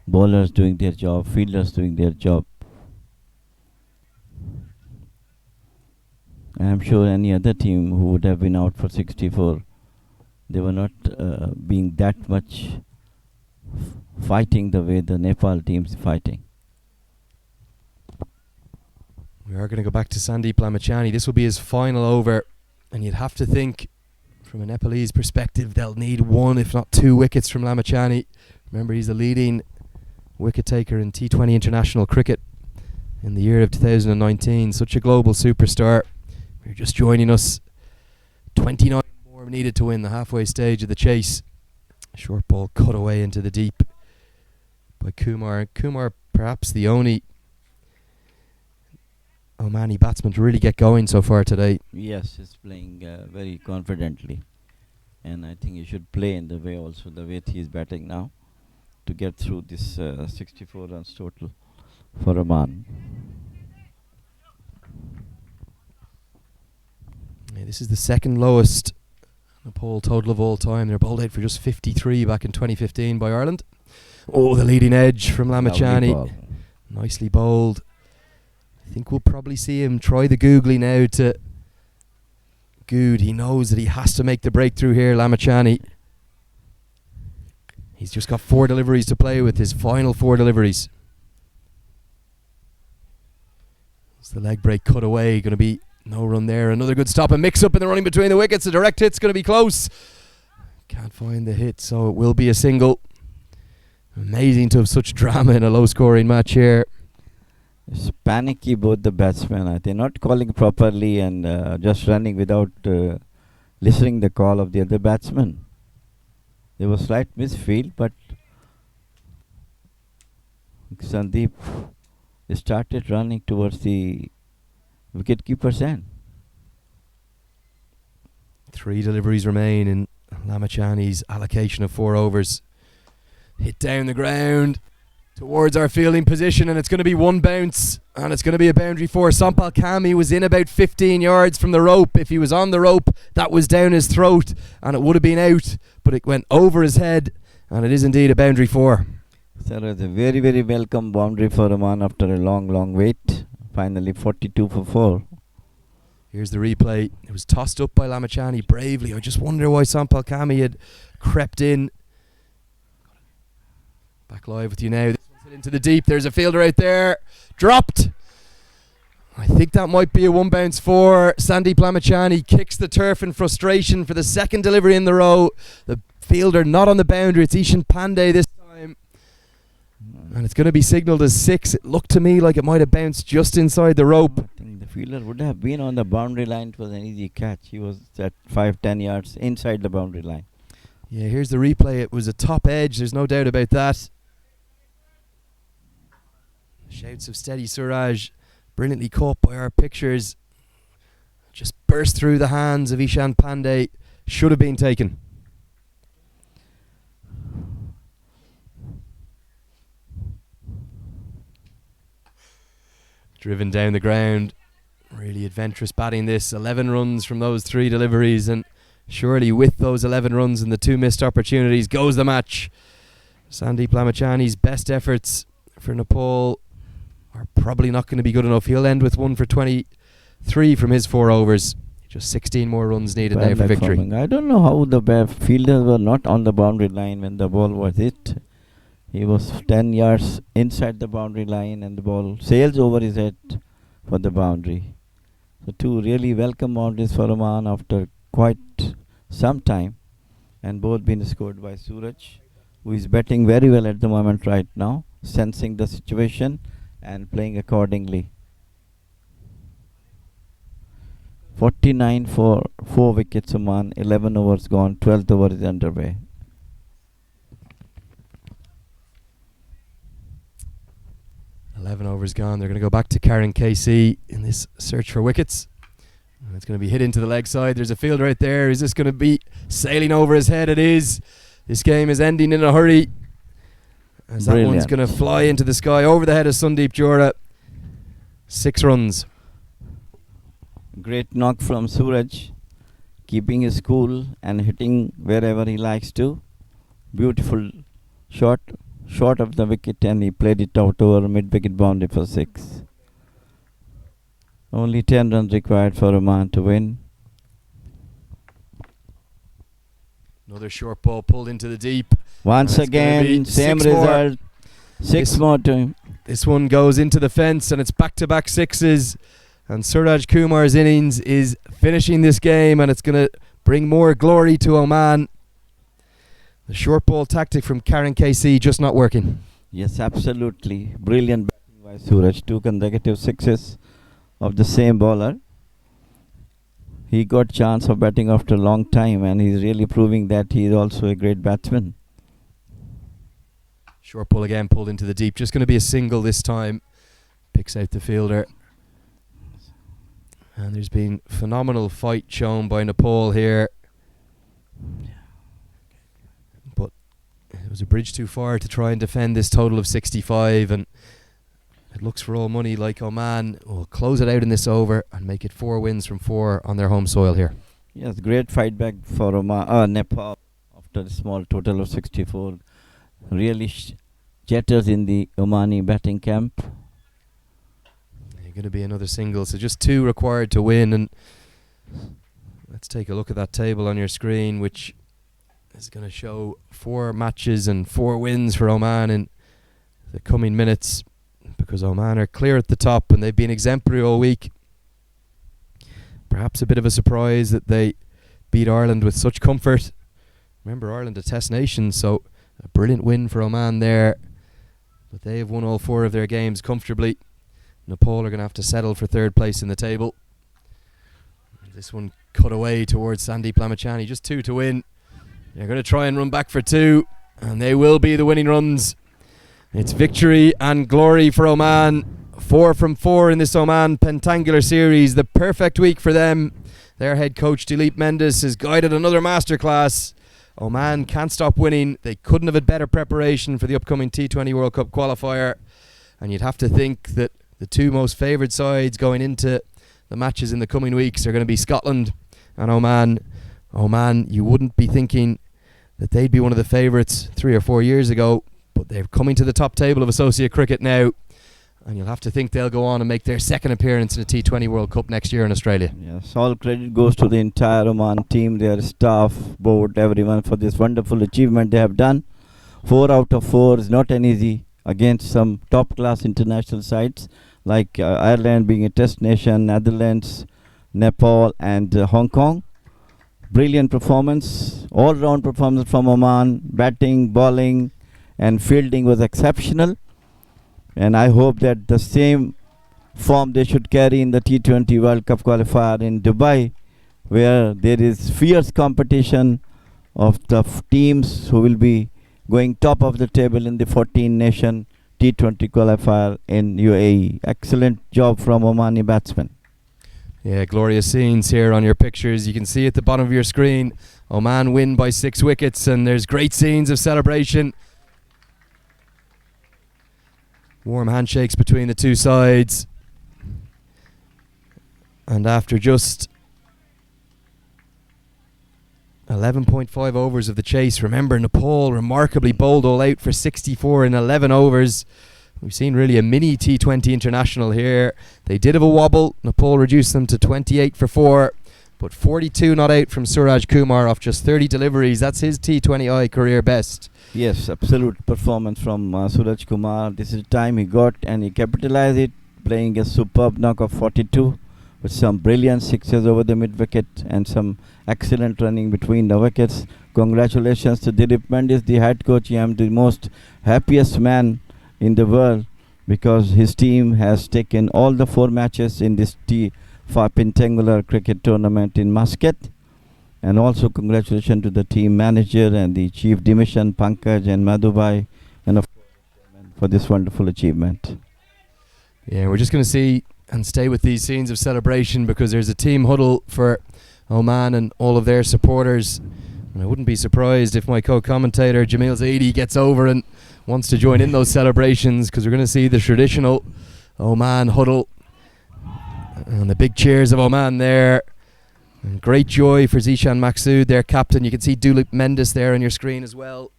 Speaker 1: bowlers doing their job, fielders doing their job. I am sure any other team who would have been out for 64, they were not being that much fighting the way the Nepal team's fighting.
Speaker 3: We are going to go back to Sandeep Lamachani. This will be his final over, and you'd have to think, from a Nepalese perspective, they'll need 1 if not 2 wickets from Lamachani. Remember, he's the leading wicket taker in T20 international cricket in the year of 2019. Such a global superstar. If you're just joining us, 29 more needed to win the halfway stage of the chase. Short ball cut away into the deep by Kumar. Kumar, perhaps the only Omani batsman to really get going so far today.
Speaker 1: Yes, he's playing very confidently, and I think he should play in the way also, the way he is batting now, to get through this 64 runs total for Oman.
Speaker 3: Yeah, this is the second lowest Nepal total of all time. They're bowled out for just 53 back in 2015 by Ireland. Oh, the leading edge from Lamachani. Nicely bowled. I think we'll probably see him try the googly now to Good. He knows that he has to make the breakthrough here, Lamachani. He's just got 4 deliveries to play with, his final 4 deliveries. It's the leg break cut away. Going to be no run there. Another good stop and mix up in the running between the wickets. The direct hit's going to be close. Can't find the hit, so it will be a single. Amazing to have such drama in a low-scoring match here.
Speaker 1: It's panicky, both the batsmen. They're not calling properly and just running without listening the call of the other batsman. There was slight misfield, but Sandeep started running towards the wicketkeeper's end.
Speaker 3: 3 deliveries remain in Lamachani's allocation of 4 overs. Hit down the ground towards our fielding position, and it's going to be 1 bounce, and it's going to be a boundary 4. Sampal Kami was in about 15 yards from the rope. If he was on the rope, that was down his throat, and it would have been out, but it went over his head, and it is indeed a boundary 4.
Speaker 1: So it was a very, very welcome boundary for Oman after a long, long wait. Finally 42 for 4.
Speaker 3: Here's the replay. It was tossed up by Lamachani bravely. I just wonder why Sampal Kami had crept in. Back live with you now. This one's hit into the deep. There's a fielder out there. Dropped. I think that might be a 1 bounce 4. Sandeep Lamachani kicks the turf in frustration for the second delivery in the row. The fielder not on the boundary. It's Ishan Pandey this time. And it's going to be signalled as 6. It looked to me like it might have bounced just inside the rope.
Speaker 1: I think the fielder would have been on the boundary line. It was an easy catch. He was at 5-10 yards inside the boundary line.
Speaker 3: Yeah, here's the replay. It was a top edge. There's no doubt about that. Shouts of Steady Suraj, brilliantly caught by our pictures. Just burst through the hands of Ishan Pandey. Should have been taken. Driven down the ground. Really adventurous batting this. 11 runs from those 3 deliveries, and surely with those 11 runs and the 2 missed opportunities goes the match. Sandeep Lamachani's best efforts for Nepal are probably not going to be good enough. He'll end with 1 for 23 from his 4 overs. Just 16 more runs needed now for victory.
Speaker 1: I don't know how the fielders were not on the boundary line when the ball was hit. He was 10 yards inside the boundary line and the ball sails over his head for the boundary. So 2 really welcome boundaries for Oman after quite some time, and both been scored by Suraj, who is batting very well at the moment right now, sensing the situation and playing accordingly. 49 for 4 wickets Oman, 11 overs gone, 12th over is underway.
Speaker 3: Overs gone. They're going to go back to Karen KC in this search for wickets. And it's going to be hit into the leg side. There's a field right there. Is this going to be sailing over his head? It is. This game is ending in a hurry, as that one's going to fly into the sky over the head of Sundeep Jora. 6 runs.
Speaker 1: Great knock from Suraj, keeping his cool and hitting wherever he likes to. Beautiful shot, short of the wicket, and he played it out over mid-wicket boundary for 6. Only 10 runs required for Oman to win.
Speaker 3: Another short ball pulled into the deep.
Speaker 1: Once again, same result. 6 more to him.
Speaker 3: This one goes into the fence, and it's back-to-back 6s. And Suraj Kumar's innings is finishing this game, and it's going to bring more glory to Oman. The short ball tactic from Karen KC just not working.
Speaker 1: Yes, absolutely. Brilliant batting by Suraj. 2 consecutive 6s of the same bowler. He got chance of batting after a long time, and he's really proving that he is also a great batsman.
Speaker 3: Short ball again pulled into the deep. Just going to be a single this time. Picks out the fielder. And there's been phenomenal fight shown by Nepal here. But it was a bridge too far to try and defend this total of 65. And it looks for all money like Oman will close it out in this over and make it 4 wins from 4 on their home soil here.
Speaker 1: Yes, great fight back for Nepal after a small total of 64. Really jitters in the Omani batting camp.
Speaker 3: Going to be another single, so just 2 required to win. And let's take a look at that table on your screen, which is going to show 4 matches and 4 wins for Oman in the coming minutes, because Oman are clear at the top and they've been exemplary all week. Perhaps a bit of a surprise that they beat Ireland with such comfort. Remember, Ireland a test nation, so a brilliant win for Oman there, but they have won all 4 of their games comfortably. Nepal are going to have to settle for 3rd place in the table. This one cut away towards Sandeep Lamachani. Just 2 to win. They're going to try and run back for 2, and they will be the winning runs. It's victory and glory for Oman. 4 from 4 in this Oman Pentangular Series. The perfect week for them. Their head coach Dilip Mendes has guided another masterclass. Oman can't stop winning. They couldn't have had better preparation for the upcoming T20 World Cup Qualifier. And you'd have to think that the 2 most favoured sides going into the matches in the coming weeks are going to be Scotland and Oman. Oman, you wouldn't be thinking that they'd be one of the favourites 3 or 4 years ago, but they're coming to the top table of associate cricket now, and you'll have to think they'll go on and make their 2nd appearance in the T20 World Cup next year in Australia.
Speaker 1: Yes, all credit goes to the entire Oman team, their staff, board, everyone for this wonderful achievement they have done. 4 out of 4 is not an easy against some top-class international sides like Ireland being a test nation, Netherlands, Nepal and Hong Kong. Brilliant performance, all-round performance from Oman. Batting, bowling and fielding was exceptional. And I hope that the same form they should carry in the T20 World Cup Qualifier in Dubai, where there is fierce competition of the teams who will be going top of the table in the 14-nation T20 qualifier in UAE. Excellent job from Omani batsmen.
Speaker 3: Yeah, glorious scenes here on your pictures. You can see at the bottom of your screen, Oman win by 6 wickets, and there's great scenes of celebration. Warm handshakes between the 2 sides. And after just 11.5 overs of the chase. Remember, Nepal remarkably bowled all out for 64 in 11 overs. We've seen really a mini T20 international here. They did have a wobble. Nepal reduced them to 28 for 4. But 42 not out from Suraj Kumar off just 30 deliveries. That's his T20I career best.
Speaker 1: Yes, absolute performance from Suraj Kumar. This is the time he got and he capitalized it, playing a superb knock of 42 with some brilliant 6s over the mid-wicket and some excellent running between the wickets. Congratulations to Dilip Mendes, the head coach. I am the most happiest man in the world because his team has taken all the 4 matches in this for Pentangular Cricket Tournament in Muscat. And also congratulations to the team manager and the chief dimission Pankaj and Madhubai, and of course for this wonderful achievement.
Speaker 3: Yeah, we're just going to see and stay with these scenes of celebration because there's a team huddle for Oman and all of their supporters. And I wouldn't be surprised if my co-commentator Jamil Zaidi gets over and wants to join in those celebrations, because we're going to see the traditional Oman huddle and the big cheers of Oman there. And great joy for Zishan Maksud, their captain. You can see Dulip Mendes there on your screen as well.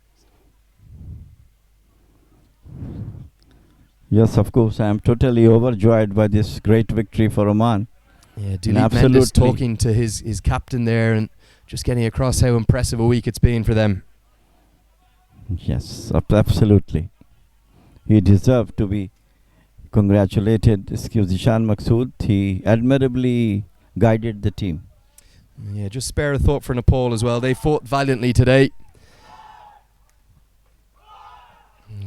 Speaker 1: Yes, of course, I am totally overjoyed by this great victory for Oman.
Speaker 3: Yeah, Dulip Mendes talking to his captain there and just getting across how impressive a week it's been for them.
Speaker 1: Yes, absolutely. He deserved to be congratulated. Zishan Maksud, he admirably guided the team.
Speaker 3: Yeah, just spare a thought for Nepal as well. They fought valiantly today.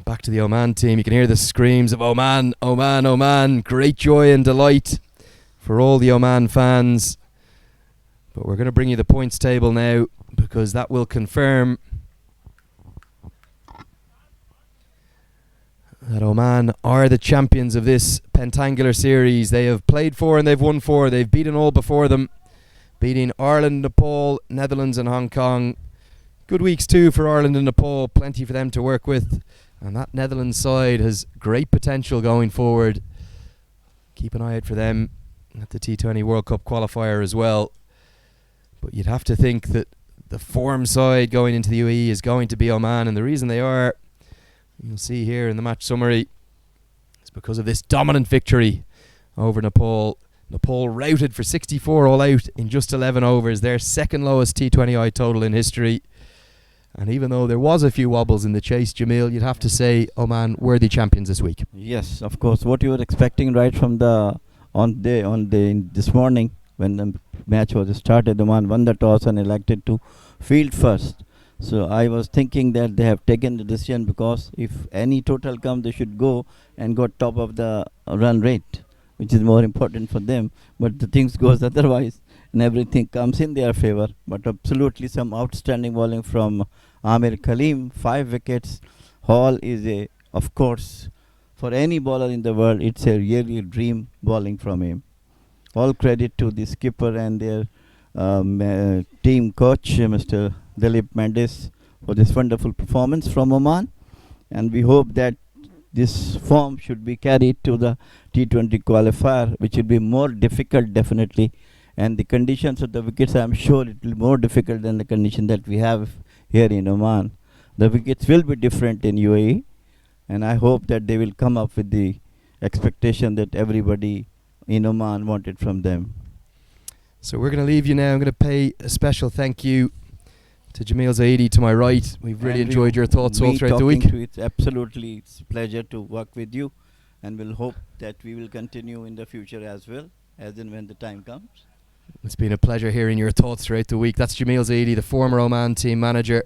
Speaker 3: Back to the Oman team. You can hear the screams of Oman, Oman, Oman. Great joy and delight for all the Oman fans. But we're going to bring you the points table now, because that will confirm that Oman are the champions of this Pentangular series. They have played 4 and they've won 4. They've beaten all before them, beating Ireland, Nepal, Netherlands and Hong Kong. Good weeks too for Ireland and Nepal, plenty for them to work with. And that Netherlands side has great potential going forward. Keep an eye out for them at the T20 World Cup Qualifier as well. But you'd have to think that the form side going into the UAE is going to be Oman, and the reason they are, you'll see here in the match summary, is because of this dominant victory over Nepal. Nepal routed for 64 all out in just 11 overs, their second lowest T20I total in history. And even though there was a few wobbles in the chase, Jamil, you'd have to say Oman worthy champions this week.
Speaker 1: Yes, of course. What you were expecting right from this morning when the match was started, Oman won the toss and elected to field first. So I was thinking that they have taken the decision because if any total comes, they should go and go top of the run rate, which is more important for them. But the things goes otherwise, and everything comes in their favor. But absolutely some outstanding bowling from Amir Kaleem, 5 wickets. Hall is of course, for any bowler in the world, it's a really dream bowling from him. All credit to the skipper and their team coach, Mr. Dulip Mendes, for this wonderful performance from Oman. And we hope that this form should be carried to the T20 qualifier, which will be more difficult definitely. And the conditions of the wickets, I am sure it will be more difficult than the condition that we have here in Oman. The wickets will be different in UAE, and I hope that they will come up with the expectation that everybody in Oman wanted from them.
Speaker 3: So we're going to leave you now. I'm going to pay a special thank you to Jamil Zaidi to my right. We've really enjoyed your thoughts all throughout the week.
Speaker 1: It's absolutely, it's a pleasure to work with you, and we'll hope that we will continue in the future as well, as and when the time comes.
Speaker 3: It's been a pleasure hearing your thoughts throughout the week. That's Jamil Zaidi, the former Oman team manager.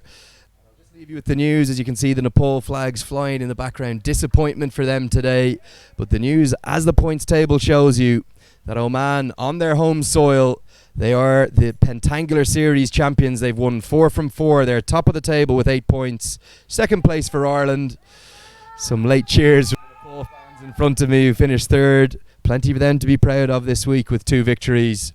Speaker 3: I'll just leave you with the news. As you can see, the Nepal flags flying in the background. Disappointment for them today. But the news, as the points table shows you, that Oman, on their home soil, they are the Pentangular Series champions. They've won 4 from 4. They're top of the table with 8 points. Second place for Ireland. Some late cheers from the Nepal fans in front of me who finished 3rd. Plenty for them to be proud of this week with 2 victories.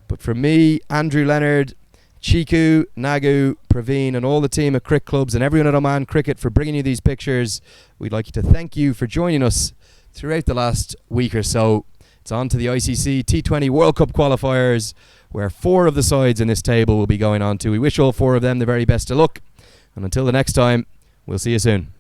Speaker 3: But from me, Andrew Leonard, Chiku, Nagu, Praveen and all the team at Cricket Clubs and everyone at Oman Cricket for bringing you these pictures, we'd like to thank you for joining us throughout the last week or so. It's on to the ICC T20 World Cup Qualifiers, where 4 of the sides in this table will be going on to. We wish all 4 of them the very best of luck. And until the next time, we'll see you soon.